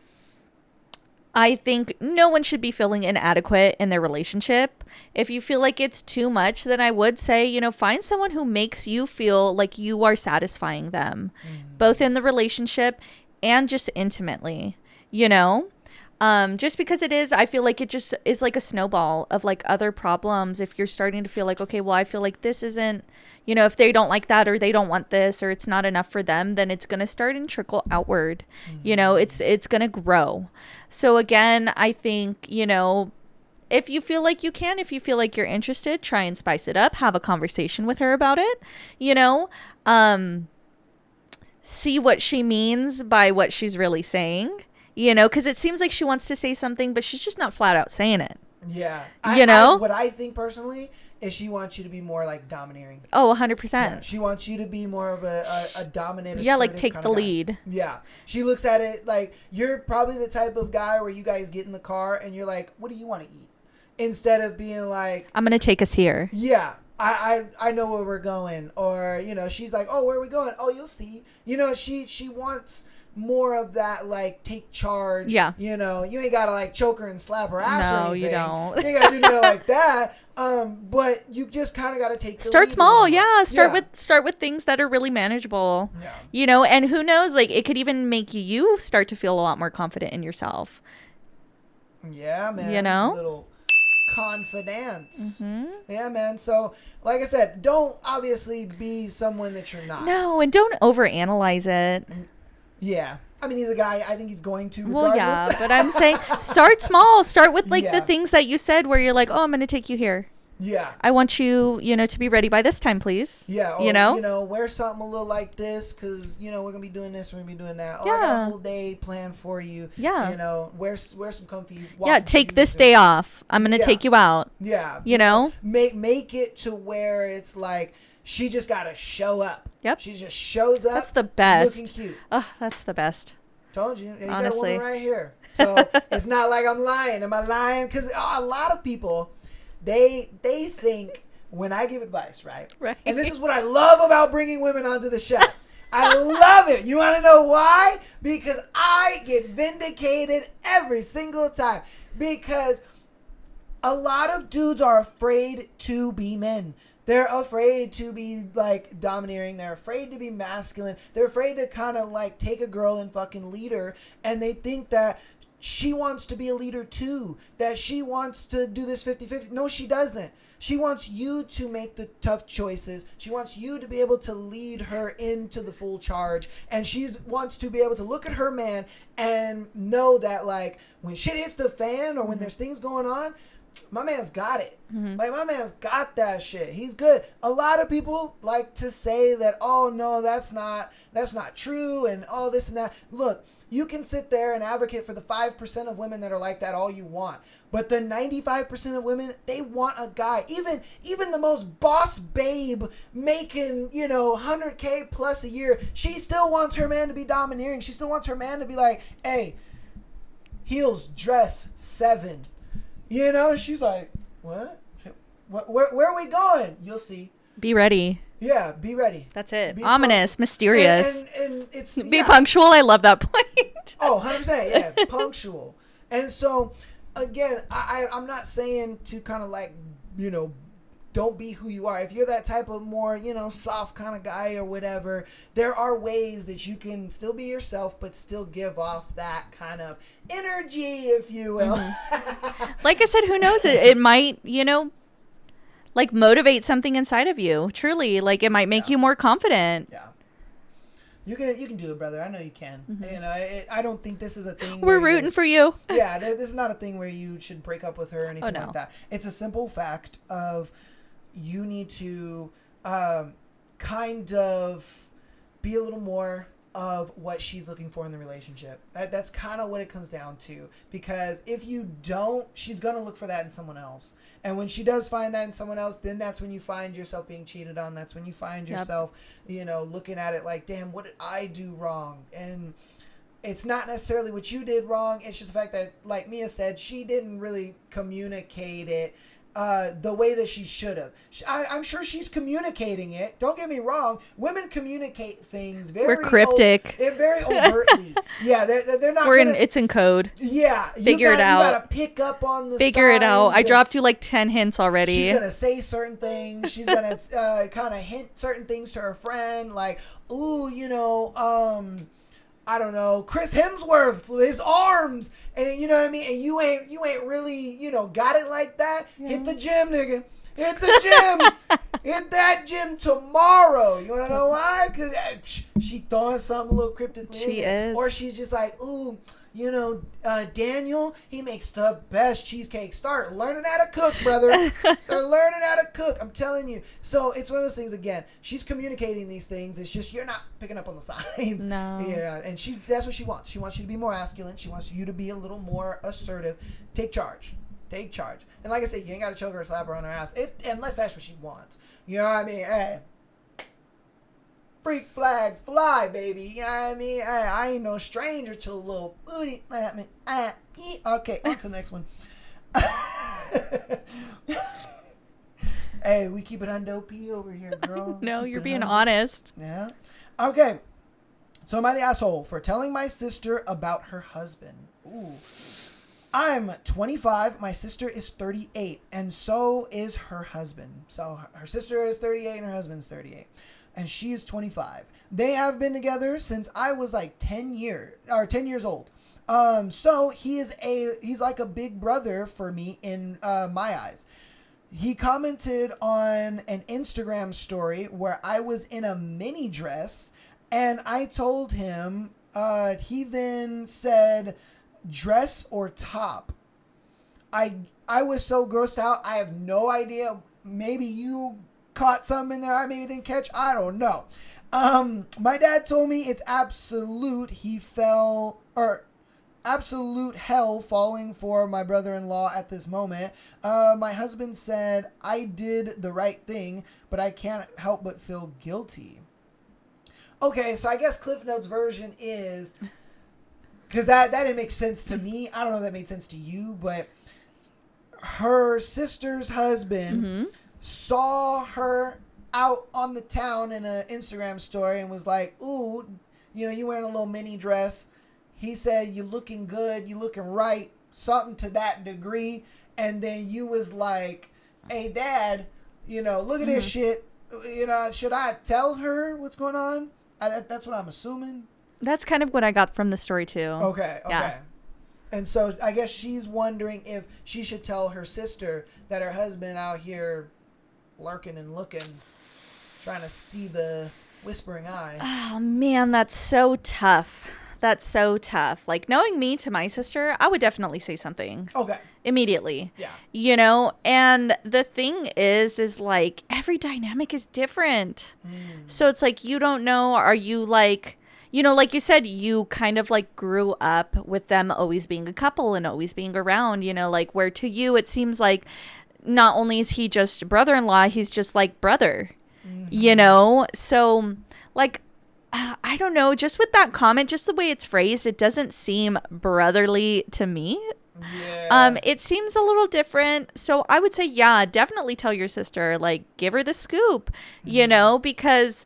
I think no one should be feeling inadequate in their relationship. If you feel like it's too much, then I would say, find someone who makes you feel like you are satisfying them, both in the relationship and just intimately, just because I feel like it just is like a snowball of like other problems. If you're starting to feel like, okay, well, I feel like this isn't, if they don't like that or they don't want this or it's not enough for them, then it's going to start and trickle outward. It's going to grow. So again, I think, if you feel like if you feel like you're interested, try and spice it up, have a conversation with her about it, see what she means by what she's really saying. Because it seems like she wants to say something, but she's just not flat out saying it. Yeah. What I think personally is she wants you to be more like domineering. Oh, 100%. Yeah, she wants you to be more of a dominant. Yeah, like take the lead. Yeah. She looks at it like you're probably the type of guy where you guys get in the car and you're like, what do you want to eat? Instead of being like, I'm going to take us here. Yeah. I know where we're going. Or, she's like, oh, where are we going? Oh, you'll see. She wants more of that, like, take charge. Yeah. You know, you ain't got to, like, choke her and slap her ass or No, anything. you don't. You ain't got to do nothing like that. But you just kind of got to take the Start lead a small. little Yeah. more. Start with things that are really manageable. Yeah. You know, and who knows, like, it could even make you start to feel a lot more confident in yourself. Yeah, man. You know? Little confidence. Mm-hmm. Yeah, man. So, like I said, don't obviously be someone that you're not. No, and don't overanalyze it. Yeah. I mean, he's a guy. I think he's going to regardless. Well, yeah, but I'm saying start small. Start with, like, Yeah. the things that you said where you're like, oh, I'm going to take you here. Yeah. I want you, you know, to be ready by this time, please. Yeah. Or, You know? wear something a little like this because, we're going to be doing this. We're going to be doing that. Oh, I got Yeah. a whole day planned for you. Yeah. You know, wear some comfy Yeah, walking take this shoes day and- off. I'm going to Yeah. take you out. Yeah. You know? Make it to where it's like she just got to show up. Yep. She just shows up. That's the best. Looking cute. Oh, that's the best. Told you. You got a Honestly. woman right here. So it's not like I'm lying. Am I lying? Because a lot of people, they think when I give advice, right? Right. And this is what I love about bringing women onto the show. I love it. You want to know why? Because I get vindicated every single time. Because a lot of dudes are afraid to be men. They're afraid to be, like, domineering. They're afraid to be masculine. They're afraid to kind of, like, take a girl and fucking lead her. And they think that she wants to be a leader too. That she wants to do this 50-50. No, she doesn't. She wants you to make the tough choices. She wants you to be able to lead her into the full charge. And she wants to be able to look at her man and know that, like, when shit hits the fan or when there's things going on, my man's got it. Like, my man's got that shit. He's good. A lot of people like to say that, oh, no, that's not true and all this and that. Look, you can sit there and advocate for the 5% of women that are like that all you want. But the 95% of women, they want a guy. Even the most boss babe making, 100K plus a year, she still wants her man to be domineering. She still wants her man to be like, hey, heels, dress, 7. She's like, what? Where are we going? You'll see. Be ready. Yeah, be ready. That's it. Be Ominous, mysterious. And it's Be punctual. I love that point. Oh, 100%. Yeah, punctual. And so, again, I'm not saying to kind of like, don't be who you are. If you're that type of more, soft kind of guy or whatever, there are ways that you can still be yourself, but still give off that kind of energy, if you will. Like I said, who knows? It might, like motivate something inside of you. Truly, like it might make you more confident. Yeah. You can do it, brother. I know you can. I don't think this is a thing. We're where rooting for you. Yeah, this is not a thing where you should break up with her or anything no. like that. It's a simple fact of you need to kind of be a little more of what she's looking for in the relationship. That's kind of what it comes down to. Because if you don't, she's going to look for that in someone else. And when she does find that in someone else, then that's when you find yourself being cheated on. That's when you find yourself, looking at it like, damn, what did I do wrong? And it's not necessarily what you did wrong. It's just the fact that, like Mia said, she didn't really communicate it the way that she should have. I'm sure she's communicating it. Don't get me wrong. Women communicate things very... We're cryptic. They're very overtly. Yeah, they're not It's in code. Yeah. Figure it out. You gotta pick up on the Figure it out. signs I and dropped you like 10 hints already. She's gonna say certain things. She's gonna kind of hint certain things to her friend. Like, ooh, I don't know, Chris Hemsworth, his arms, and you know what I mean. And you ain't really, got it like that. Yeah. Hit the gym, nigga. Hit the gym. Hit that gym tomorrow. You wanna know why? Cause she throwing something a little cryptically. She is. Or she's just like, ooh, Daniel, he makes the best cheesecake. Start learning how to cook, brother. Start learning how to cook. I'm telling you. So it's one of those things, again, she's communicating these things. It's just you're not picking up on the signs. No. Yeah, and that's what she wants. She wants you to be more masculine. She wants you to be a little more assertive. Take charge. Take charge. And like I said, you ain't got to choke her or slap her on her ass, unless that's what she wants. You know what I mean? Hey. Freak flag fly, baby. You know what I mean? I ain't no stranger to a little booty. Okay, on to the next one. Hey, we keep it on dopey over here, girl. No, Keep you're it being on. honest. Yeah. Okay. So am I the asshole for telling my sister about her husband? Ooh. I'm 25. My sister is 38. And so is her husband. So her sister is 38 and her husband's 38. And she is 25. They have been together since I was like 10 years old. So he's like a big brother for me in my eyes. He commented on an Instagram story where I was in a mini dress, and I told him, he then said, dress or top. I was so grossed out. I have no idea. Maybe you caught something in there I maybe didn't catch. I don't know. My dad told me it's absolute hell falling for my brother-in-law at this moment. My husband said I did the right thing, but I can't help but feel guilty. Okay, so I guess Cliff Notes version is, because that didn't make sense to me. I don't know if that made sense to you, but her sister's husband saw her out on the town in an Instagram story and was like, ooh, you wearing a little mini dress. He said, you looking good, you looking right, something to that degree. And then you was like, hey, Dad, look at this shit. Should I tell her what's going on? That's what I'm assuming. That's kind of what I got from the story, too. Okay. Yeah. And so I guess she's wondering if she should tell her sister that her husband out here lurking and looking, trying to see the whispering eye. Oh, man, that's so tough. That's so tough. Like, knowing me to my sister, I would definitely say something. Okay. Immediately. Yeah. And the thing is like, every dynamic is different. So it's like, you don't know, are you like, like you said, you kind of like grew up with them always being a couple and always being around, like where to you, it seems like not only is he just brother-in-law, he's just like brother, So like, I don't know, just with that comment, just the way it's phrased, it doesn't seem brotherly to me. Yeah. It seems a little different. So I would say, yeah, definitely tell your sister, like, give her the scoop, because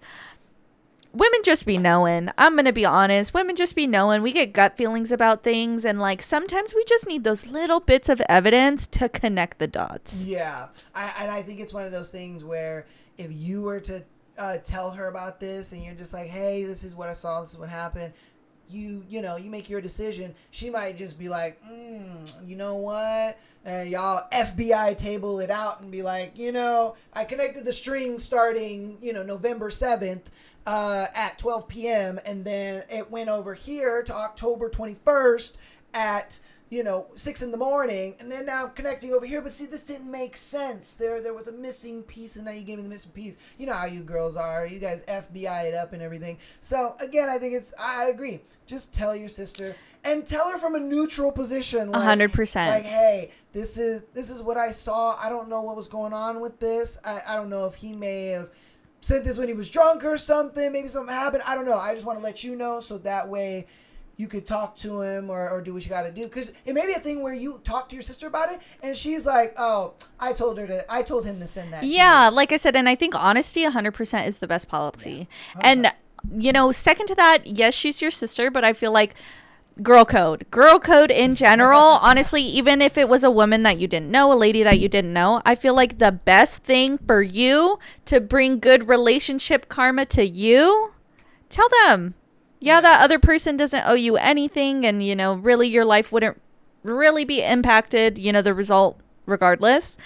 women just be knowing. I'm going to be honest. Women just be knowing. We get gut feelings about things. And like, sometimes we just need those little bits of evidence to connect the dots. Yeah. I think it's one of those things where if you were to tell her about this and you're just like, hey, this is what I saw, this is what happened, you make your decision, she might just be like, you know what, y'all FBI table it out and be like, I connected the string starting November 7th at 12 p.m. and then it went over here to October 21st at 6 in the morning, and then now I'm connecting over here, but see, this didn't make sense. There was a missing piece, and now you gave me the missing piece. You know how you girls are. You guys FBI it up and everything. So, again, I think I agree. Just tell your sister, and tell her from a neutral position. Like, 100%. Like, hey, this is what I saw. I don't know what was going on with this. I don't know if he may have said this when he was drunk or something. Maybe something happened. I don't know. I just want to let you know so that way you could talk to him or do what you got to do. Because it may be a thing where you talk to your sister about it and she's like, oh, I told him to send that. Yeah, like I said, and I think honesty 100% is the best policy. Yeah. And, second to that, yes, she's your sister, but I feel like girl code in general, honestly, even if it was a woman that you didn't know, a lady that you didn't know, I feel like the best thing for you to bring good relationship karma to you, tell them. Yeah, that other person doesn't owe you anything, and, really your life wouldn't really be impacted, the result regardless.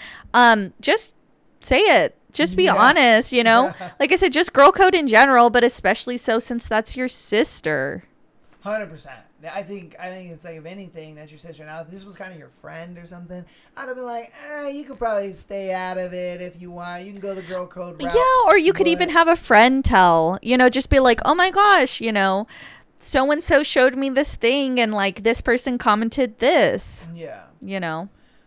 Just say it. Just be honest, Like I said, just girl code in general, but especially so since that's your sister. 100%. I think it's like, if anything, that's your sister. Now, if this was kind of your friend or something, I'd have been like, you could probably stay out of it if you want. You can go the girl code route. Yeah, or you could even have a friend tell, just be like, oh my gosh, so-and-so showed me this thing and like this person commented this. Yeah.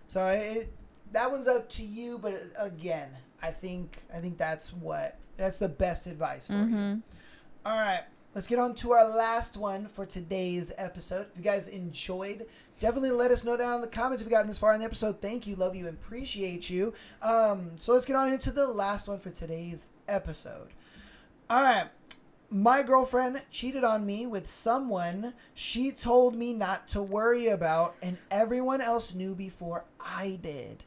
So that one's up to you, but again, I think that's the best advice for you. All right. Let's get on to our last one for today's episode. If you guys enjoyed, definitely let us know down in the comments if you've gotten this far in the episode. Thank you, love you, and appreciate you. So let's get on into the last one for today's episode. All right. My girlfriend cheated on me with someone she told me not to worry about, and everyone else knew before I did.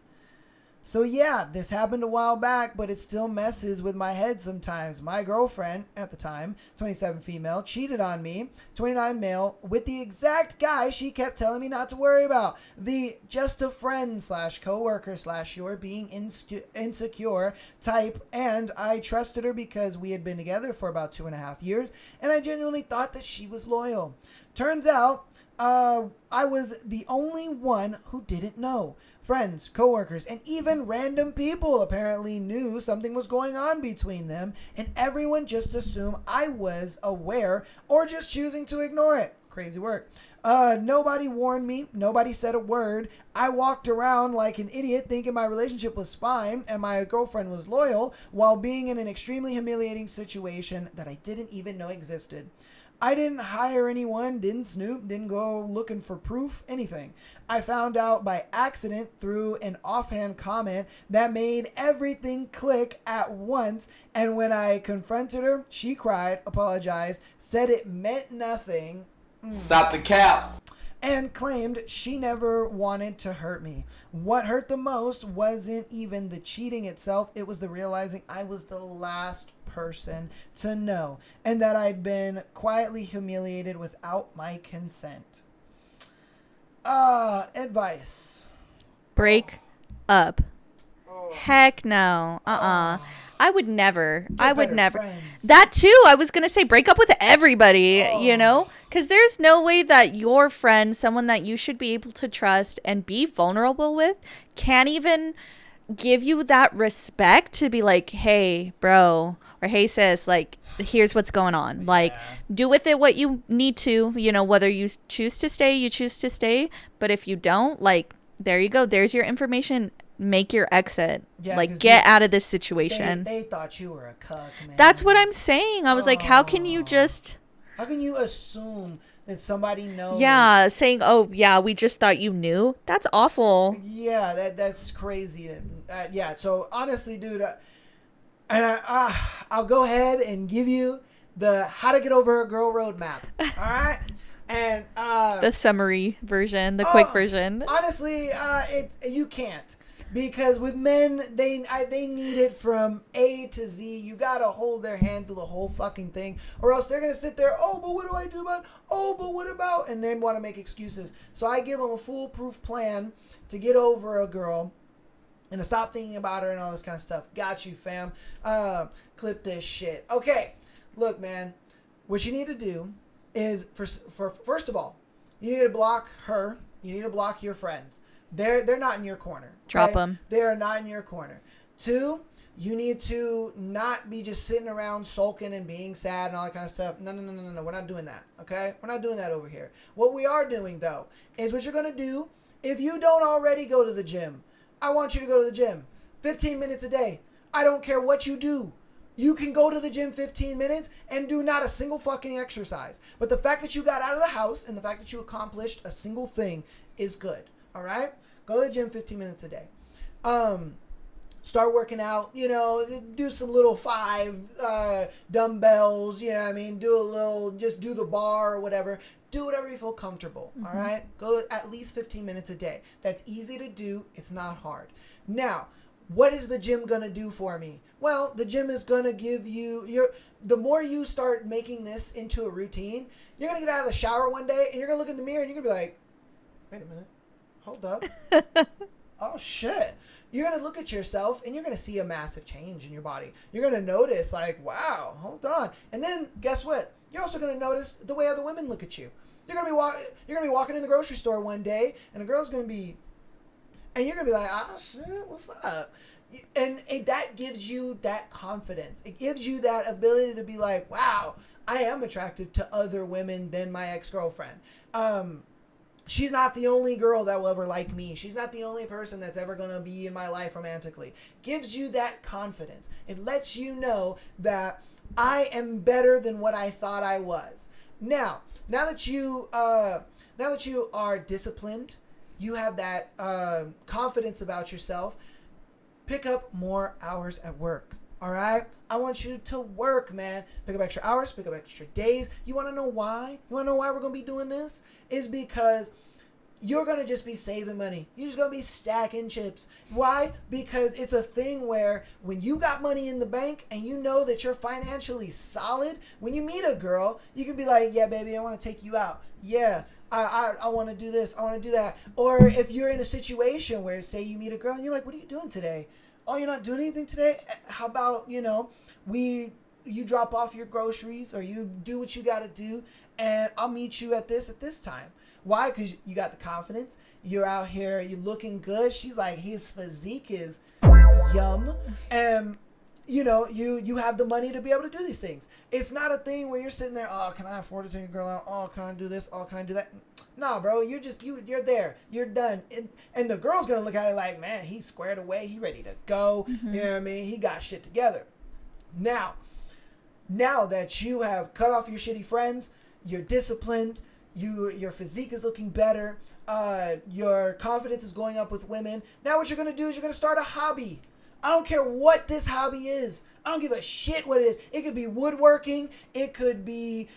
So yeah, this happened a while back, but it still messes with my head sometimes. My girlfriend, at the time, 27 female, cheated on me, 29 male, with the exact guy she kept telling me not to worry about. The just a friend / coworker / you're being insecure type, and I trusted her because we had been together for about 2.5 years, and I genuinely thought that she was loyal. Turns out, I was the only one who didn't know. Friends, coworkers, and even random people apparently knew something was going on between them, and everyone just assumed I was aware or just choosing to ignore it. Crazy work. Nobody warned me. Nobody said a word. I walked around like an idiot thinking my relationship was fine and my girlfriend was loyal while being in an extremely humiliating situation that I didn't even know existed. I didn't hire anyone, didn't snoop, didn't go looking for proof, anything. I found out by accident through an offhand comment that made everything click at once, and when I confronted her, she cried, apologized, said it meant nothing. Stop the cap. And claimed she never wanted to hurt me. What hurt the most wasn't even the cheating itself, it was the realizing I was the last person to know, and that I'd been quietly humiliated without my consent. Advice. Break up. Heck no. I would never. I would better never. friends. That too. I was going to say break up with everybody, you know? Because there's no way that your friend, someone that you should be able to trust and be vulnerable with, can't even give you that respect to be like, hey, bro, or hey, sis, like, here's what's going on. Like, do with it what you need to, you know, whether you choose to stay, you choose to stay. But if you don't, like, there you go. There's your information. Make your exit. Yeah, like, get out of this situation. They thought you were a cuck, man. That's what I'm saying. I was like, how can you just... How can you assume that somebody knows? Yeah, saying, oh, yeah, we just thought you knew. That's awful. Yeah, that's crazy. Yeah, so honestly, dude, I'll go ahead and give you the how to get over a girl roadmap. All right? And the summary version, the quick version. Honestly, you can't. Because with men, they need it from A to Z. You gotta hold their hand through the whole fucking thing, or else they're gonna sit there. Oh, but what do I do about? Oh, but what about? And then want to make excuses. So I give them a foolproof plan to get over a girl, and to stop thinking about her and all this kind of stuff. Got you, fam. Clip this shit. Okay, look, man. What you need to do is for first of all, you need to block her. You need to block your friends. They're not in your corner. Okay? Drop them. They are not in your corner. 2, you need to not be just sitting around sulking and being sad and all that kind of stuff. No. We're not doing that. Okay? We're not doing that over here. What we are doing, though, is what you're going to do. If you don't already go to the gym, I want you to go to the gym. 15 minutes a day. I don't care what you do. You can go to the gym 15 minutes and do not a single fucking exercise. But the fact that you got out of the house and the fact that you accomplished a single thing is good. All right? Go to the gym 15 minutes a day. Start working out, you know, do some little 5 dumbbells, you know what I mean? Just do the bar or whatever. Do whatever you feel comfortable, all right? Go at least 15 minutes a day. That's easy to do. It's not hard. Now, what is the gym going to do for me? Well, the gym is going to give you, the more you start making this into a routine, you're going to get out of the shower one day and you're going to look in the mirror and you're going to be like, wait a minute. Hold up. Oh, shit. You're going to look at yourself and you're going to see a massive change in your body. You're going to notice, like, wow, hold on. And then, guess what? You're also going to notice the way other women look at you. You're going to be walking in the grocery store one day and a girl's going to be, and you're going to be like, ah, shit, what's up? And that gives you that confidence. It gives you that ability to be like, wow, I am attracted to other women than my ex-girlfriend. She's not the only girl that will ever like me. She's not the only person that's ever going to be in my life romantically. Gives you that confidence. It lets you know that I am better than what I thought I was. Now that you are disciplined, you have that confidence about yourself. Pick up more hours at work. All right? I want you to work, man. Pick up extra hours, pick up extra days. You want to know why? You want to know why we're going to be doing this? Is because you're going to just be saving money. You're just going to be stacking chips. Why? Because it's a thing where when you got money in the bank and you know that you're financially solid, when you meet a girl, you can be like, yeah, baby, I want to take you out. Yeah, I want to do this. I want to do that. Or if you're in a situation where, say, you meet a girl and you're like, what are you doing today? Oh, you're not doing anything today? How about, you drop off your groceries or you do what you got to do and I'll meet you at this time. Why? Because you got the confidence. You're out here. You're looking good. She's like, his physique is yum. And, you have the money to be able to do these things. It's not a thing where you're sitting there, oh, can I afford to take a girl out? Oh, can I do this? Oh, can I do that? Nah, bro, you're there. You're done. And the girl's going to look at it like, man, he's squared away. He ready to go. Mm-hmm. You know what I mean? He got shit together. Now that you have cut off your shitty friends, you're disciplined, your physique is looking better, your confidence is going up with women. Now what you're going to do is you're going to start a hobby. I don't care what this hobby is. I don't give a shit what it is. It could be woodworking. It could be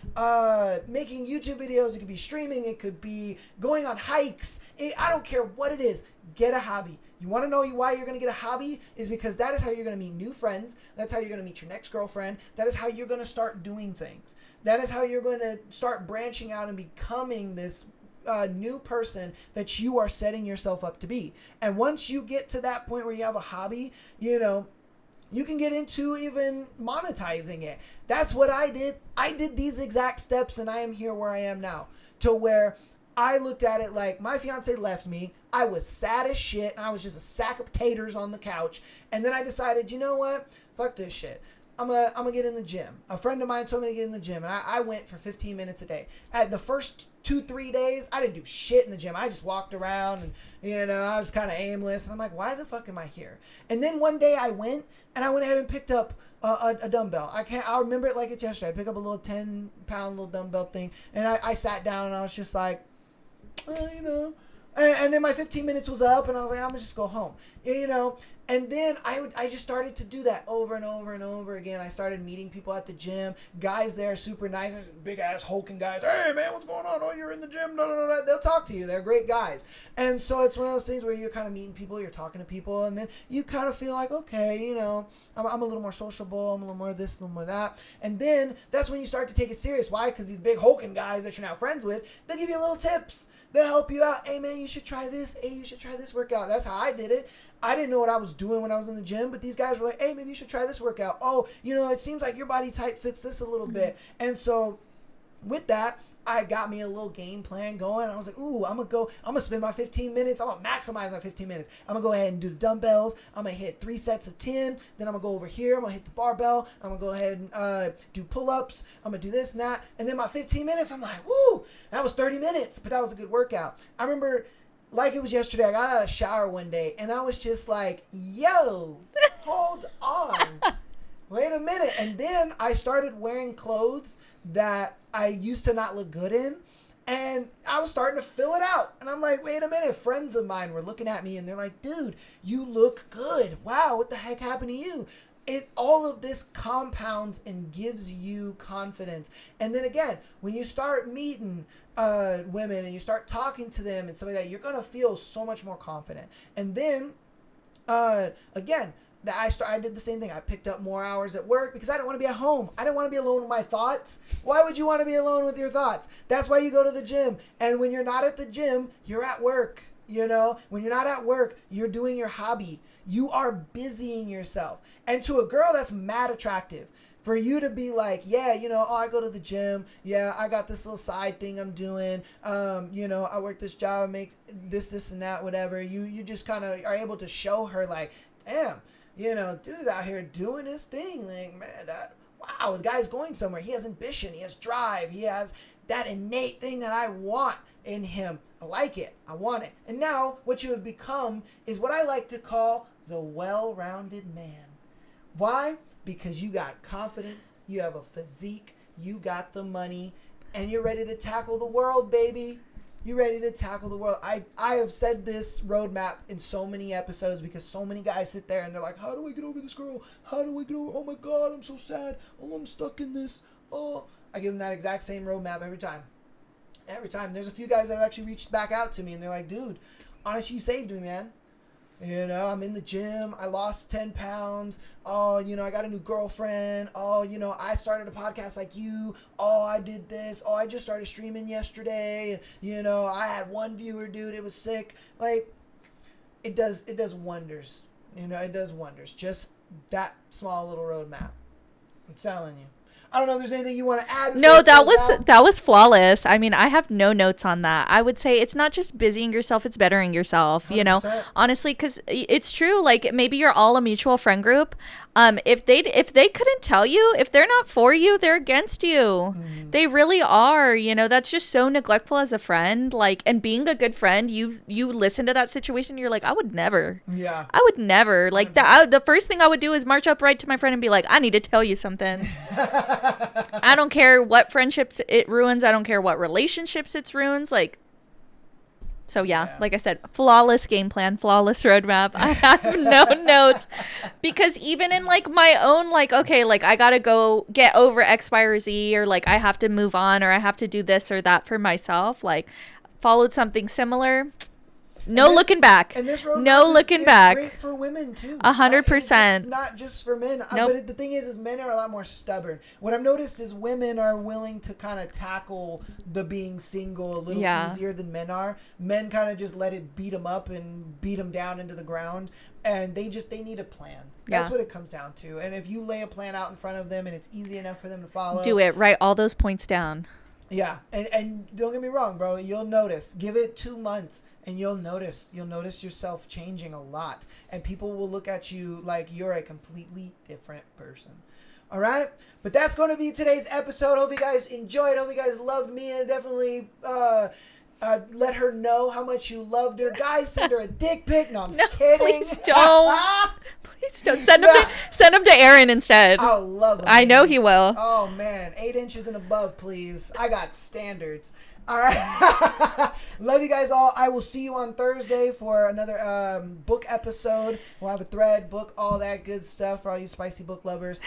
making YouTube videos. It could be streaming. It could be going on hikes. I don't care what it is. Get a hobby. You want to know why you're going to get a hobby? Is because that is how you're going to meet new friends. That's how you're going to meet your next girlfriend. That is how you're going to start doing things. That is how you're going to start branching out and becoming this new person that you are setting yourself up to be. And once you get to that point where you have a hobby, you can get into even monetizing it. That's what I did. I did these exact steps and I am here where I am now. To where I looked at it like my fiance left me. I was sad as shit. And I was just a sack of potatoes on the couch. And then I decided, you know what? Fuck this shit. I'm gonna get in the gym. A friend of mine told me to get in the gym, and I went for 15 minutes a day. At the first 2-3 days, I didn't do shit in the gym. I just walked around, and I was kind of aimless. And I'm like, why the fuck am I here? And then one day I went ahead and picked up a dumbbell. I remember it like it's yesterday. I picked up a little 10-pound little dumbbell thing, and I sat down, and I was just like, And then my 15 minutes was up, and I was like, I'm gonna just go home, And then I just started to do that over and over and over again. I started meeting people at the gym, guys there, super nice, big ass hulking guys. Hey man, what's going on? Oh, you're in the gym. No. They'll talk to you. They're great guys. And so it's one of those things where you're kind of meeting people, you're talking to people, and then you kind of feel like, okay, I'm a little more sociable. I'm a little more this, a little more that. And then that's when you start to take it serious. Why? Because these big hulking guys that you're now friends with, they'll give you little tips. They'll help you out. Hey man, you should try this. Hey, you should try this workout. That's how I did it. I didn't know what I was doing when I was in the gym, but these guys were like, hey, maybe you should try this workout. Oh, it seems like your body type fits this a little bit. And so with that, I got me a little game plan going. I was like, ooh, I'm going to spend my 15 minutes. I'm going to maximize my 15 minutes. I'm going to go ahead and do the dumbbells. I'm going to hit 3 sets of 10. Then I'm going to go over here. I'm going to hit the barbell. I'm going to go ahead and do pull-ups. I'm going to do this and that. And then my 15 minutes, I'm like, woo, that was 30 minutes. But that was a good workout. I remember, like it was yesterday, I got out of the shower one day, and I was just like, yo, hold on. Wait a minute. And then I started wearing clothes that I used to not look good in, and I was starting to fill it out. And I'm like, wait a minute. Friends of mine were looking at me, and they're like, dude, you look good. Wow, what the heck happened to you? All of this compounds and gives you confidence. And then again, when you start meeting women and you start talking to them and stuff like that, you're going to feel so much more confident. And then, again, I did the same thing. I picked up more hours at work because I didn't want to be at home. I didn't want to be alone with my thoughts. Why would you want to be alone with your thoughts? That's why you go to the gym. And when you're not at the gym, you're at work. When you're not at work, you're doing your hobby. You are busying yourself. And to a girl, that's mad attractive. For you to be like, yeah, I go to the gym. Yeah, I got this little side thing I'm doing. I work this job, make this and that, whatever. You just kind of are able to show her like, damn, dude's out here doing his thing. Like, man, wow, the guy's going somewhere. He has ambition. He has drive. He has that innate thing that I want in him. I like it. I want it. And now what you have become is what I like to call the well-rounded man. Why? Because you got confidence, you have a physique, you got the money, and you're ready to tackle the world, baby. You ready to tackle the world? I have said this roadmap in so many episodes because so many guys sit there and they're like, how do I get over this girl? How do I get over? Oh my God, I'm so sad. Oh, I'm stuck in this. Oh, I give them that exact same roadmap every time. Every time. There's a few guys that have actually reached back out to me and they're like, dude, honestly, you saved me, man. You know, I'm in the gym. I lost 10 pounds. Oh, you know, I got a new girlfriend. Oh, you know, I started a podcast like you. Oh, I did this. Oh, I just started streaming yesterday. You know, I had one viewer, dude. It was sick. Like, it does wonders. You know, it does wonders. Just that small little roadmap. I'm telling you. I don't know if there's anything you want to add. No, that was flawless. I mean, I have no notes on that. I would say it's not just busying yourself, it's bettering yourself, you know. 100%. Honestly, cuz it's true, like maybe you're all a mutual friend group. If they couldn't tell you, if they're not for you, they're against you. They really are, you know. That's just so neglectful as a friend, like, and being a good friend, you listen to that situation, you're like, I would never. Yeah. I would never. Like the first thing I would do is march up right to my friend and be like, I need to tell you something. I don't care what friendships it ruins. I don't care what relationships it ruins. Like, so yeah, like I said, flawless game plan, flawless roadmap. I have no notes because even in like my own, like, okay, like I gotta go get over X, Y, or Z, or like I have to move on, or I have to do this or that for myself. Like, followed something similar. No looking back. And this roadmap no looking back. Great for women too. 100%. It's not just for men. Nope. But the thing is men are a lot more stubborn. What I've noticed is women are willing to kind of tackle the being single a little easier than men are. Men kind of just let it beat them up and beat them down into the ground, and they need a plan. That's what it comes down to. And if you lay a plan out in front of them and it's easy enough for them to follow, Do it. Write all those points down. Yeah, and don't get me wrong, bro. You'll notice. Give it 2 months, and you'll notice. You'll notice yourself changing a lot, and people will look at you like you're a completely different person. All right, but that's going to be today's episode. Hope you guys enjoyed. Hope you guys loved me, and definitely let her know how much you loved her. Guys, send her a dick pic. No, I'm just kidding. Please don't. Please don't. Send them to Aaron instead. I'll love him. I know he will. Oh man, 8 inches and above, please. I got standards. All right. Love you guys all. I will see you on Thursday for another book episode. We'll have a thread, book, all that good stuff for all you spicy book lovers.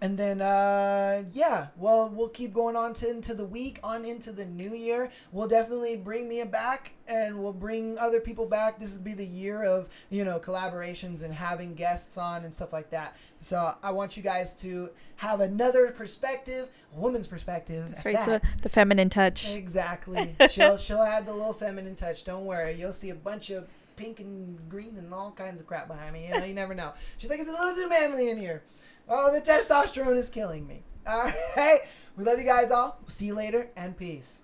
And then, well, we'll keep going on into the week, on into the new year. We'll definitely bring Mia back, and we'll bring other people back. This will be the year of, collaborations and having guests on and stuff like that. So I want you guys to have another perspective, a woman's perspective. That's right, the feminine touch. Exactly. She'll add the little feminine touch. Don't worry. You'll see a bunch of pink and green and all kinds of crap behind me. You never know. She's like, it's a little too manly in here. Oh, the testosterone is killing me. All right. We love you guys all. We'll see you later, and peace.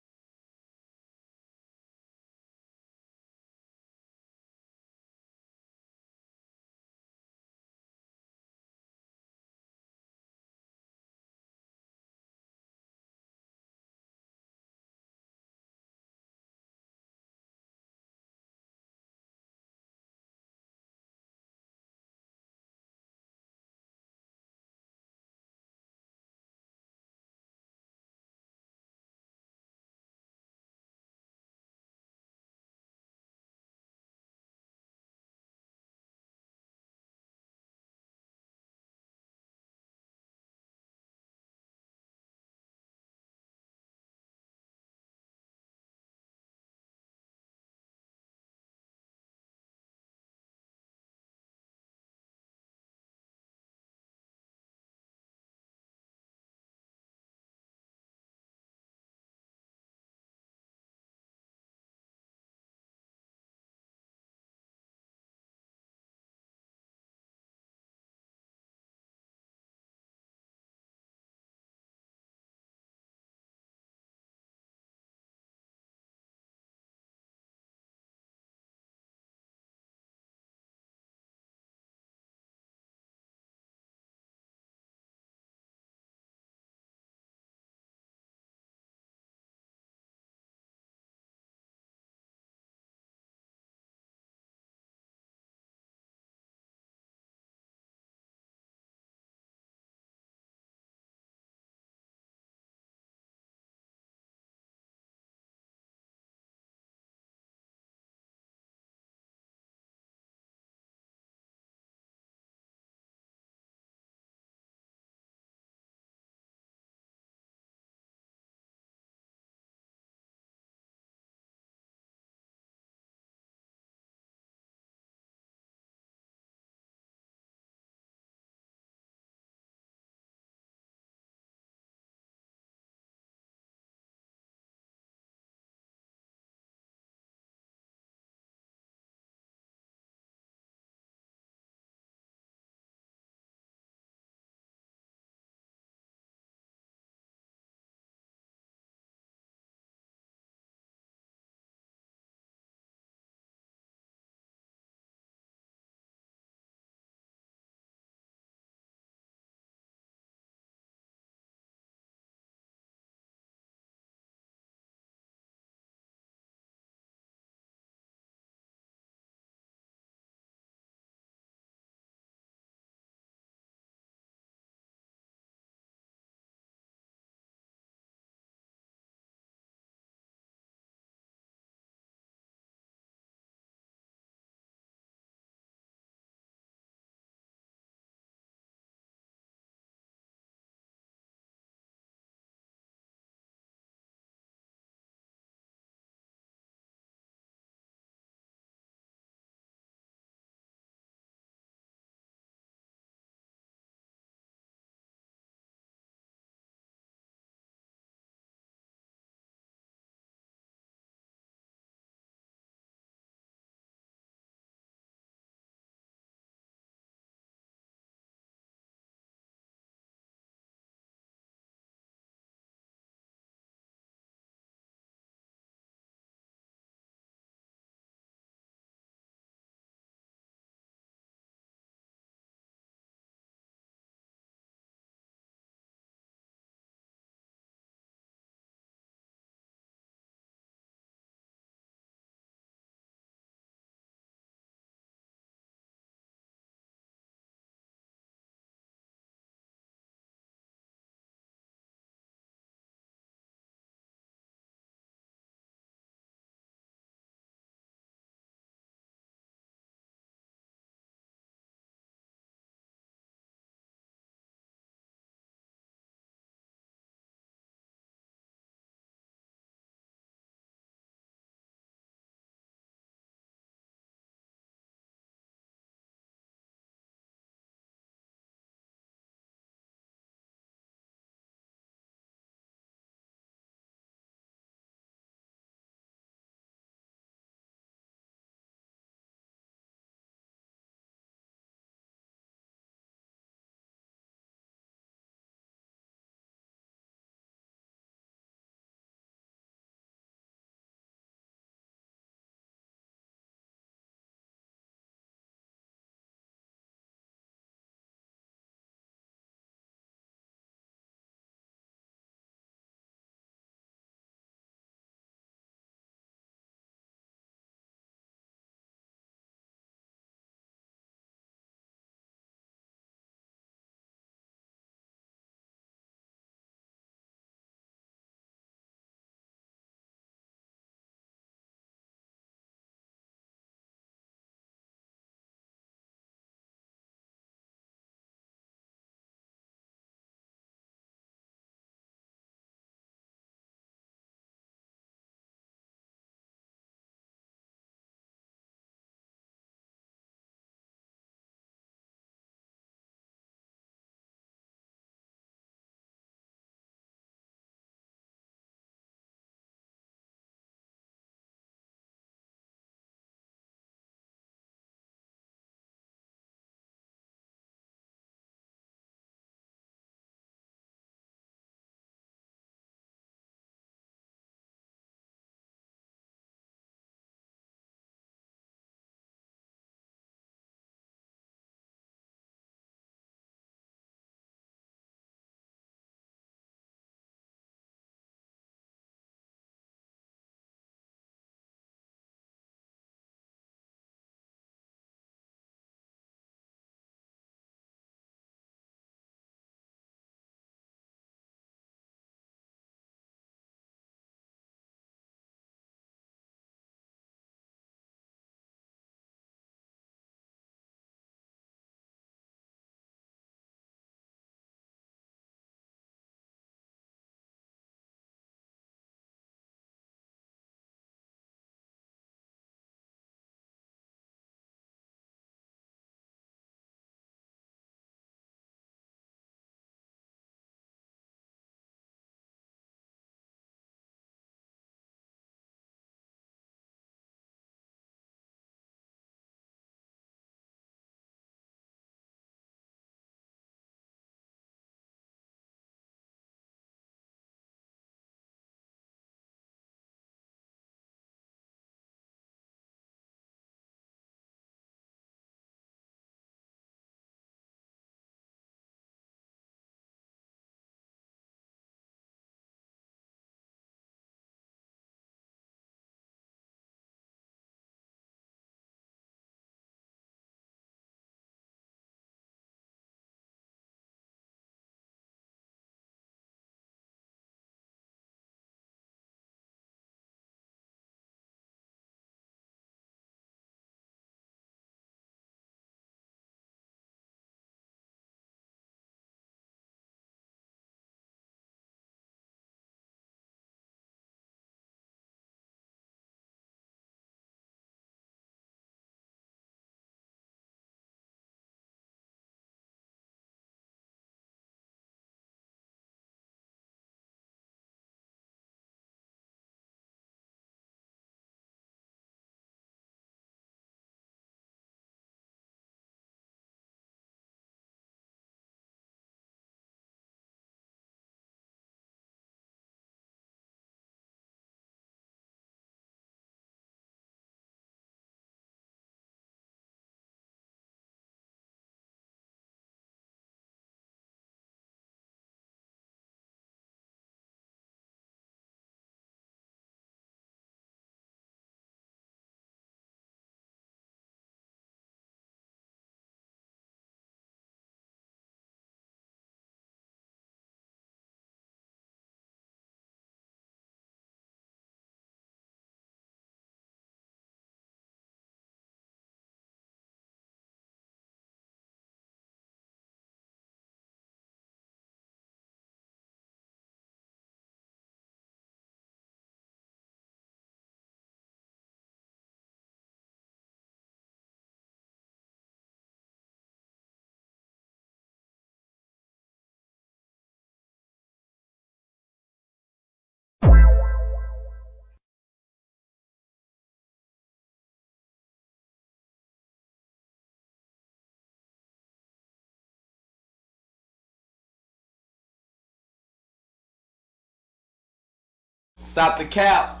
Stop the cap.